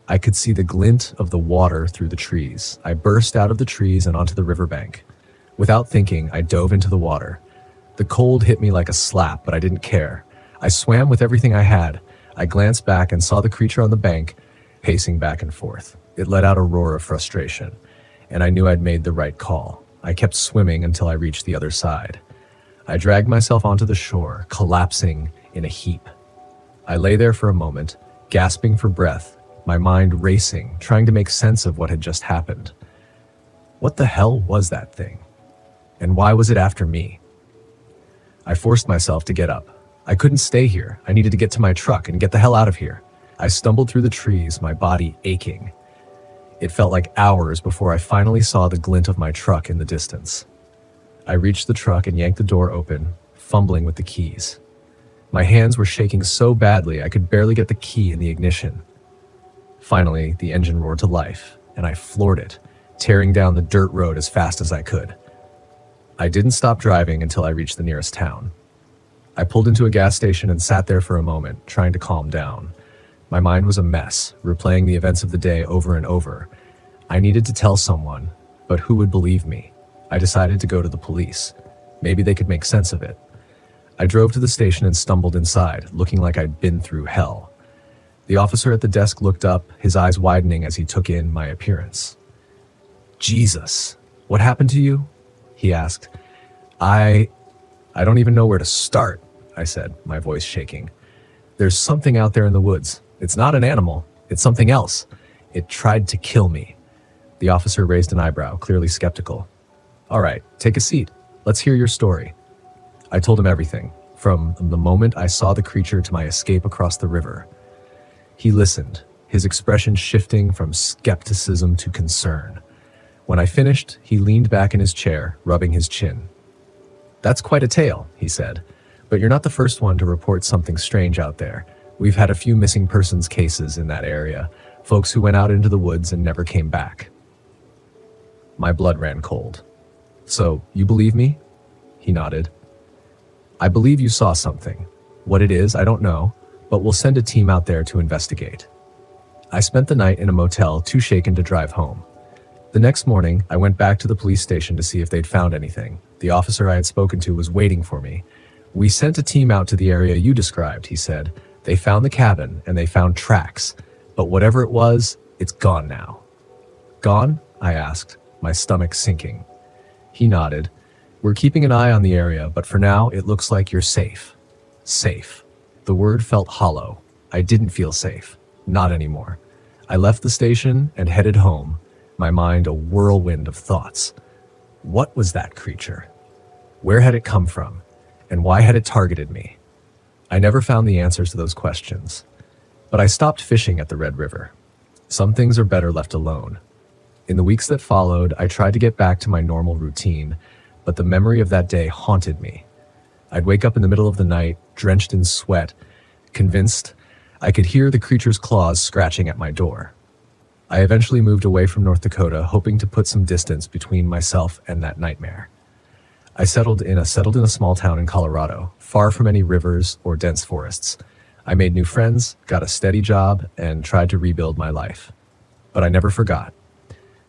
I could see the glint of the water through the trees. I burst out of the trees and onto the riverbank. Without thinking, I dove into the water. The cold hit me like a slap, but I didn't care. I swam with everything I had. I glanced back and saw the creature on the bank, pacing back and forth. It let out a roar of frustration, and I knew I'd made the right call. I kept swimming until I reached the other side. I dragged myself onto the shore, collapsing in a heap. I lay there for a moment, gasping for breath, my mind racing, trying to make sense of what had just happened. What the hell was that thing? And why was it after me? I forced myself to get up. I couldn't stay here. I needed to get to my truck and get the hell out of here. I stumbled through the trees, my body aching. It felt like hours before I finally saw the glint of my truck in the distance. I reached the truck and yanked the door open, fumbling with the keys. My hands were shaking so badly I could barely get the key in the ignition. Finally, the engine roared to life, and I floored it, tearing down the dirt road as fast as I could. I didn't stop driving until I reached the nearest town. I pulled into a gas station and sat there for a moment, trying to calm down. My mind was a mess, replaying the events of the day over and over. I needed to tell someone, but who would believe me? I decided to go to the police. Maybe they could make sense of it. I drove to the station and stumbled inside, looking like I'd been through hell. The officer at the desk looked up, his eyes widening as he took in my appearance. "Jesus, what happened to you?" he asked. I don't even know where to start," I said, my voice shaking. "There's something out there in the woods. It's not an animal. It's something else. It tried to kill me." The officer raised an eyebrow, clearly skeptical. "All right, take a seat. Let's hear your story." I told him everything, from the moment I saw the creature to my escape across the river. He listened, his expression shifting from skepticism to concern. When I finished, he leaned back in his chair, rubbing his chin. "That's quite a tale," he said, "but you're not the first one to report something strange out there. We've had a few missing persons cases in that area, folks who went out into the woods and never came back." My blood ran cold. "So, you believe me?" He nodded. "I believe you saw something. What it is, I don't know, but we'll send a team out there to investigate." I spent the night in a motel, too shaken to drive home. The next morning, I went back to the police station to see if they'd found anything. The officer I had spoken to was waiting for me. "We sent a team out to the area you described," he said. "They found the cabin, and they found tracks. But whatever it was, it's gone now." "Gone?" I asked, my stomach sinking. He nodded. "We're keeping an eye on the area, but for now, it looks like you're safe." Safe. The word felt hollow. I didn't feel safe. Not anymore. I left the station and headed home, my mind a whirlwind of thoughts. What was that creature? Where had it come from? And why had it targeted me? I never found the answers to those questions. But I stopped fishing at the Red River. Some things are better left alone. In the weeks that followed, I tried to get back to my normal routine, but the memory of that day haunted me. I'd wake up in the middle of the night, drenched in sweat, convinced I could hear the creature's claws scratching at my door. I eventually moved away from North Dakota, hoping to put some distance between myself and that nightmare. I settled in a small town in Colorado, far from any rivers or dense forests. I made new friends, got a steady job, and tried to rebuild my life. But I never forgot.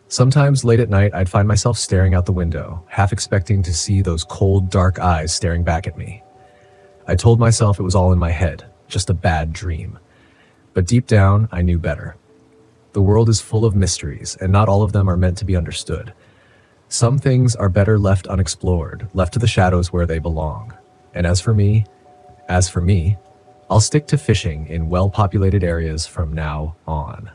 Sometimes late at night, I'd find myself staring out the window, half expecting to see those cold, dark eyes staring back at me. I told myself it was all in my head, just a bad dream. But deep down, I knew better. The world is full of mysteries, and not all of them are meant to be understood. Some things are better left unexplored, left to the shadows where they belong. And as for me, I'll stick to fishing in well-populated areas from now on.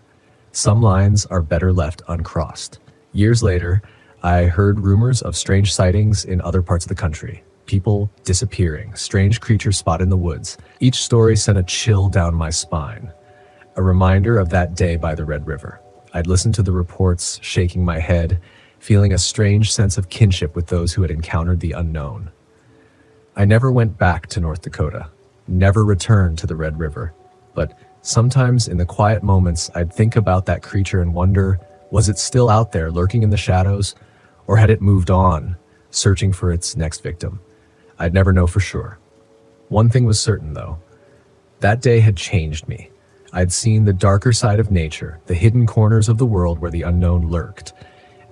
Some lines are better left uncrossed. Years later, I heard rumors of strange sightings in other parts of the country. People disappearing, strange creatures spotted in the woods. Each story sent a chill down my spine. A reminder of that day by the Red River. I'd listen to the reports, shaking my head, feeling a strange sense of kinship with those who had encountered the unknown. I never went back to North Dakota, never returned to the Red River, but sometimes in the quiet moments, I'd think about that creature and wonder, was it still out there lurking in the shadows, or had it moved on, searching for its next victim? I'd never know for sure. One thing was certain, though. That day had changed me. I'd seen the darker side of nature, the hidden corners of the world where the unknown lurked,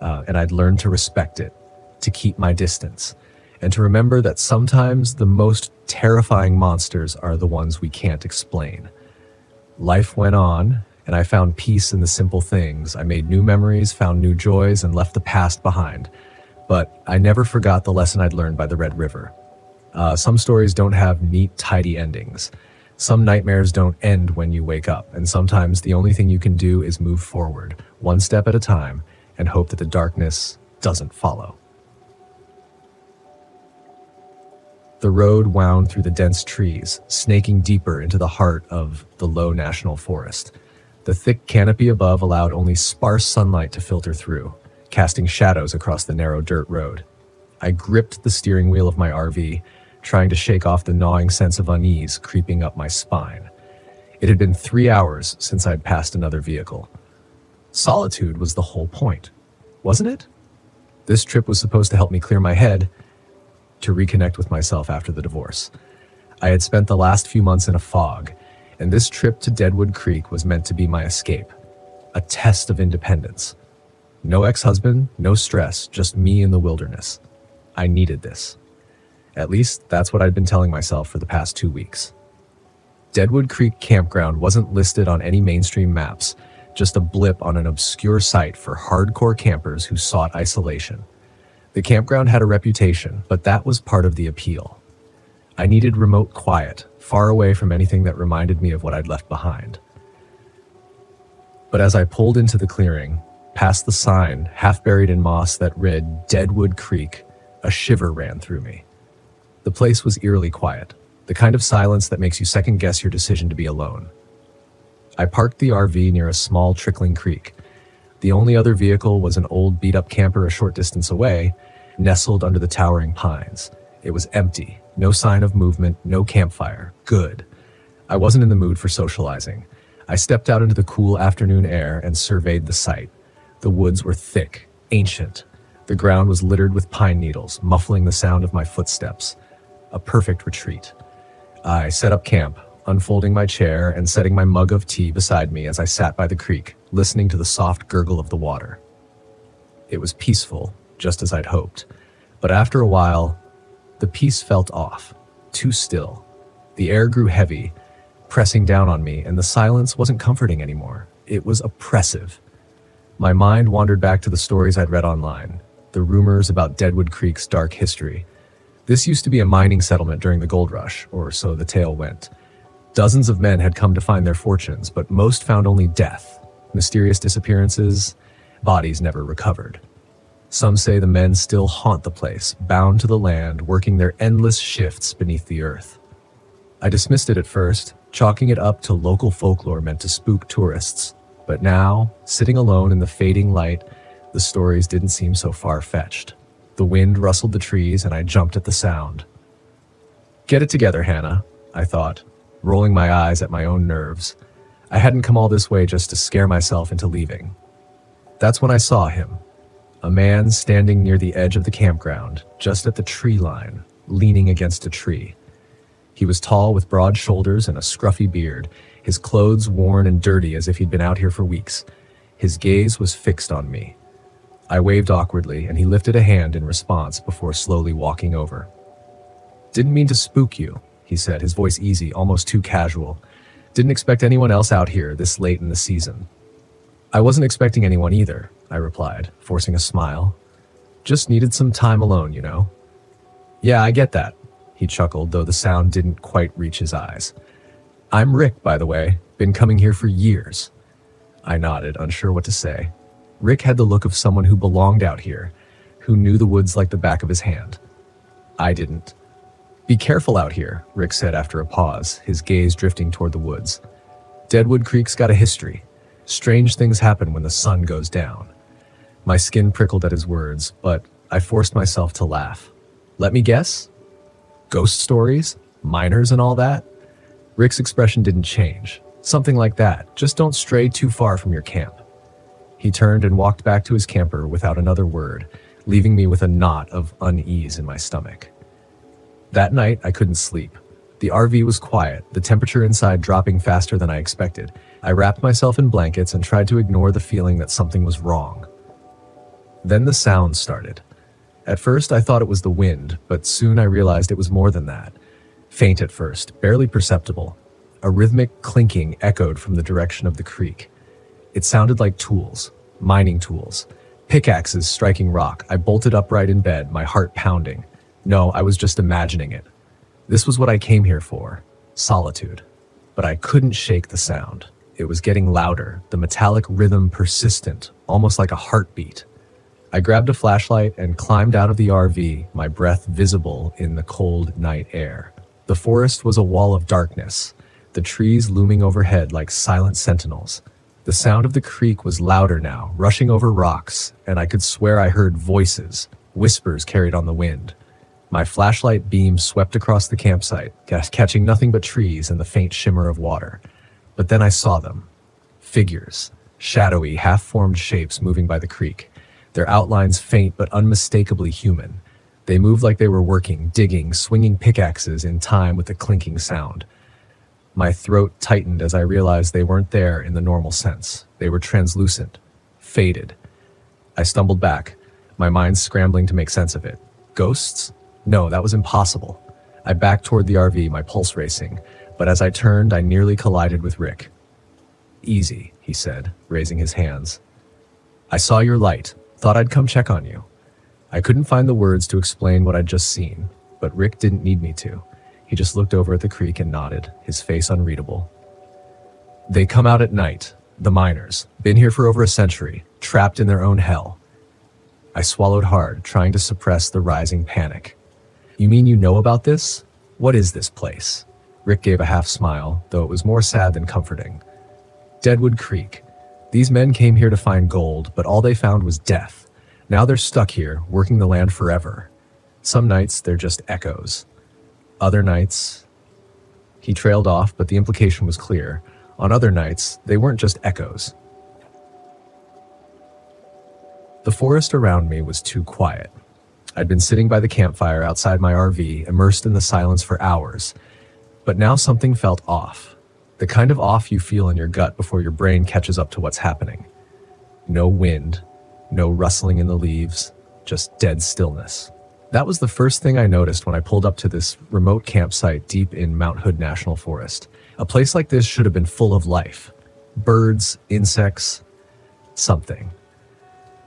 and I'd learned to respect it, to keep my distance, and to remember that sometimes the most terrifying monsters are the ones we can't explain. Life went on, and I found peace in the simple things. I made new memories, found new joys, and left the past behind. But I never forgot the lesson I'd learned by the Red River. Some stories don't have neat, tidy endings. Some nightmares don't end when you wake up, and sometimes the only thing you can do is move forward, one step at a time, and hope that the darkness doesn't follow. The road wound through the dense trees, snaking deeper into the heart of the low national forest. The thick canopy above allowed only sparse sunlight to filter through, casting shadows across the narrow dirt road. I gripped the steering wheel of my RV, trying to shake off the gnawing sense of unease creeping up my spine. It had been 3 hours since I'd passed another vehicle. Solitude was the whole point, wasn't it? This trip was supposed to help me clear my head, to reconnect with myself after the divorce. I had spent the last few months in a fog, and this trip to Deadwood Creek was meant to be my escape. A test of independence. No ex-husband, no stress, just me in the wilderness. I needed this. At least, that's what I'd been telling myself for the past 2 weeks. Deadwood Creek Campground wasn't listed on any mainstream maps, just a blip on an obscure site for hardcore campers who sought isolation. The campground had a reputation, but that was part of the appeal. I needed remote quiet, far away from anything that reminded me of what I'd left behind. But as I pulled into the clearing, past the sign, half buried in moss that read Deadwood Creek, a shiver ran through me. The place was eerily quiet, the kind of silence that makes you second-guess your decision to be alone. I parked the RV near a small trickling creek. The only other vehicle was an old beat-up camper a short distance away, nestled under the towering pines. It was empty, no sign of movement, no campfire. Good. I wasn't in the mood for socializing. I stepped out into the cool afternoon air and surveyed the site. The woods were thick, ancient. The ground was littered with pine needles, muffling the sound of my footsteps. A perfect retreat. I set up camp, unfolding my chair and setting my mug of tea beside me as I sat by the creek, listening to the soft gurgle of the water. It was peaceful, just as I'd hoped. But after a while, the peace felt off, too still. The air grew heavy, pressing down on me, and the silence wasn't comforting anymore. It was oppressive. My mind wandered back to the stories I'd read online, the rumors about Deadwood Creek's dark history. This used to be a mining settlement during the gold rush, or so the tale went. Dozens of men had come to find their fortunes, but most found only death, mysterious disappearances, bodies never recovered. Some say the men still haunt the place, bound to the land, working their endless shifts beneath the earth. I dismissed it at first, chalking it up to local folklore meant to spook tourists. But now, sitting alone in the fading light, the stories didn't seem so far-fetched. The wind rustled the trees, and I jumped at the sound. Get it together, Hannah, I thought, rolling my eyes at my own nerves. I hadn't come all this way just to scare myself into leaving. That's when I saw him. A man standing near the edge of the campground, just at the tree line, leaning against a tree. He was tall with broad shoulders and a scruffy beard, his clothes worn and dirty as if he'd been out here for weeks. His gaze was fixed on me. I waved awkwardly, and he lifted a hand in response before slowly walking over. "Didn't mean to spook you," he said, his voice easy, almost too casual. "Didn't expect anyone else out here this late in the season." "I wasn't expecting anyone either," I replied, forcing a smile. "Just needed some time alone, you know." "Yeah, I get that," he chuckled, though the sound didn't quite reach his eyes. "I'm Rick, by the way. Been coming here for years." I nodded, unsure what to say. Rick had the look of someone who belonged out here, who knew the woods like the back of his hand. I didn't. "Be careful out here," Rick said after a pause, his gaze drifting toward the woods. "Deadwood Creek's got a history. Strange things happen when the sun goes down." My skin prickled at his words, but I forced myself to laugh. "Let me guess? Ghost stories? Miners and all that?" Rick's expression didn't change. "Something like that. Just don't stray too far from your camp." He turned and walked back to his camper without another word, leaving me with a knot of unease in my stomach. That night, I couldn't sleep. The RV was quiet, the temperature inside dropping faster than I expected. I wrapped myself in blankets and tried to ignore the feeling that something was wrong. Then the sound started. At first, I thought it was the wind, but soon I realized it was more than that. Faint at first, barely perceptible. A rhythmic clinking echoed from the direction of the creek. It sounded like tools, mining tools, pickaxes striking rock. I bolted upright in bed, my heart pounding. No, I was just imagining it. This was what I came here for, solitude. But I couldn't shake the sound. It was getting louder, the metallic rhythm persistent, almost like a heartbeat. I grabbed a flashlight and climbed out of the RV, my breath visible in the cold night air. The forest was a wall of darkness, the trees looming overhead like silent sentinels. The sound of the creek was louder now, rushing over rocks, and I could swear I heard voices, whispers carried on the wind. My flashlight beam swept across the campsite, catching nothing but trees and the faint shimmer of water. But then I saw them. Figures, shadowy, half-formed shapes moving by the creek. Their outlines faint but unmistakably human. They moved like they were working, digging, swinging pickaxes in time with the clinking sound. My throat tightened as I realized they weren't there in the normal sense. They were translucent, faded. I stumbled back, my mind scrambling to make sense of it. Ghosts? No, that was impossible. I backed toward the RV, my pulse racing, but as I turned, I nearly collided with Rick. "Easy," he said, raising his hands. "I saw your light. Thought I'd come check on you." I couldn't find the words to explain what I'd just seen, but Rick didn't need me to. He just looked over at the creek and nodded, his face unreadable. "They come out at night, the miners. Been here for over a century, trapped in their own hell." I swallowed hard, trying to suppress the rising panic. "You mean you know about this? What is this place?" Rick gave a half smile, though it was more sad than comforting. "Deadwood Creek. These men came here to find gold, but all they found was death. Now they're stuck here, working the land forever. Some nights they're just echoes. Other nights..." He trailed off, but the implication was clear. On other nights, they weren't just echoes. The forest around me was too quiet. I'd been sitting by the campfire outside my RV, immersed in the silence for hours. But now something felt off. The kind of off you feel in your gut before your brain catches up to what's happening. No wind, no rustling in the leaves, just dead stillness. That was the first thing I noticed when I pulled up to this remote campsite deep in Mount Hood National Forest. A place like this should have been full of life. Birds, insects, something.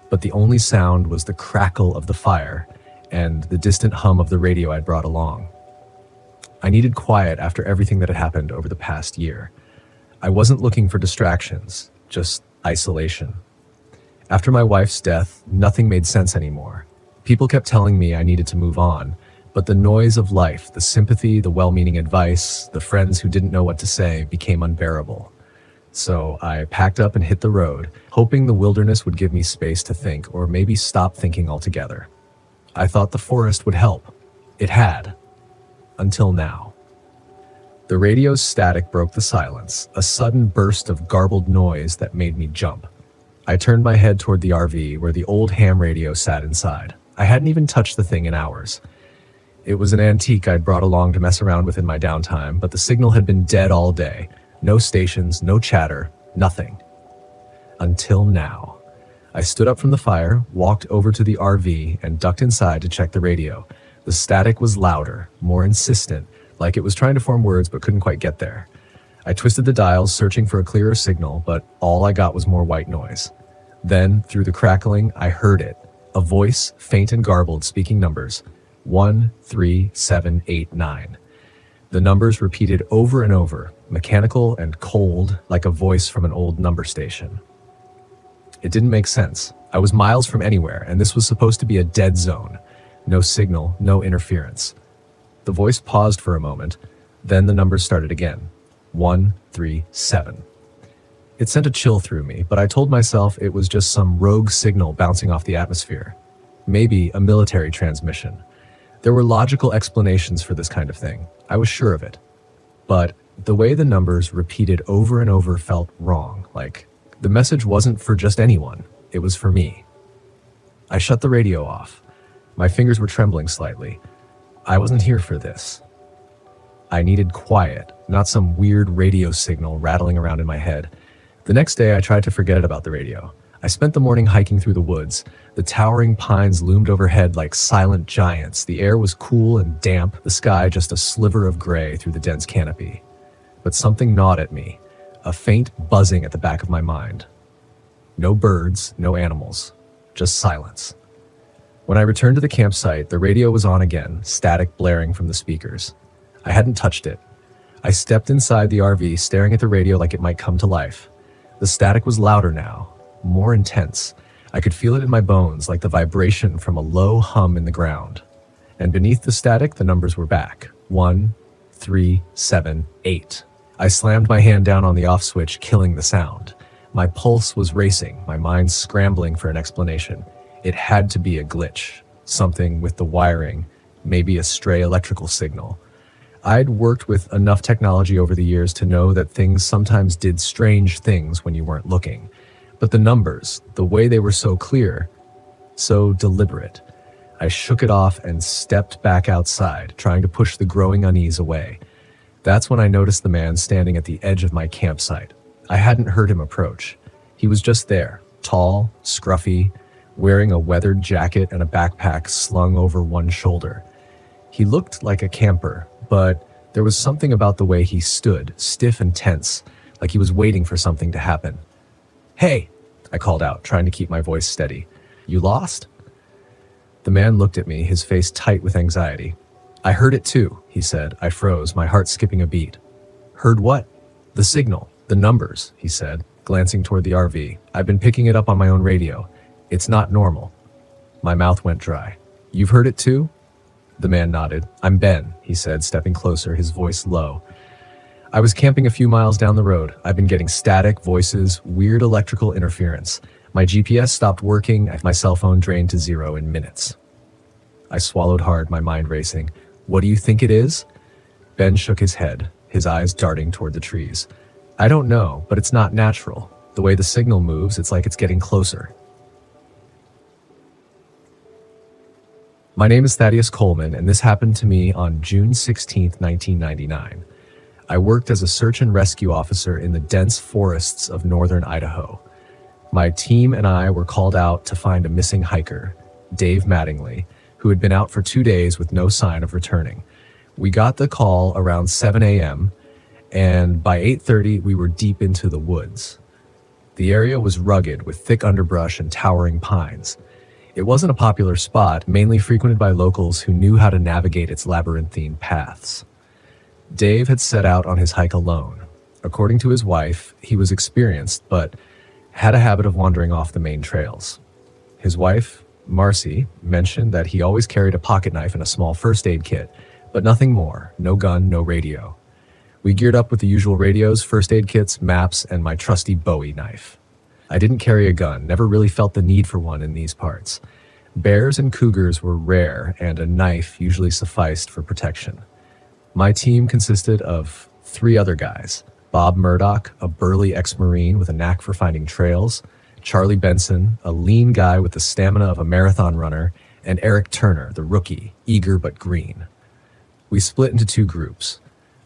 But the only sound was the crackle of the fire and the distant hum of the radio I'd brought along. I needed quiet after everything that had happened over the past year. I wasn't looking for distractions, just isolation. After my wife's death, nothing made sense anymore. People kept telling me I needed to move on, but the noise of life, the sympathy, the well-meaning advice, the friends who didn't know what to say became unbearable. So I packed up and hit the road, hoping the wilderness would give me space to think, or maybe stop thinking altogether. I thought the forest would help. It had. Until now. The radio's static broke the silence, a sudden burst of garbled noise that made me jump. I turned my head toward the RV where the old ham radio sat inside. I hadn't even touched the thing in hours. It was an antique I'd brought along to mess around with in my downtime, but the signal had been dead all day. No stations, no chatter, nothing. Until now. I stood up from the fire, walked over to the RV, and ducked inside to check the radio. The static was louder, more insistent, like it was trying to form words but couldn't quite get there. I twisted the dials, searching for a clearer signal, but all I got was more white noise. Then, through the crackling, I heard it. A voice, faint and garbled, speaking numbers. 1, 3, 7, 8, 9. The numbers repeated over and over, mechanical and cold, like a voice from an old number station. It didn't make sense. I was miles from anywhere, and this was supposed to be a dead zone. No signal, no interference. The voice paused for a moment, then the numbers started again. 1, 3, 7. It sent a chill through me, but I told myself it was just some rogue signal bouncing off the atmosphere. Maybe a military transmission. There were logical explanations for this kind of thing. I was sure of it. But the way the numbers repeated over and over felt wrong, like the message wasn't for just anyone, it was for me. I shut the radio off. My fingers were trembling slightly. I wasn't here for this. I needed quiet, not some weird radio signal rattling around in my head. The next day, I tried to forget about the radio. I spent the morning hiking through the woods. The towering pines loomed overhead like silent giants. The air was cool and damp, the sky just a sliver of gray through the dense canopy. But something gnawed at me, a faint buzzing at the back of my mind. No birds, no animals, just silence. When I returned to the campsite, the radio was on again, static blaring from the speakers. I hadn't touched it. I stepped inside the RV, staring at the radio like it might come to life. The static was louder now, more intense. I could feel it in my bones, like the vibration from a low hum in the ground. And beneath the static, the numbers were back. 1, 3, 7, 8. I slammed my hand down on the off switch, killing the sound. My pulse was racing, my mind scrambling for an explanation. It had to be a glitch, something with the wiring, maybe a stray electrical signal. I'd worked with enough technology over the years to know that things sometimes did strange things when you weren't looking. But the numbers, the way they were so clear, so deliberate. I shook it off and stepped back outside, trying to push the growing unease away. That's when I noticed the man standing at the edge of my campsite. I hadn't heard him approach. He was just there, tall, scruffy, wearing a weathered jacket and a backpack slung over one shoulder. He looked like a camper, but there was something about the way he stood, stiff and tense, like he was waiting for something to happen. "Hey," I called out, trying to keep my voice steady. "You lost?" The man looked at me, his face tight with anxiety. "I heard it too," he said. I froze, my heart skipping a beat. "Heard what?" "The signal, the numbers," he said, glancing toward the RV. "I've been picking it up on my own radio. It's not normal." My mouth went dry. "You've heard it too?" The man nodded. "I'm Ben," he said, stepping closer, his voice low. "I was camping a few miles down the road. I've been getting static, voices, weird electrical interference. My GPS stopped working, and my cell phone drained to 0 in minutes." I swallowed hard, my mind racing. "What do you think it is?" Ben shook his head, his eyes darting toward the trees. "I don't know, but it's not natural. The way the signal moves, it's like it's getting closer." My name is Thaddeus Coleman, and this happened to me on June 16, 1999. I worked as a search and rescue officer in the dense forests of northern Idaho. My team and I were called out to find a missing hiker, Dave Mattingly, who had been out for 2 days with no sign of returning. We got the call around 7 a.m., and by 8:30 we were deep into the woods. The area was rugged with thick underbrush and towering pines. It wasn't a popular spot, mainly frequented by locals who knew how to navigate its labyrinthine paths. Dave had set out on his hike alone. According to his wife, he was experienced, but had a habit of wandering off the main trails. His wife, Marcy, mentioned that he always carried a pocket knife and a small first aid kit, but nothing more, no gun, no radio. We geared up with the usual radios, first aid kits, maps, and my trusty Bowie knife. I didn't carry a gun, never really felt the need for one in these parts. Bears and cougars were rare, and a knife usually sufficed for protection. My team consisted of 3 other guys: Bob Murdoch, a burly ex-Marine with a knack for finding trails; Charlie Benson, a lean guy with the stamina of a marathon runner; and Eric Turner, the rookie, eager but green. We split into 2 groups.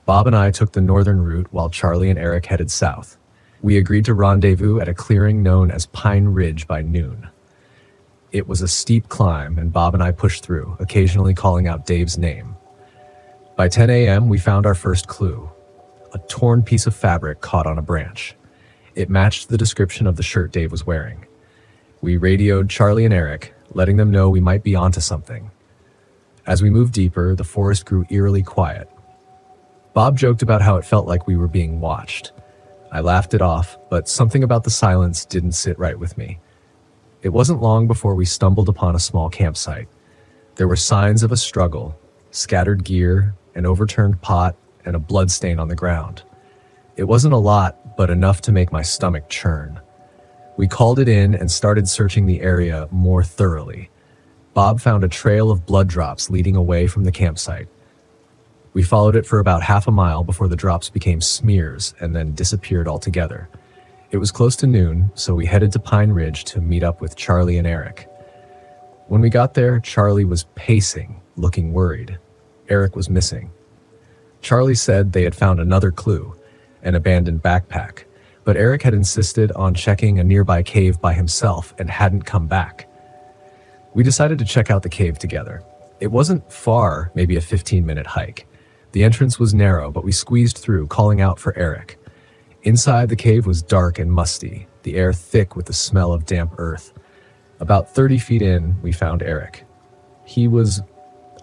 Bob and I took the northern route while Charlie and Eric headed south. We agreed to rendezvous at a clearing known as Pine Ridge by noon. It was a steep climb, and Bob and I pushed through, occasionally calling out Dave's name. By 10 a.m., we found our first clue: a torn piece of fabric caught on a branch. It matched the description of the shirt Dave was wearing. We radioed Charlie and Eric, letting them know we might be onto something. As we moved deeper, the forest grew eerily quiet. Bob joked about how it felt like we were being watched. I laughed it off, but something about the silence didn't sit right with me. It wasn't long before we stumbled upon a small campsite. There were signs of a struggle: scattered gear, an overturned pot, and a bloodstain on the ground. It wasn't a lot, but enough to make my stomach churn. We called it in and started searching the area more thoroughly. Bob found a trail of blood drops leading away from the campsite. We followed it for about half a mile before the drops became smears and then disappeared altogether. It was close to noon, so we headed to Pine Ridge to meet up with Charlie and Eric. When we got there, Charlie was pacing, looking worried. Eric was missing. Charlie said they had found another clue: an abandoned backpack, but Eric had insisted on checking a nearby cave by himself and hadn't come back. We decided to check out the cave together. It wasn't far, maybe a 15-minute hike. The entrance was narrow, but we squeezed through, calling out for Eric. Inside, the cave was dark and musty, the air thick with the smell of damp earth. About 30 feet in, we found Eric. He was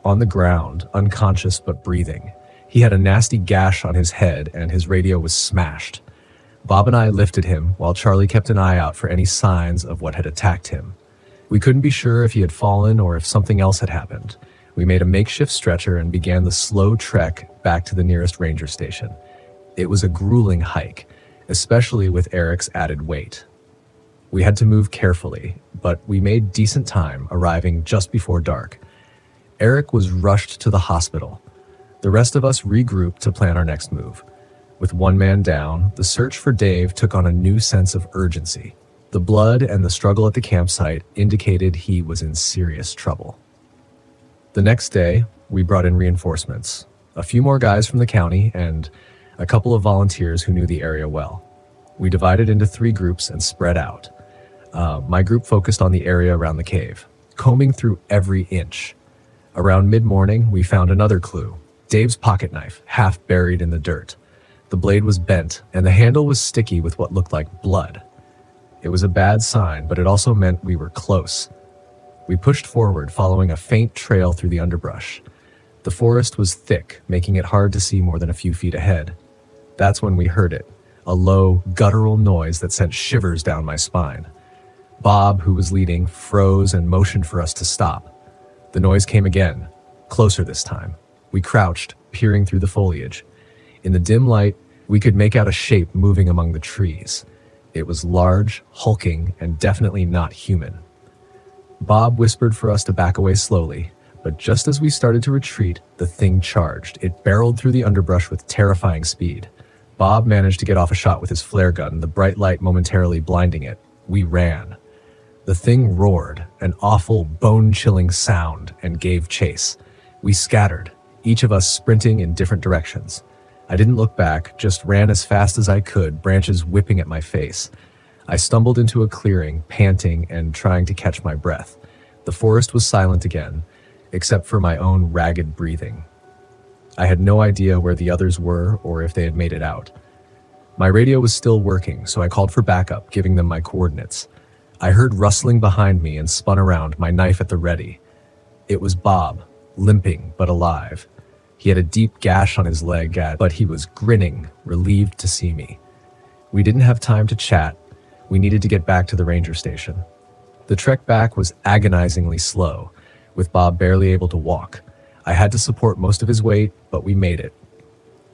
on the ground, unconscious but breathing. He had a nasty gash on his head, and his radio was smashed. Bob and I lifted him while Charlie kept an eye out for any signs of what had attacked him. We couldn't be sure if he had fallen or if something else had happened. We made a makeshift stretcher and began the slow trek back to the nearest ranger station. It was a grueling hike, especially with Eric's added weight. We had to move carefully, but we made decent time, arriving just before dark. Eric was rushed to the hospital. The rest of us regrouped to plan our next move. With one man down, the search for Dave took on a new sense of urgency. The blood and the struggle at the campsite indicated he was in serious trouble. The next day, we brought in reinforcements, a few more guys from the county, and a couple of volunteers who knew the area well. We divided into 3 groups and spread out. My group focused on the area around the cave, combing through every inch. Around mid-morning, we found another clue: Dave's pocket knife, half buried in the dirt. The blade was bent, and the handle was sticky with what looked like blood. It was a bad sign, but it also meant we were close. We pushed forward, following a faint trail through the underbrush. The forest was thick, making it hard to see more than a few feet ahead. That's when we heard it, a low, guttural noise that sent shivers down my spine. Bob, who was leading, froze and motioned for us to stop. The noise came again, closer this time. We crouched, peering through the foliage. In the dim light, we could make out a shape moving among the trees. It was large, hulking, and definitely not human. Bob whispered for us to back away slowly, but just as we started to retreat, the thing charged. It barreled through the underbrush with terrifying speed. Bob managed to get off a shot with his flare gun, the bright light momentarily blinding it. We ran. The thing roared, an awful, bone-chilling sound, and gave chase. We scattered, each of us sprinting in different directions. I didn't look back, just ran as fast as I could, branches whipping at my face. I stumbled into a clearing, panting and trying to catch my breath. The forest was silent again, except for my own ragged breathing. I had no idea where the others were or if they had made it out. My radio was still working, so I called for backup, giving them my coordinates. I heard rustling behind me and spun around, my knife at the ready. It was Bob, limping but alive. He had a deep gash on his leg, but he was grinning, relieved to see me. We didn't have time to chat. We needed to get back to the ranger station. The trek back was agonizingly slow, with Bob barely able to walk. I had to support most of his weight, but we made it.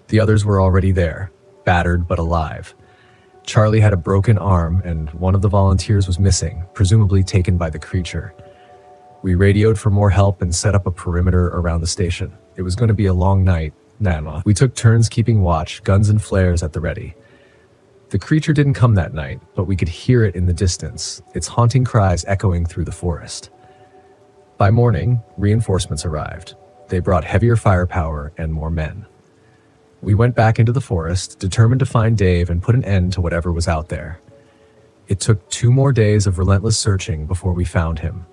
The others were already there, battered but alive. Charlie had a broken arm, and one of the volunteers was missing, presumably taken by the creature. We radioed for more help and set up a perimeter around the station. It was going to be a long night. We took turns keeping watch, guns and flares at the ready. The creature didn't come that night, but we could hear it in the distance, its haunting cries echoing through the forest. By morning, reinforcements arrived. They brought heavier firepower and more men. We went back into the forest, determined to find Dave and put an end to whatever was out there. It took 2 more days of relentless searching before we found him.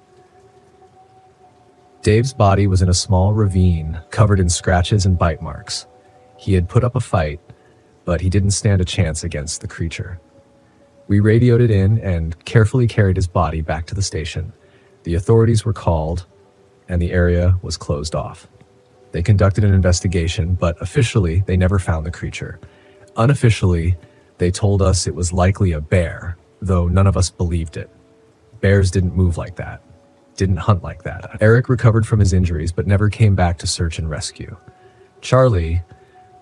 Dave's body was in a small ravine, covered in scratches and bite marks. He had put up a fight, but he didn't stand a chance against the creature. We radioed it in and carefully carried his body back to the station. The authorities were called, and the area was closed off. They conducted an investigation, but officially, they never found the creature. Unofficially, they told us it was likely a bear, though none of us believed it. Bears didn't move like that, didn't hunt like that. Eric recovered from his injuries, but never came back to search and rescue. Charlie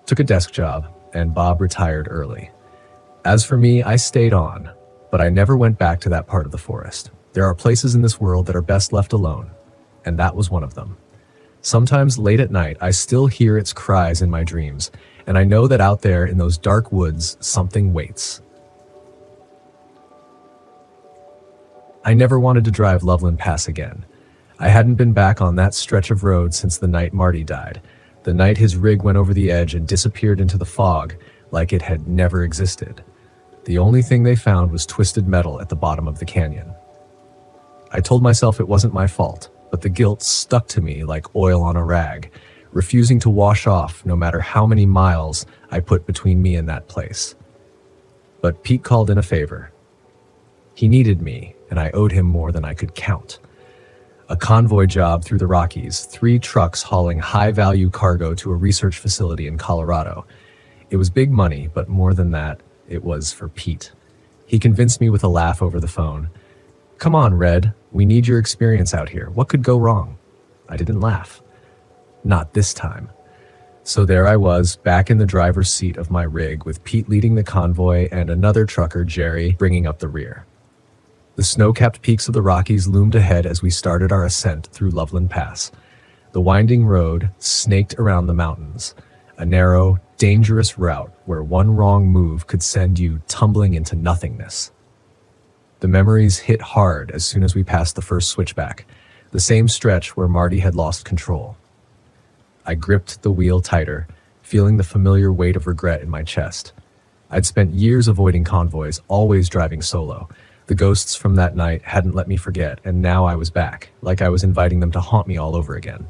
took a desk job, and Bob retired early. As for me, I stayed on, but I never went back to that part of the forest. There are places in this world that are best left alone, and that was one of them. Sometimes late at night, I still hear its cries in my dreams, and I know that out there in those dark woods, something waits. I never wanted to drive Loveland Pass again. I hadn't been back on that stretch of road since the night Marty died, the night his rig went over the edge and disappeared into the fog like it had never existed. The only thing they found was twisted metal at the bottom of the canyon. I told myself it wasn't my fault, but the guilt stuck to me like oil on a rag, refusing to wash off no matter how many miles I put between me and that place. But Pete called in a favor. He needed me, and I owed him more than I could count. A convoy job through the Rockies, 3 trucks hauling high-value cargo to a research facility in Colorado. It was big money, but more than that, It was for Pete. He convinced me with a laugh over the phone. "Come on, Red. We need your experience out here. What could go wrong?" I didn't laugh. Not this time. So there I was, back in the driver's seat of my rig, with Pete leading the convoy and another trucker, Jerry, bringing up the rear. The snow-capped peaks of the Rockies loomed ahead as we started our ascent through Loveland Pass. The winding road snaked around the mountains, a narrow, dangerous route where one wrong move could send you tumbling into nothingness. The memories hit hard as soon as we passed the first switchback, the same stretch where Marty had lost control. I gripped the wheel tighter, feeling the familiar weight of regret in my chest. I'd spent years avoiding convoys, always driving solo. The ghosts from that night hadn't let me forget, and now I was back, like I was inviting them to haunt me all over again.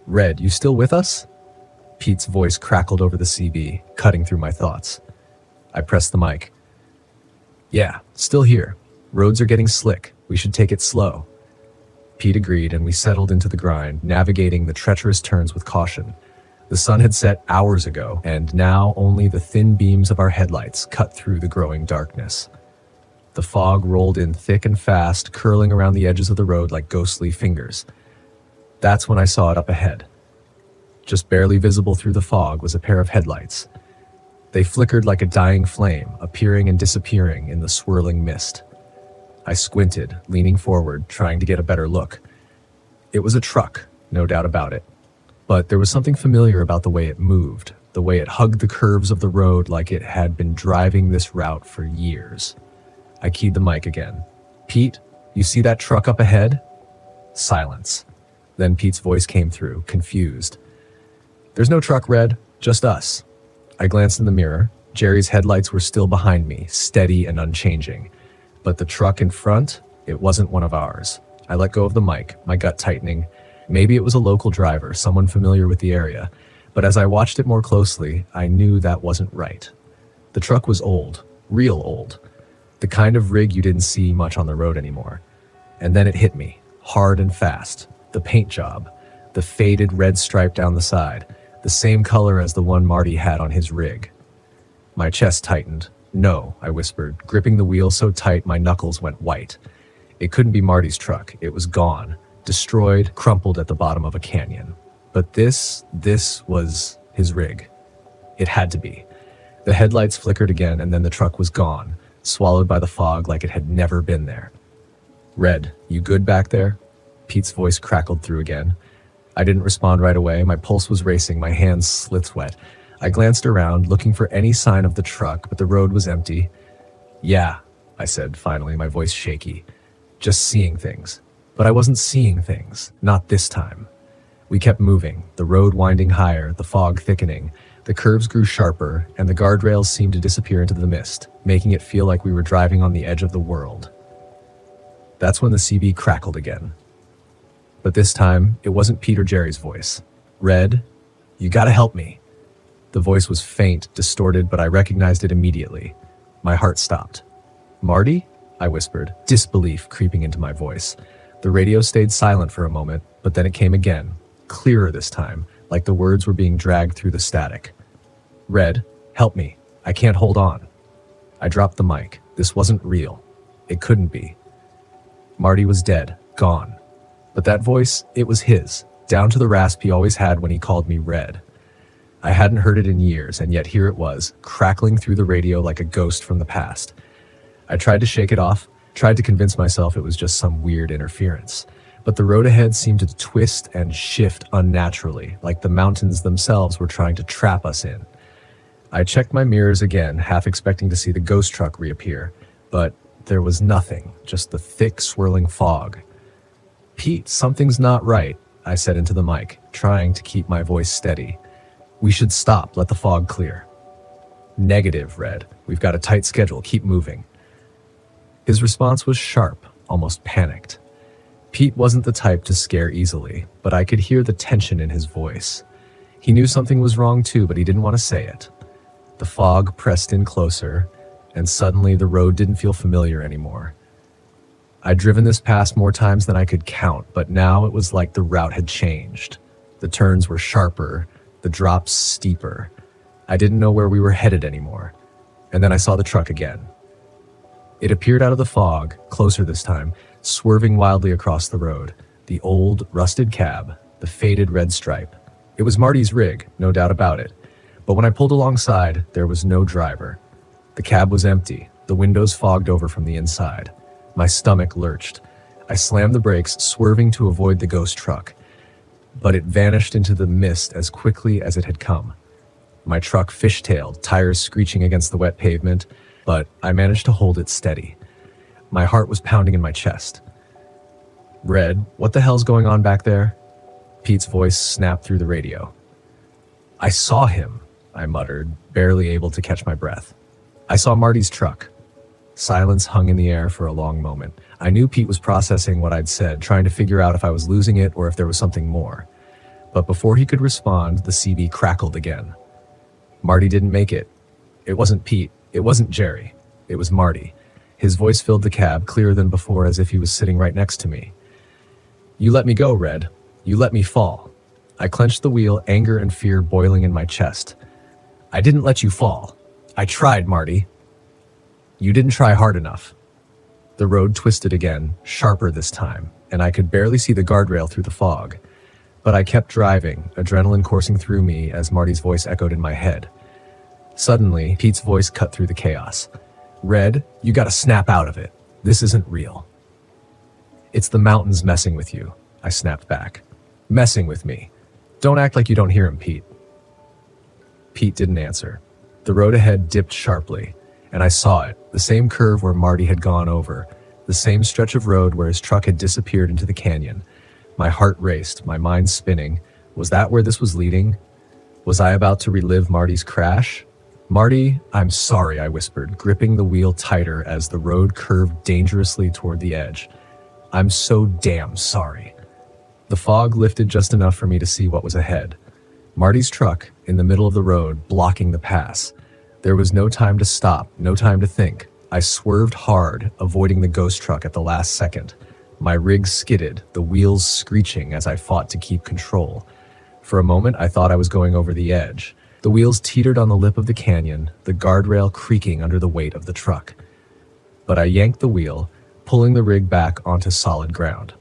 "Red, you still with us?" Pete's voice crackled over the CB, cutting through my thoughts. I pressed the mic. "Yeah, still here. Roads are getting slick. We should take it slow." Pete agreed, and we settled into the grind, navigating the treacherous turns with caution. The sun had set hours ago, and now only the thin beams of our headlights cut through the growing darkness. The fog rolled in thick and fast, curling around the edges of the road like ghostly fingers. That's when I saw it up ahead. Just barely visible through the fog was a pair of headlights. They flickered like a dying flame, appearing and disappearing in the swirling mist. I squinted, leaning forward, trying to get a better look. It was a truck, no doubt about it. But there was something familiar about the way it moved, the way it hugged the curves of the road like it had been driving this route for years. I keyed the mic again. "Pete, you see that truck up ahead?" Silence. Then Pete's voice came through, confused. "There's no truck, Red, just us." I glanced in the mirror. Jerry's headlights were still behind me, steady and unchanging. But the truck in front, it wasn't one of ours. I let go of the mic, my gut tightening. Maybe it was a local driver, someone familiar with the area. But as I watched it more closely, I knew that wasn't right. The truck was old, real old. The kind of rig you didn't see much on the road anymore. And then it hit me, hard and fast. The paint job, the faded red stripe down the side, the same color as the one Marty had on his rig. My chest tightened. "No," I whispered, gripping the wheel so tight my knuckles went white. It couldn't be Marty's truck. It was gone, destroyed, crumpled at the bottom of a canyon. But this was his rig. It had to be. The headlights flickered again, and then the truck was gone, swallowed by the fog like it had never been there. "Red, you good back there?" Pete's voice crackled through again. I didn't respond right away. My pulse was racing, my hands slith-wet. I glanced around, looking for any sign of the truck, but the road was empty. "Yeah," I said finally, my voice shaky. "Just seeing things." But I wasn't seeing things, not this time. We kept moving, the road winding higher, the fog thickening. The curves grew sharper, and the guardrails seemed to disappear into the mist, making it feel like we were driving on the edge of the world. That's when the CB crackled again. But this time, it wasn't Pete or Jerry's voice. "Red, you gotta help me." The voice was faint, distorted, but I recognized it immediately. My heart stopped. "Marty?" I whispered, disbelief creeping into my voice. The radio stayed silent for a moment, but then it came again, clearer this time, like the words were being dragged through the static. "Red, help me. I can't hold on." I dropped the mic. This wasn't real. It couldn't be. Marty was dead, gone. But that voice, it was his, down to the rasp he always had when he called me Red. I hadn't heard it in years, and yet here it was, crackling through the radio like a ghost from the past. I tried to shake it off, tried to convince myself it was just some weird interference. But the road ahead seemed to twist and shift unnaturally, like the mountains themselves were trying to trap us in. I checked my mirrors again, half expecting to see the ghost truck reappear, but there was nothing, just the thick, swirling fog. "Pete, something's not right," I said into the mic, trying to keep my voice steady. "We should stop, let the fog clear." "Negative, Red. We've got a tight schedule, keep moving." His response was sharp, almost panicked. Pete wasn't the type to scare easily, but I could hear the tension in his voice. He knew something was wrong too, but he didn't want to say it. The fog pressed in closer, and suddenly the road didn't feel familiar anymore. I'd driven this pass more times than I could count, but now it was like the route had changed. The turns were sharper, the drops steeper. I didn't know where we were headed anymore. And then I saw the truck again. It appeared out of the fog, closer this time, swerving wildly across the road. The old, rusted cab, the faded red stripe. It was Marty's rig, no doubt about it. But when I pulled alongside, there was no driver. The cab was empty, the windows fogged over from the inside. My stomach lurched. I slammed the brakes, swerving to avoid the ghost truck. But it vanished into the mist as quickly as it had come. My truck fishtailed, tires screeching against the wet pavement, but I managed to hold it steady. My heart was pounding in my chest. "Red, what the hell's going on back there?" Pete's voice snapped through the radio. "I saw him," I muttered, barely able to catch my breath. "I saw Marty's truck." Silence hung in the air for a long moment. I knew Pete was processing what I'd said, trying to figure out if I was losing it or if there was something more. But before he could respond, the CB crackled again. "Marty didn't make it. It wasn't Pete. It wasn't Jerry. It was Marty." His voice filled the cab, clearer than before, as if he was sitting right next to me. "You let me go, Red. You let me fall." I clenched the wheel, anger and fear boiling in my chest. "I didn't let you fall. I tried, Marty." "You didn't try hard enough." The road twisted again, sharper this time, and I could barely see the guardrail through the fog. But I kept driving, adrenaline coursing through me as Marty's voice echoed in my head. Suddenly, Pete's voice cut through the chaos. "Red, you gotta snap out of it. This isn't real." "It's the mountains messing with you," I snapped back. "Messing with me. Don't act like you don't hear him, Pete." Pete didn't answer. The road ahead dipped sharply, and I saw it, the same curve where Marty had gone over, the same stretch of road where his truck had disappeared into the canyon. My heart raced, my mind spinning. Was that where this was leading? Was I about to relive Marty's crash? "Marty, I'm sorry," I whispered, gripping the wheel tighter as the road curved dangerously toward the edge. "I'm so damn sorry." The fog lifted just enough for me to see what was ahead. Marty's truck, in the middle of the road, blocking the pass. There was no time to stop, no time to think. I swerved hard, avoiding the ghost truck at the last second. My rig skidded, the wheels screeching as I fought to keep control. For a moment, I thought I was going over the edge. The wheels teetered on the lip of the canyon, the guardrail creaking under the weight of the truck. But I yanked the wheel, pulling the rig back onto solid ground.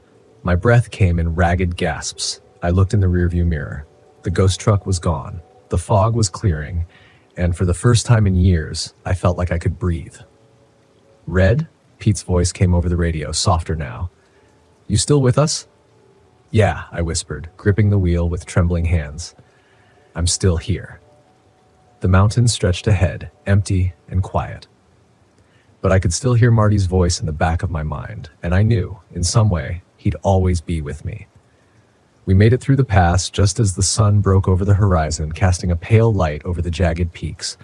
My breath came in ragged gasps. I looked in the rearview mirror. The ghost truck was gone. The fog was clearing, and for the first time in years, I felt like I could breathe. "Red?" Pete's voice came over the radio, softer now. "You still with us?" "Yeah," I whispered, gripping the wheel with trembling hands. "I'm still here." The mountains stretched ahead, empty and quiet. But I could still hear Marty's voice in the back of my mind, and I knew, in some way, he'd always be with me. We made it through the pass just as the sun broke over the horizon, casting a pale light over the jagged peaks.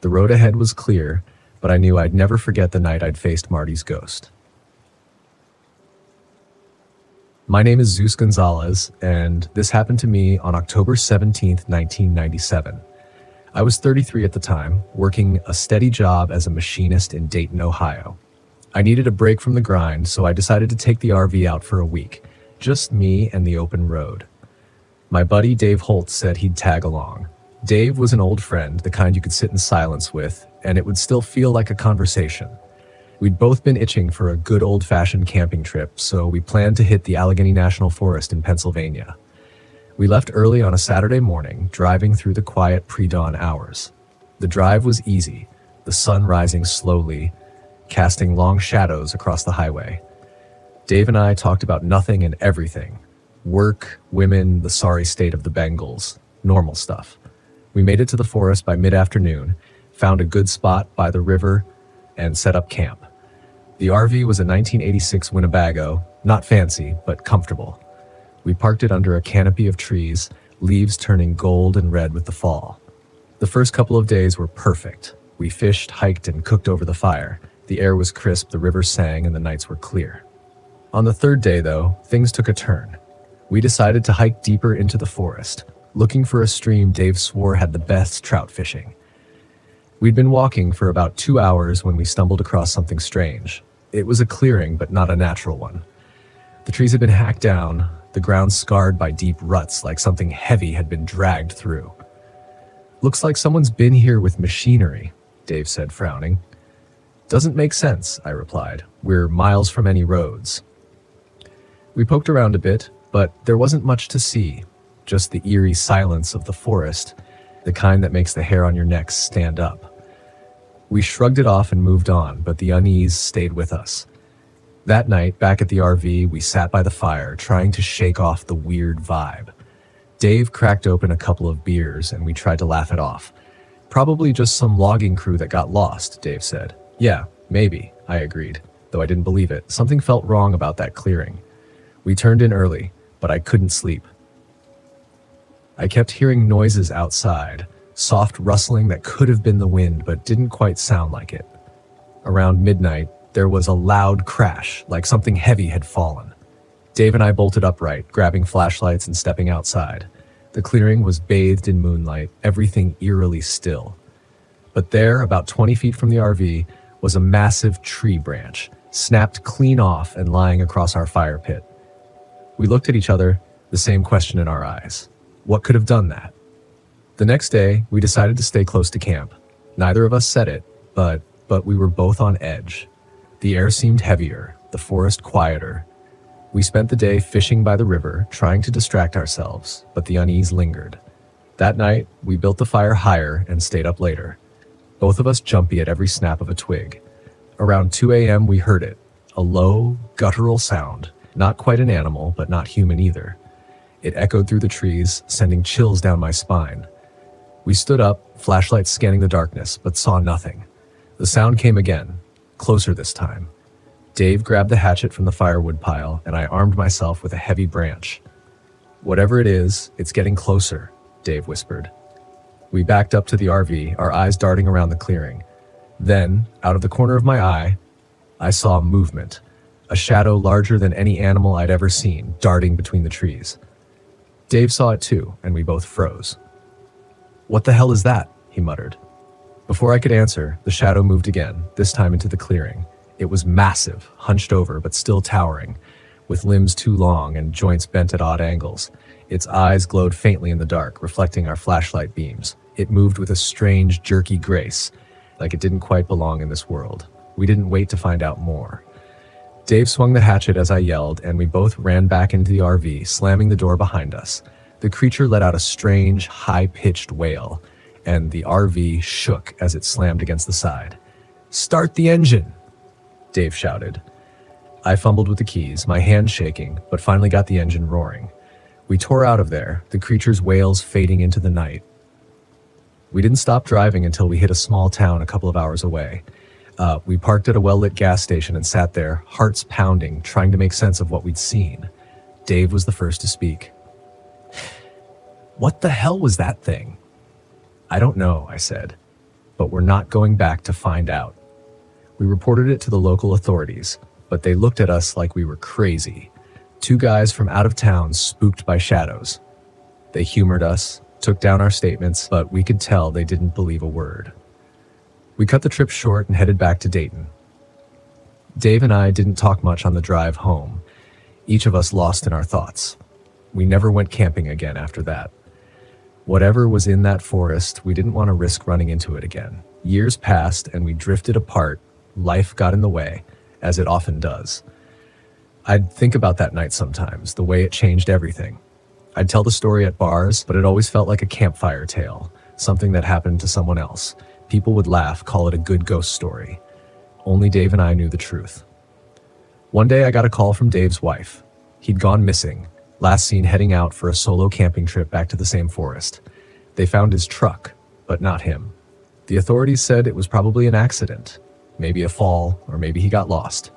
The road ahead was clear, but I knew I'd never forget the night I'd faced Marty's ghost. My name is Zeus Gonzalez, and this happened to me on October 17th, 1997. I was 33 at the time, working a steady job as a machinist in Dayton, Ohio. I needed a break from the grind, so I decided to take the RV out for a week. Just me and the open road. My buddy Dave Holt said he'd tag along. Dave was an old friend, the kind you could sit in silence with, and it would still feel like a conversation. We'd both been itching for a good old-fashioned camping trip, so we planned to hit the Allegheny National Forest in Pennsylvania. We left early on a Saturday morning, driving through the quiet pre-dawn hours. The drive was easy, the sun rising slowly, casting long shadows across the highway. Dave and I talked about nothing and everything. Work, women, the sorry state of the Bengals, normal stuff. We made it to the forest by mid-afternoon, found a good spot by the river, and set up camp. The RV was a 1986 Winnebago, not fancy, but comfortable. We parked it under a canopy of trees, leaves turning gold and red with the fall. The first couple of days were perfect. We fished, hiked, and cooked over the fire. The air was crisp, the river sang, and the nights were clear. On the third day, though, things took a turn. We decided to hike deeper into the forest, looking for a stream Dave swore had the best trout fishing. We'd been walking for about 2 hours when we stumbled across something strange. It was a clearing, but not a natural one. The trees had been hacked down, the ground scarred by deep ruts like something heavy had been dragged through. "Looks like someone's been here with machinery," Dave said, frowning. Doesn't make sense, I replied. We're miles from any roads. We poked around a bit, but there wasn't much to see, just the eerie silence of the forest, the kind that makes the hair on your neck stand up. We shrugged it off and moved on, but the unease stayed with us. That night, back at the RV, we sat by the fire, trying to shake off the weird vibe. Dave cracked open a couple of beers, and we tried to laugh it off. Probably just some logging crew that got lost, Dave said. Yeah, maybe, I agreed, though I didn't believe it. Something felt wrong about that clearing. We turned in early, but I couldn't sleep. I kept hearing noises outside, soft rustling that could have been the wind but didn't quite sound like it. Around midnight, there was a loud crash, like something heavy had fallen. Dave and I bolted upright, grabbing flashlights and stepping outside. The clearing was bathed in moonlight, everything eerily still. But there, about 20 feet from the RV, was a massive tree branch, snapped clean off and lying across our fire pit. We looked at each other, the same question in our eyes. What could have done that? The next day, we decided to stay close to camp. Neither of us said it, but we were both on edge. The air seemed heavier, the forest quieter. We spent the day fishing by the river, trying to distract ourselves, but the unease lingered. That night, we built the fire higher and stayed up later. Both of us jumpy at every snap of a twig. Around 2 a.m. we heard it, a low, guttural sound, not quite an animal, but not human either. It echoed through the trees, sending chills down my spine. We stood up, flashlights scanning the darkness, but saw nothing. The sound came again, closer this time. Dave grabbed the hatchet from the firewood pile, and I armed myself with a heavy branch. Whatever it is, it's getting closer, Dave whispered. We backed up to the RV, our eyes darting around the clearing. Then, out of the corner of my eye, I saw movement, a shadow larger than any animal I'd ever seen, darting between the trees. Dave saw it too, and we both froze. What the hell is that? He muttered. Before I could answer, the shadow moved again, this time into the clearing. It was massive, hunched over, but still towering, with limbs too long and joints bent at odd angles. Its eyes glowed faintly in the dark, reflecting our flashlight beams. It moved with a strange, jerky grace, like it didn't quite belong in this world. We didn't wait to find out more. Dave swung the hatchet as I yelled, and we both ran back into the RV, slamming the door behind us. The creature let out a strange, high-pitched wail, and the RV shook as it slammed against the side. "Start the engine!" Dave shouted. I fumbled with the keys, my hands shaking, but finally got the engine roaring. We tore out of there, the creature's wails fading into the night. We didn't stop driving until we hit a small town a couple of hours away. We parked at a well-lit gas station and sat there, hearts pounding, trying to make sense of what we'd seen. Dave was the first to speak. "What the hell was that thing?" "I don't know," I said, "but we're not going back to find out." We reported it to the local authorities, but they looked at us like we were crazy. Two guys from out of town spooked by shadows. They humored us, took down our statements, but we could tell they didn't believe a word. We cut the trip short and headed back to Dayton. Dave and I didn't talk much on the drive home, each of us lost in our thoughts. We never went camping again after that. Whatever was in that forest, we didn't want to risk running into it again. Years passed and we drifted apart. Life got in the way, as it often does. I'd think about that night sometimes, the way it changed everything. I'd tell the story at bars, but it always felt like a campfire tale, something that happened to someone else. People would laugh, call it a good ghost story. Only Dave and I knew the truth. One day I got a call from Dave's wife. He'd gone missing, last seen heading out for a solo camping trip back to the same forest. They found his truck, but not him. The authorities said it was probably an accident, maybe a fall, or maybe he got lost.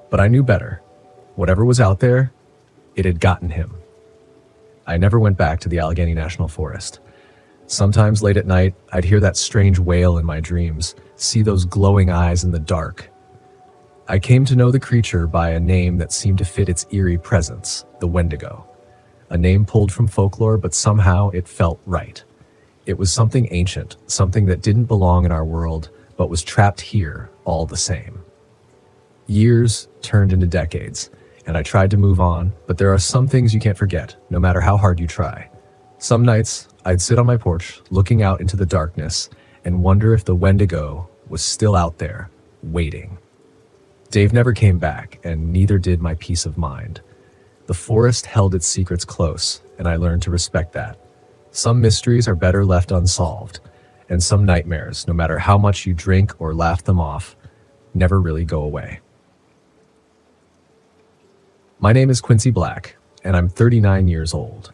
But I knew better. Whatever was out there, it had gotten him. I never went back to the Allegheny National Forest. Sometimes late at night, I'd hear that strange wail in my dreams, see those glowing eyes in the dark. I came to know the creature by a name that seemed to fit its eerie presence, the Wendigo. A name pulled from folklore, but somehow it felt right. It was something ancient, something that didn't belong in our world, but was trapped here all the same. Years turned into decades, and I tried to move on, but there are some things you can't forget, no matter how hard you try. Some nights, I'd sit on my porch, looking out into the darkness, and wonder if the Wendigo was still out there, waiting. Dave never came back, and neither did my peace of mind. The forest held its secrets close, and I learned to respect that. Some mysteries are better left unsolved, and some nightmares, no matter how much you drink or laugh them off, never really go away. My name is Quincy Black, and I'm 39 years old.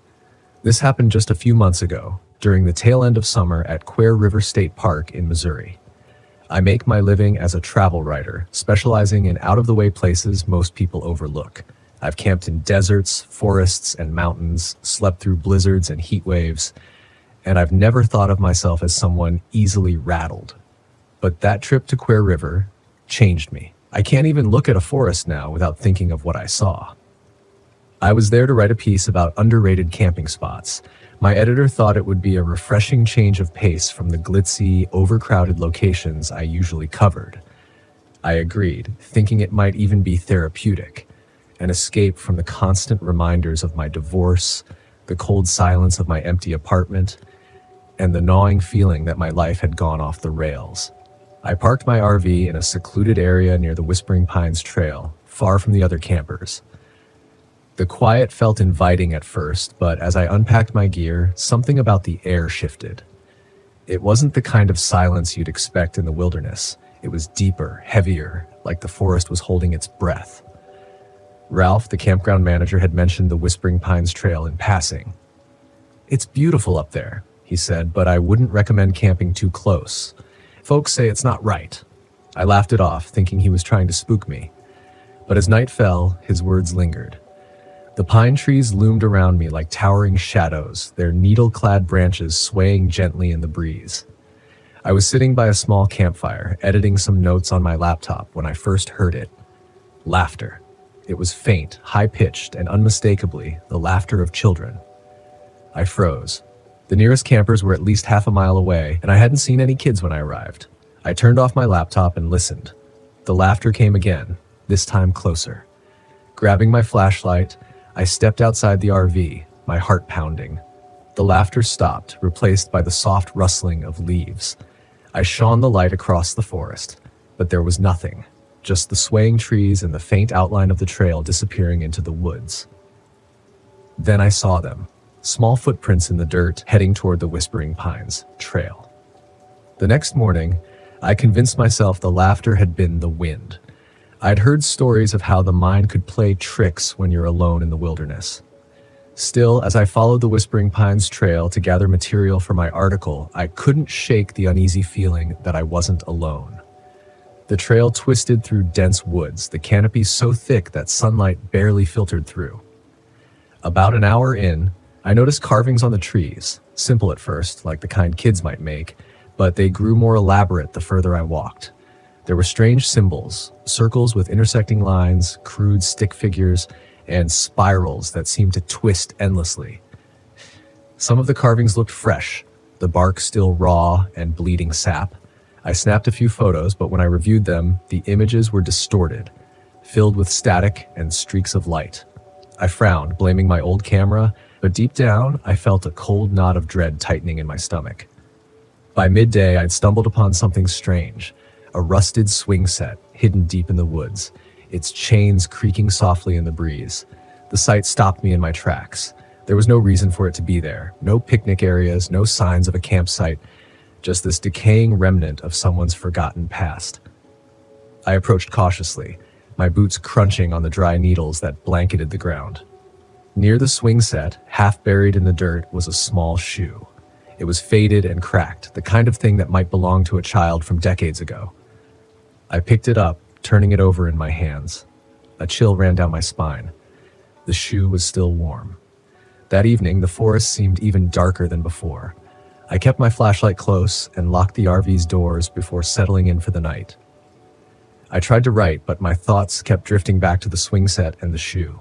This happened just a few months ago, during the tail end of summer at Quare River State Park in Missouri. I make my living as a travel writer, specializing in out-of-the-way places most people overlook. I've camped in deserts, forests, and mountains, slept through blizzards and heat waves, and I've never thought of myself as someone easily rattled. But that trip to Quare River changed me. I can't even look at a forest now without thinking of what I saw. I was there to write a piece about underrated camping spots. My editor thought it would be a refreshing change of pace from the glitzy, overcrowded locations I usually covered. I agreed, thinking it might even be therapeutic, an escape from the constant reminders of my divorce, the cold silence of my empty apartment, and the gnawing feeling that my life had gone off the rails. I parked my RV in a secluded area near the Whispering Pines Trail, far from the other campers. The quiet felt inviting at first, but as I unpacked my gear, something about the air shifted. It wasn't the kind of silence you'd expect in the wilderness. It was deeper, heavier, like the forest was holding its breath. Ralph, the campground manager, had mentioned the Whispering Pines Trail in passing. "It's beautiful up there," he said, "but I wouldn't recommend camping too close. Folks say it's not right." I laughed it off, thinking he was trying to spook me. But as night fell, his words lingered. The pine trees loomed around me like towering shadows, their needle-clad branches swaying gently in the breeze. I was sitting by a small campfire, editing some notes on my laptop when I first heard it. Laughter. It was faint, high-pitched, and unmistakably the laughter of children. I froze. The nearest campers were at least half a mile away, and I hadn't seen any kids when I arrived. I turned off my laptop and listened. The laughter came again, this time closer. Grabbing my flashlight, I stepped outside the RV, my heart pounding. The laughter stopped, replaced by the soft rustling of leaves. I shone the light across the forest, but there was nothing, just the swaying trees and the faint outline of the trail disappearing into the woods. Then I saw them, small footprints in the dirt heading toward the Whispering Pines Trail. The next morning, I convinced myself the laughter had been the wind. I'd heard stories of how the mind could play tricks when you're alone in the wilderness. Still, as I followed the Whispering Pines Trail to gather material for my article, I couldn't shake the uneasy feeling that I wasn't alone. The trail twisted through dense woods, the canopy so thick that sunlight barely filtered through. About an hour in, I noticed carvings on the trees, simple at first, like the kind kids might make, but they grew more elaborate the further I walked. There were strange symbols, circles with intersecting lines, crude stick figures, and spirals that seemed to twist endlessly. Some of the carvings looked fresh, the bark still raw and bleeding sap. I snapped a few photos, but when I reviewed them, the images were distorted, filled with static and streaks of light. I frowned, blaming my old camera, but deep down, I felt a cold knot of dread tightening in my stomach. By midday, I'd stumbled upon something strange. A rusted swing set, hidden deep in the woods, its chains creaking softly in the breeze. The sight stopped me in my tracks. There was no reason for it to be there. No picnic areas, no signs of a campsite, just this decaying remnant of someone's forgotten past. I approached cautiously, my boots crunching on the dry needles that blanketed the ground. Near the swing set, half buried in the dirt, was a small shoe. It was faded and cracked, the kind of thing that might belong to a child from decades ago. I picked it up, turning it over in my hands. A chill ran down my spine. The shoe was still warm. That evening, the forest seemed even darker than before. I kept my flashlight close and locked the RV's doors before settling in for the night. I tried to write, but my thoughts kept drifting back to the swing set and the shoe.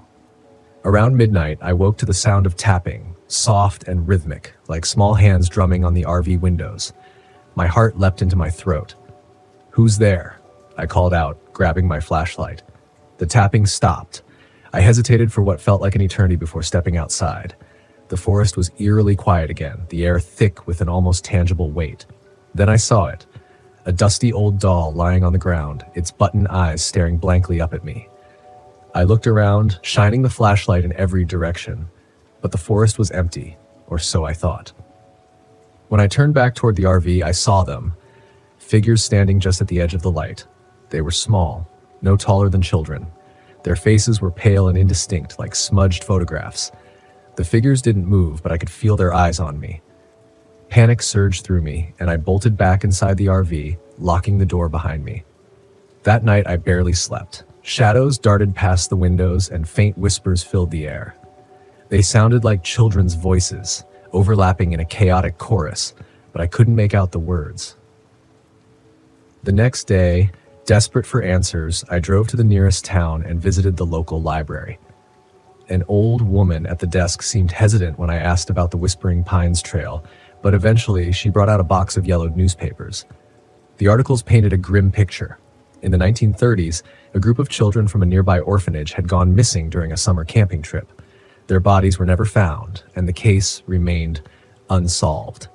Around midnight, I woke to the sound of tapping, soft and rhythmic, like small hands drumming on the RV windows. My heart leapt into my throat. "Who's there?" I called out, grabbing my flashlight. The tapping stopped. I hesitated for what felt like an eternity before stepping outside. The forest was eerily quiet again, the air thick with an almost tangible weight. Then I saw it, a dusty old doll lying on the ground, its button eyes staring blankly up at me. I looked around, shining the flashlight in every direction, but the forest was empty, or so I thought. When I turned back toward the RV, I saw them, figures standing just at the edge of the light. They were small, no taller than children. Their faces were pale and indistinct, like smudged photographs. The figures didn't move, but I could feel their eyes on me. Panic surged through me, and I bolted back inside the RV, locking the door behind me. That night, I barely slept. Shadows darted past the windows, and faint whispers filled the air. They sounded like children's voices, overlapping in a chaotic chorus, but I couldn't make out the words. The next day, desperate for answers, I drove to the nearest town and visited the local library. An old woman at the desk seemed hesitant when I asked about the Whispering Pines Trail, but eventually she brought out a box of yellowed newspapers. The articles painted a grim picture. In the 1930s, a group of children from a nearby orphanage had gone missing during a summer camping trip. Their bodies were never found, and the case remained unsolved.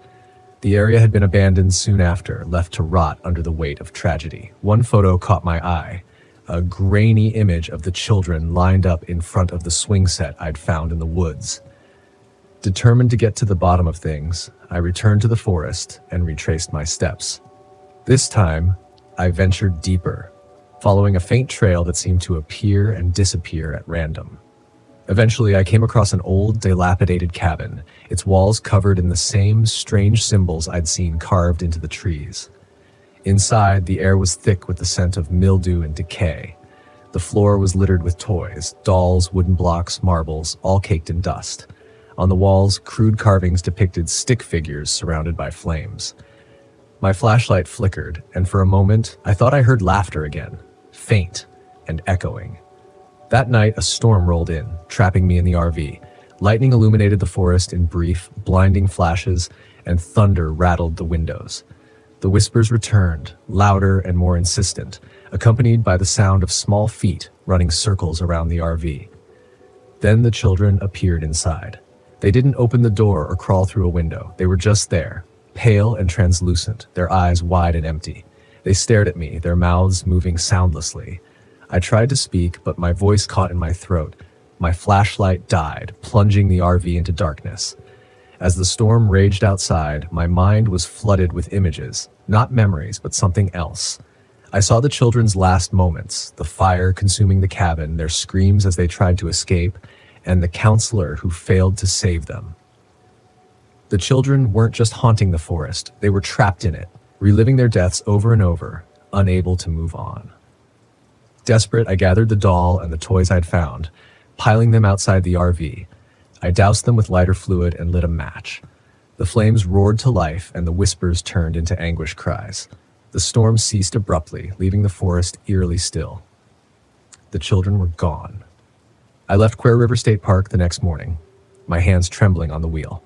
The area had been abandoned soon after, left to rot under the weight of tragedy. One photo caught my eye, a grainy image of the children lined up in front of the swing set I'd found in the woods. Determined to get to the bottom of things, I returned to the forest and retraced my steps. This time, I ventured deeper, following a faint trail that seemed to appear and disappear at random. Eventually, I came across an old, dilapidated cabin, its walls covered in the same strange symbols I'd seen carved into the trees. Inside, the air was thick with the scent of mildew and decay. The floor was littered with toys, dolls, wooden blocks, marbles, all caked in dust. On the walls, crude carvings depicted stick figures surrounded by flames. My flashlight flickered, and for a moment, I thought I heard laughter again, faint and echoing. That night, a storm rolled in, trapping me in the RV. Lightning illuminated the forest in brief, blinding flashes, and thunder rattled the windows. The whispers returned, louder and more insistent, accompanied by the sound of small feet running circles around the RV. Then the children appeared inside. They didn't open the door or crawl through a window. They were just there, pale and translucent, their eyes wide and empty. They stared at me, their mouths moving soundlessly. I tried to speak, but my voice caught in my throat. My flashlight died, plunging the RV into darkness. As the storm raged outside, my mind was flooded with images, not memories, but something else. I saw the children's last moments, the fire consuming the cabin, their screams as they tried to escape, and the counselor who failed to save them. The children weren't just haunting the forest, they were trapped in it, reliving their deaths over and over, unable to move on. Desperate, I gathered the doll and the toys I'd found, piling them outside the RV. I doused them with lighter fluid and lit a match. The flames roared to life and the whispers turned into anguish cries. The storm ceased abruptly, leaving the forest eerily still. The children were gone. I left Quare River State Park the next morning, my hands trembling on the wheel.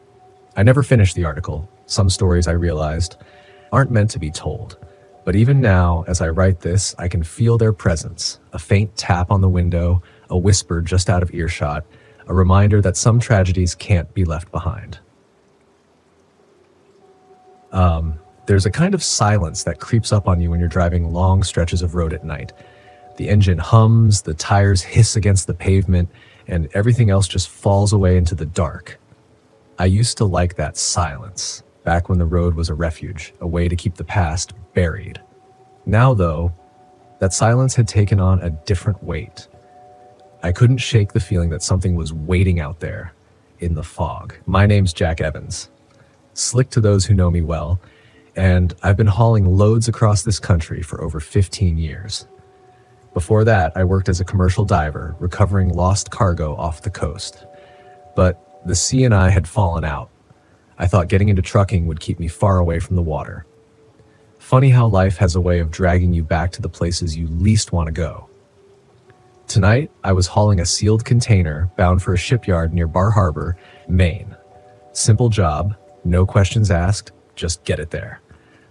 I never finished the article. Some stories, I realized, aren't meant to be told. But even now, as I write this, I can feel their presence, a faint tap on the window, a whisper just out of earshot, a reminder that some tragedies can't be left behind. There's a kind of silence that creeps up on you when you're driving long stretches of road at night. The engine hums, the tires hiss against the pavement, and everything else just falls away into the dark. I used to like that silence, back when the road was a refuge, a way to keep the past buried. Now, though, that silence had taken on a different weight. I couldn't shake the feeling that something was waiting out there, in the fog. My name's Jack Evans, slick to those who know me well, and I've been hauling loads across this country for over 15 years. Before that, I worked as a commercial diver, recovering lost cargo off the coast. But the sea and I had fallen out. I thought getting into trucking would keep me far away from the water. Funny how life has a way of dragging you back to the places you least want to go. Tonight, I was hauling a sealed container bound for a shipyard near Bar Harbor, Maine. Simple job, no questions asked, just get it there.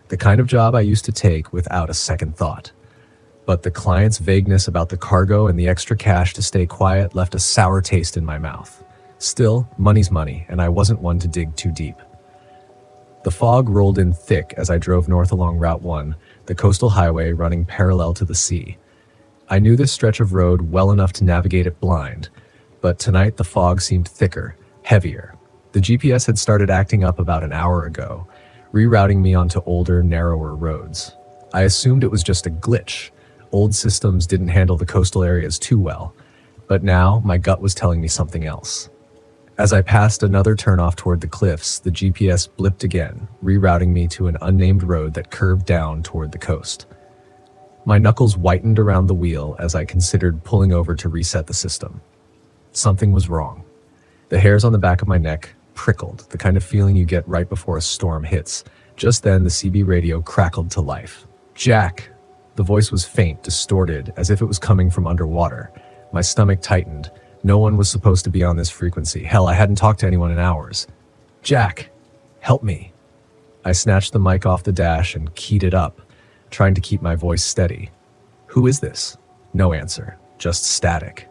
The kind of job I used to take without a second thought. But the client's vagueness about the cargo and the extra cash to stay quiet left a sour taste in my mouth. Still, money's money, and I wasn't one to dig too deep. The fog rolled in thick as I drove north along Route 1, the coastal highway running parallel to the sea. I knew this stretch of road well enough to navigate it blind, but tonight the fog seemed thicker, heavier. The GPS had started acting up about an hour ago, rerouting me onto older, narrower roads. I assumed it was just a glitch. Old systems didn't handle the coastal areas too well, but now my gut was telling me something else. As I passed another turnoff toward the cliffs, the GPS blipped again, rerouting me to an unnamed road that curved down toward the coast. My knuckles whitened around the wheel as I considered pulling over to reset the system. Something was wrong. The hairs on the back of my neck prickled, the kind of feeling you get right before a storm hits. Just then, the CB radio crackled to life. "Jack!" The voice was faint, distorted, as if it was coming from underwater. My stomach tightened. No one was supposed to be on this frequency. Hell, I hadn't talked to anyone in hours. "Jack, help me." I snatched the mic off the dash and keyed it up, trying to keep my voice steady. "Who is this?" No answer, just static.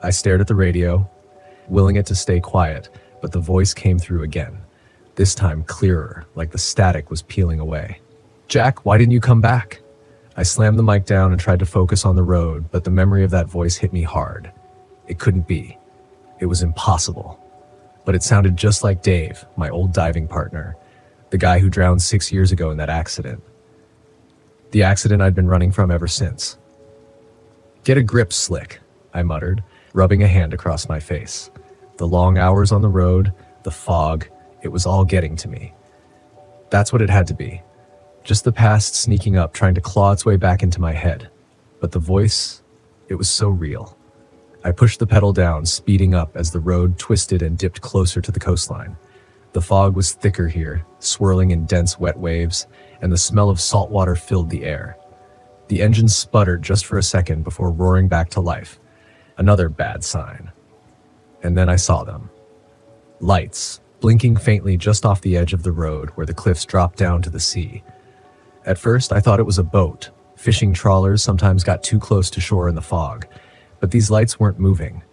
I stared at the radio, willing it to stay quiet, but the voice came through again, this time clearer, like the static was peeling away. "Jack, why didn't you come back?" I slammed the mic down and tried to focus on the road, but the memory of that voice hit me hard. It couldn't be. It was impossible. But it sounded just like Dave, my old diving partner, the guy who drowned 6 years ago in that accident. The accident I'd been running from ever since. "Get a grip, Slick," I muttered, rubbing a hand across my face. The long hours on the road, the fog, it was all getting to me. That's what it had to be. Just the past sneaking up, trying to claw its way back into my head. But the voice, it was so real. I pushed the pedal down, speeding up as the road twisted and dipped closer to the coastline. The fog was thicker here, swirling in dense wet waves, and the smell of salt water filled the air. The engine sputtered just for a second before roaring back to life. Another bad sign. And then I saw them. Lights, blinking faintly just off the edge of the road where the cliffs dropped down to the sea. At first, I thought it was a boat. Fishing trawlers sometimes got too close to shore in the fog. But these lights weren't moving.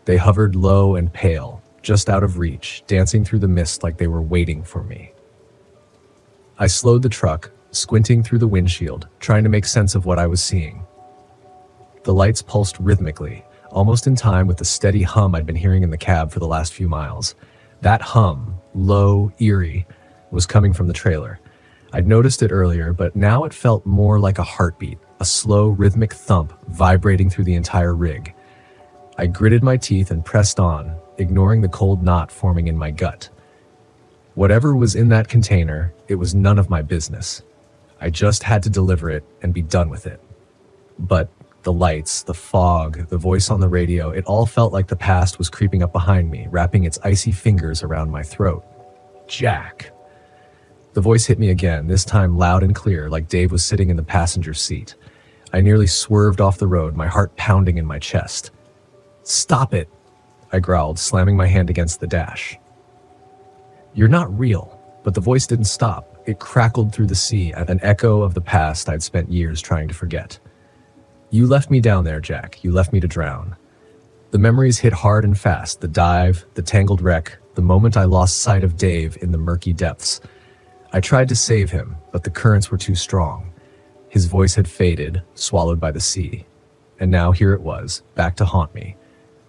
They hovered low and pale, just out of reach, dancing through the mist like they were waiting for me. I slowed the truck, squinting through the windshield, trying to make sense of what I was seeing. The lights pulsed rhythmically, almost in time with the steady hum I'd been hearing in the cab for the last few miles. That hum, low, eerie, was coming from the trailer. I'd noticed it earlier, but now it felt more like a heartbeat, a slow, rhythmic thump vibrating through the entire rig. I gritted my teeth and pressed on, ignoring the cold knot forming in my gut. Whatever was in that container, it was none of my business. I just had to deliver it and be done with it. But the lights, the fog, the voice on the radio, it all felt like the past was creeping up behind me, wrapping its icy fingers around my throat. "Jack." The voice hit me again, this time loud and clear, like Dave was sitting in the passenger seat. I nearly swerved off the road, my heart pounding in my chest. "Stop it," I growled, slamming my hand against the dash. "You're not real." But the voice didn't stop. It crackled through the sea, an echo of the past I'd spent years trying to forget. "You left me down there, Jack. You left me to drown." The memories hit hard and fast, the dive, the tangled wreck, the moment I lost sight of Dave in the murky depths. I tried to save him, but the currents were too strong. His voice had faded, swallowed by the sea. And now here it was, back to haunt me.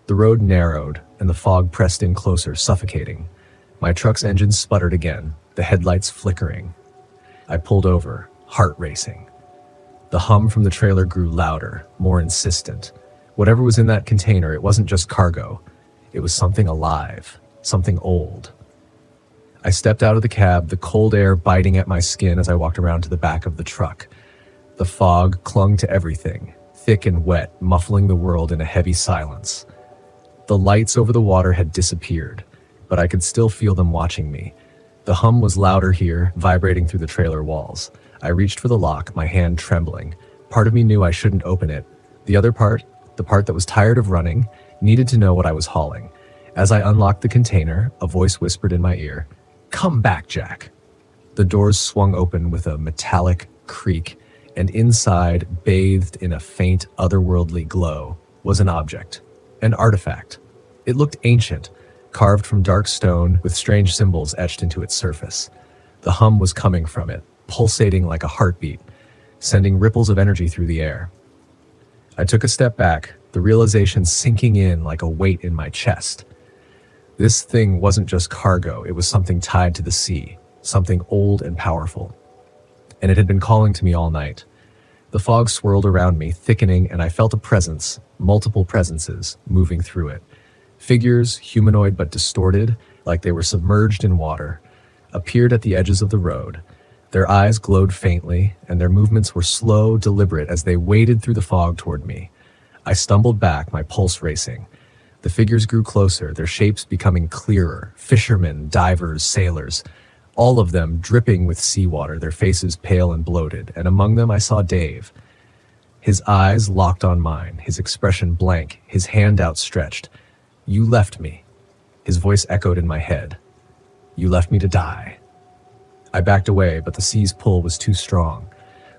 The road narrowed, and the fog pressed in closer, suffocating. My truck's engine sputtered again, the headlights flickering. I pulled over, heart racing. The hum from the trailer grew louder, more insistent. Whatever was in that container, it wasn't just cargo. It was something alive, something old. I stepped out of the cab, the cold air biting at my skin as I walked around to the back of the truck. The fog clung to everything, thick and wet, muffling the world in a heavy silence. The lights over the water had disappeared, but I could still feel them watching me. The hum was louder here, vibrating through the trailer walls. I reached for the lock, my hand trembling. Part of me knew I shouldn't open it. The other part, the part that was tired of running, needed to know what I was hauling. As I unlocked the container, a voice whispered in my ear, "Come back, Jack." The doors swung open with a metallic creak, and inside, bathed in a faint, otherworldly glow, was an object, an artifact. It looked ancient, carved from dark stone with strange symbols etched into its surface. The hum was coming from it, pulsating like a heartbeat, sending ripples of energy through the air. I took a step back, the realization sinking in like a weight in my chest. This thing wasn't just cargo, it was something tied to the sea, something old and powerful. And it had been calling to me all night. The fog swirled around me, thickening, and I felt a presence, multiple presences, moving through it. Figures, humanoid but distorted, like they were submerged in water, appeared at the edges of the road. Their eyes glowed faintly, and their movements were slow, deliberate as they waded through the fog toward me. I stumbled back, my pulse racing. The figures grew closer, their shapes becoming clearer. Fishermen, divers, sailors, all of them dripping with seawater, their faces pale and bloated, and among them I saw Dave. His eyes locked on mine, his expression blank, his hand outstretched. "You left me." His voice echoed in my head. "You left me to die." I backed away, but the sea's pull was too strong.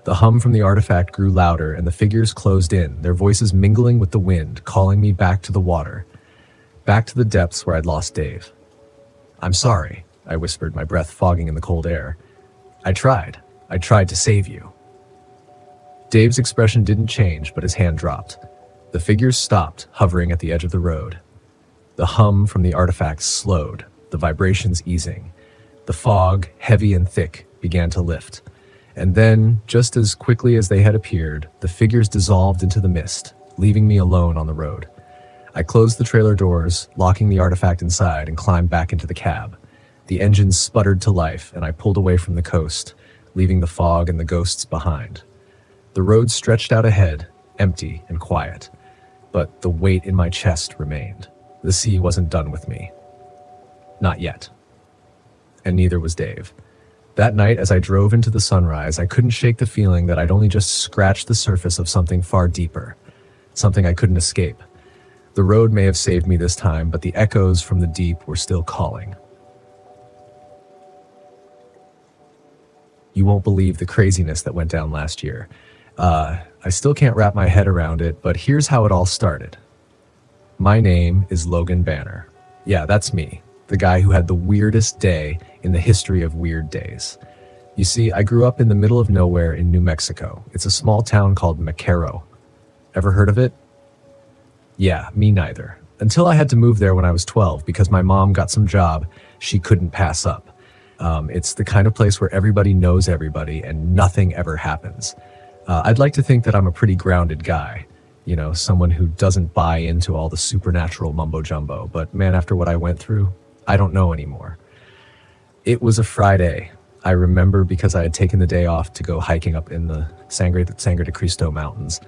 The hum from the artifact grew louder, and the figures closed in, their voices mingling with the wind, calling me back to the water, back to the depths where I'd lost Dave. "I'm sorry," I whispered, my breath fogging in the cold air. I tried to save you." Dave's expression didn't change, but his hand dropped. The figures stopped, hovering at the edge of the road. The hum from the artifact slowed, the vibrations easing. The fog, heavy and thick, began to lift. And then, just as quickly as they had appeared, the figures dissolved into the mist, leaving me alone on the road. I closed the trailer doors, locking the artifact inside, and climbed back into the cab. The engines sputtered to life, and I pulled away from the coast, leaving the fog and the ghosts behind. The road stretched out ahead, empty and quiet, but the weight in my chest remained. The sea wasn't done with me. Not yet. And neither was Dave. That night, as I drove into the sunrise, I couldn't shake the feeling that I'd only just scratched the surface of something far deeper, something I couldn't escape. The road may have saved me this time, but the echoes from the deep were still calling. You won't believe the craziness that went down last year. I still can't wrap my head around it, but here's how it all started. My name is Logan Banner. Yeah, that's me. The guy who had the weirdest day in the history of weird days. You see, I grew up in the middle of nowhere in New Mexico. It's a small town called Macaro. Ever heard of it? Yeah, me neither. Until I had to move there when I was 12 because my mom got some job she couldn't pass up. It's the kind of place where everybody knows everybody and nothing ever happens. I'd like to think that I'm a pretty grounded guy. You know, someone who doesn't buy into all the supernatural mumbo jumbo. But man, after what I went through, I don't know anymore. It was a Friday. I remember because I had taken the day off to go hiking up in the Sangre de Cristo Mountains.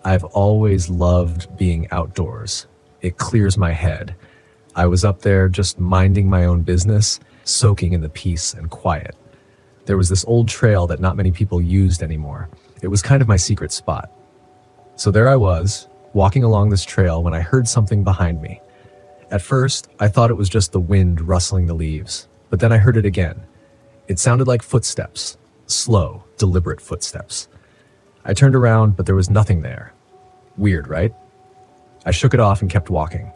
I've always loved being outdoors. It clears my head. I was up there just minding my own business, soaking in the peace and quiet. There was this old trail that not many people used anymore. It was kind of my secret spot. So there I was, walking along this trail when I heard something behind me. At first, I thought it was just the wind rustling the leaves, but then I heard it again. It sounded like footsteps, slow, deliberate footsteps. I turned around, but there was nothing there. Weird, right? I shook it off and kept walking.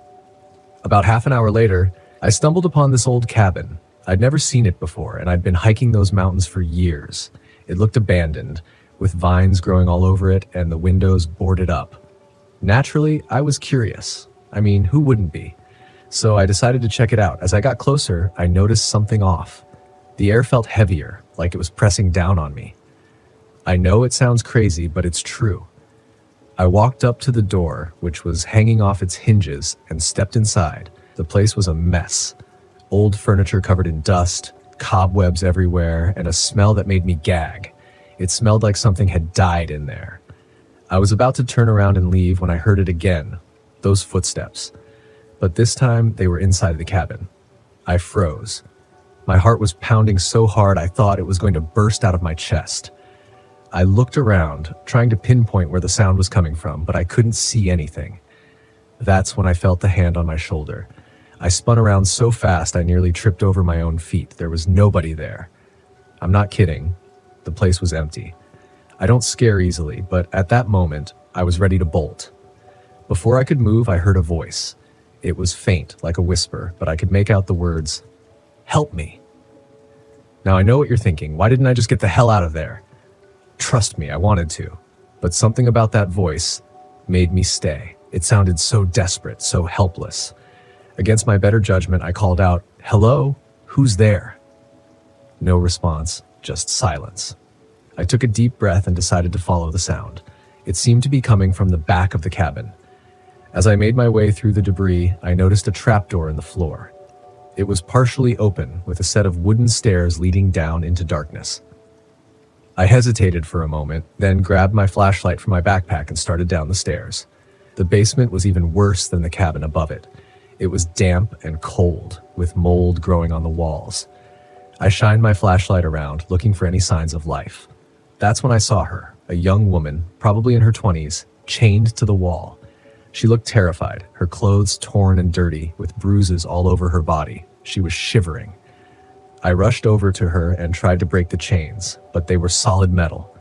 About half an hour later, I stumbled upon this old cabin. I'd never seen it before, and I'd been hiking those mountains for years. It looked abandoned, with vines growing all over it and the windows boarded up. Naturally, I was curious. I mean, who wouldn't be? So I decided to check it out. As I got closer, I noticed something off. The air felt heavier, like it was pressing down on me. I know it sounds crazy, but it's true. I walked up to the door, which was hanging off its hinges, and stepped inside. The place was a mess. Old furniture covered in dust, cobwebs everywhere, and a smell that made me gag. It smelled like something had died in there. I was about to turn around and leave when I heard it again, those footsteps. But this time, they were inside the cabin. I froze. My heart was pounding so hard I thought it was going to burst out of my chest. I looked around, trying to pinpoint where the sound was coming from, but I couldn't see anything. That's when I felt the hand on my shoulder. I spun around so fast I nearly tripped over my own feet. There was nobody there. I'm not kidding. The place was empty. I don't scare easily, but at that moment, I was ready to bolt. Before I could move, I heard a voice. It was faint, like a whisper, but I could make out the words, "Help me." Now I know what you're thinking. Why didn't I just get the hell out of there? Trust me, I wanted to. But something about that voice made me stay. It sounded so desperate, so helpless. Against my better judgment, I called out, "Hello? Who's there?" No response, just silence. I took a deep breath and decided to follow the sound. It seemed to be coming from the back of the cabin. As I made my way through the debris, I noticed a trapdoor in the floor. It was partially open, with a set of wooden stairs leading down into darkness. I hesitated for a moment, then grabbed my flashlight from my backpack and started down the stairs. The basement was even worse than the cabin above it. It was damp and cold, with mold growing on the walls. I shined my flashlight around, looking for any signs of life. That's when I saw her, a young woman, probably in her 20s, chained to the wall. She looked terrified, her clothes torn and dirty, with bruises all over her body. She was shivering. I rushed over to her and tried to break the chains, but they were solid metal.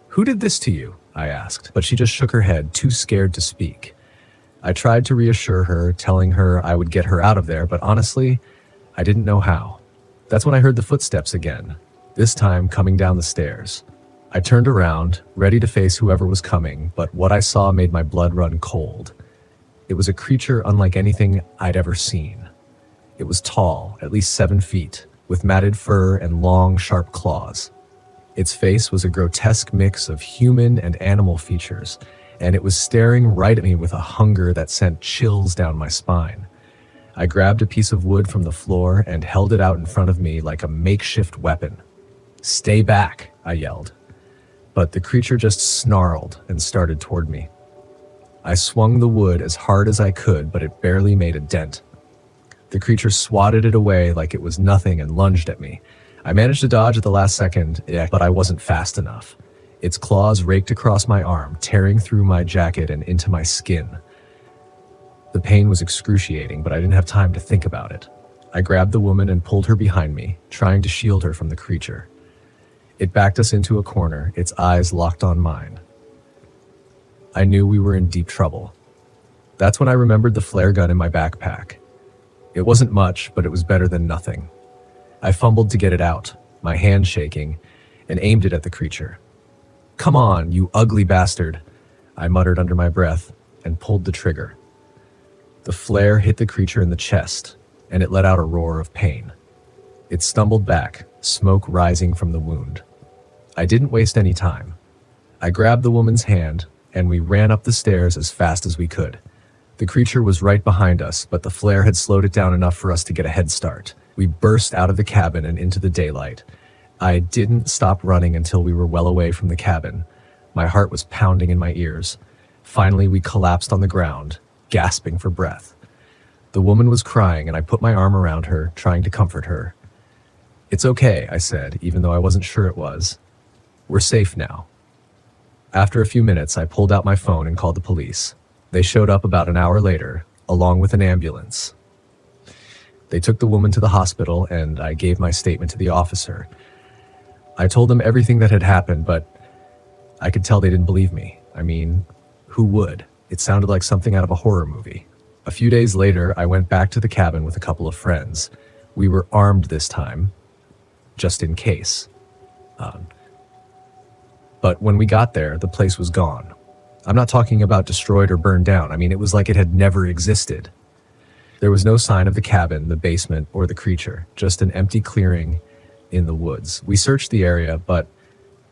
"Who did this to you?" I asked, but she just shook her head, too scared to speak. I tried to reassure her, telling her I would get her out of there, but honestly, I didn't know how. That's when I heard the footsteps again, this time coming down the stairs. I turned around, ready to face whoever was coming, but what I saw made my blood run cold. It was a creature unlike anything I'd ever seen. It was tall, at least 7 feet, with matted fur and long, sharp claws. Its face was a grotesque mix of human and animal features, and it was staring right at me with a hunger that sent chills down my spine. I grabbed a piece of wood from the floor and held it out in front of me like a makeshift weapon. "Stay back," I yelled. But the creature just snarled and started toward me. I swung the wood as hard as I could, but it barely made a dent. The creature swatted it away like it was nothing and lunged at me. I managed to dodge at the last second, but I wasn't fast enough. Its claws raked across my arm, tearing through my jacket and into my skin. The pain was excruciating, but I didn't have time to think about it. I grabbed the woman and pulled her behind me, trying to shield her from the creature. It backed us into a corner, its eyes locked on mine. I knew we were in deep trouble. That's when I remembered the flare gun in my backpack. It wasn't much, but it was better than nothing. I fumbled to get it out, my hand shaking, and aimed it at the creature. "Come on, you ugly bastard," I muttered under my breath and pulled the trigger. The flare hit the creature in the chest, and it let out a roar of pain. It stumbled back, smoke rising from the wound. I didn't waste any time. I grabbed the woman's hand, and we ran up the stairs as fast as we could. The creature was right behind us, but the flare had slowed it down enough for us to get a head start. We burst out of the cabin and into the daylight. I didn't stop running until we were well away from the cabin. My heart was pounding in my ears. Finally, we collapsed on the ground, gasping for breath. The woman was crying, and I put my arm around her, trying to comfort her. "It's okay," I said, even though I wasn't sure it was. "We're safe now." After a few minutes, I pulled out my phone and called the police. They showed up about an hour later, along with an ambulance. They took the woman to the hospital, and I gave my statement to the officer. I told them everything that had happened, but I could tell they didn't believe me. I mean, who would? It sounded like something out of a horror movie. A few days later, I went back to the cabin with a couple of friends. We were armed this time, just in case. But when we got there, the place was gone. I'm not talking about destroyed or burned down. I mean, it was like it had never existed. There was no sign of the cabin, the basement, or the creature, just an empty clearing in the woods. We searched the area, but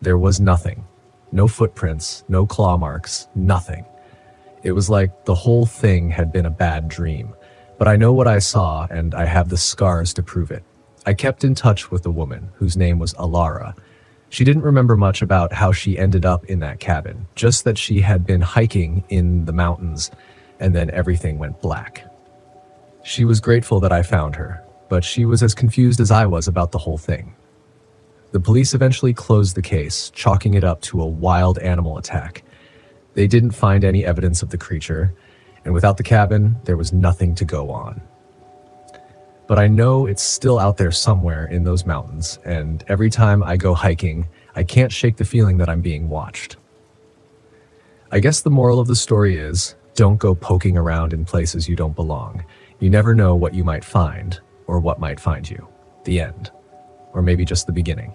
there was nothing. No footprints, no claw marks, nothing. It was like the whole thing had been a bad dream. But I know what I saw, and I have the scars to prove it. I kept in touch with the woman, whose name was Alara. She didn't remember much about how she ended up in that cabin, just that she had been hiking in the mountains, and then everything went black. She was grateful that I found her, but she was as confused as I was about the whole thing. The police eventually closed the case, chalking it up to a wild animal attack. They didn't find any evidence of the creature, and without the cabin, there was nothing to go on. But I know it's still out there somewhere in those mountains, and every time I go hiking, I can't shake the feeling that I'm being watched. I guess the moral of the story is, don't go poking around in places you don't belong. You never know what you might find, or what might find you. The end. or maybe just the beginning.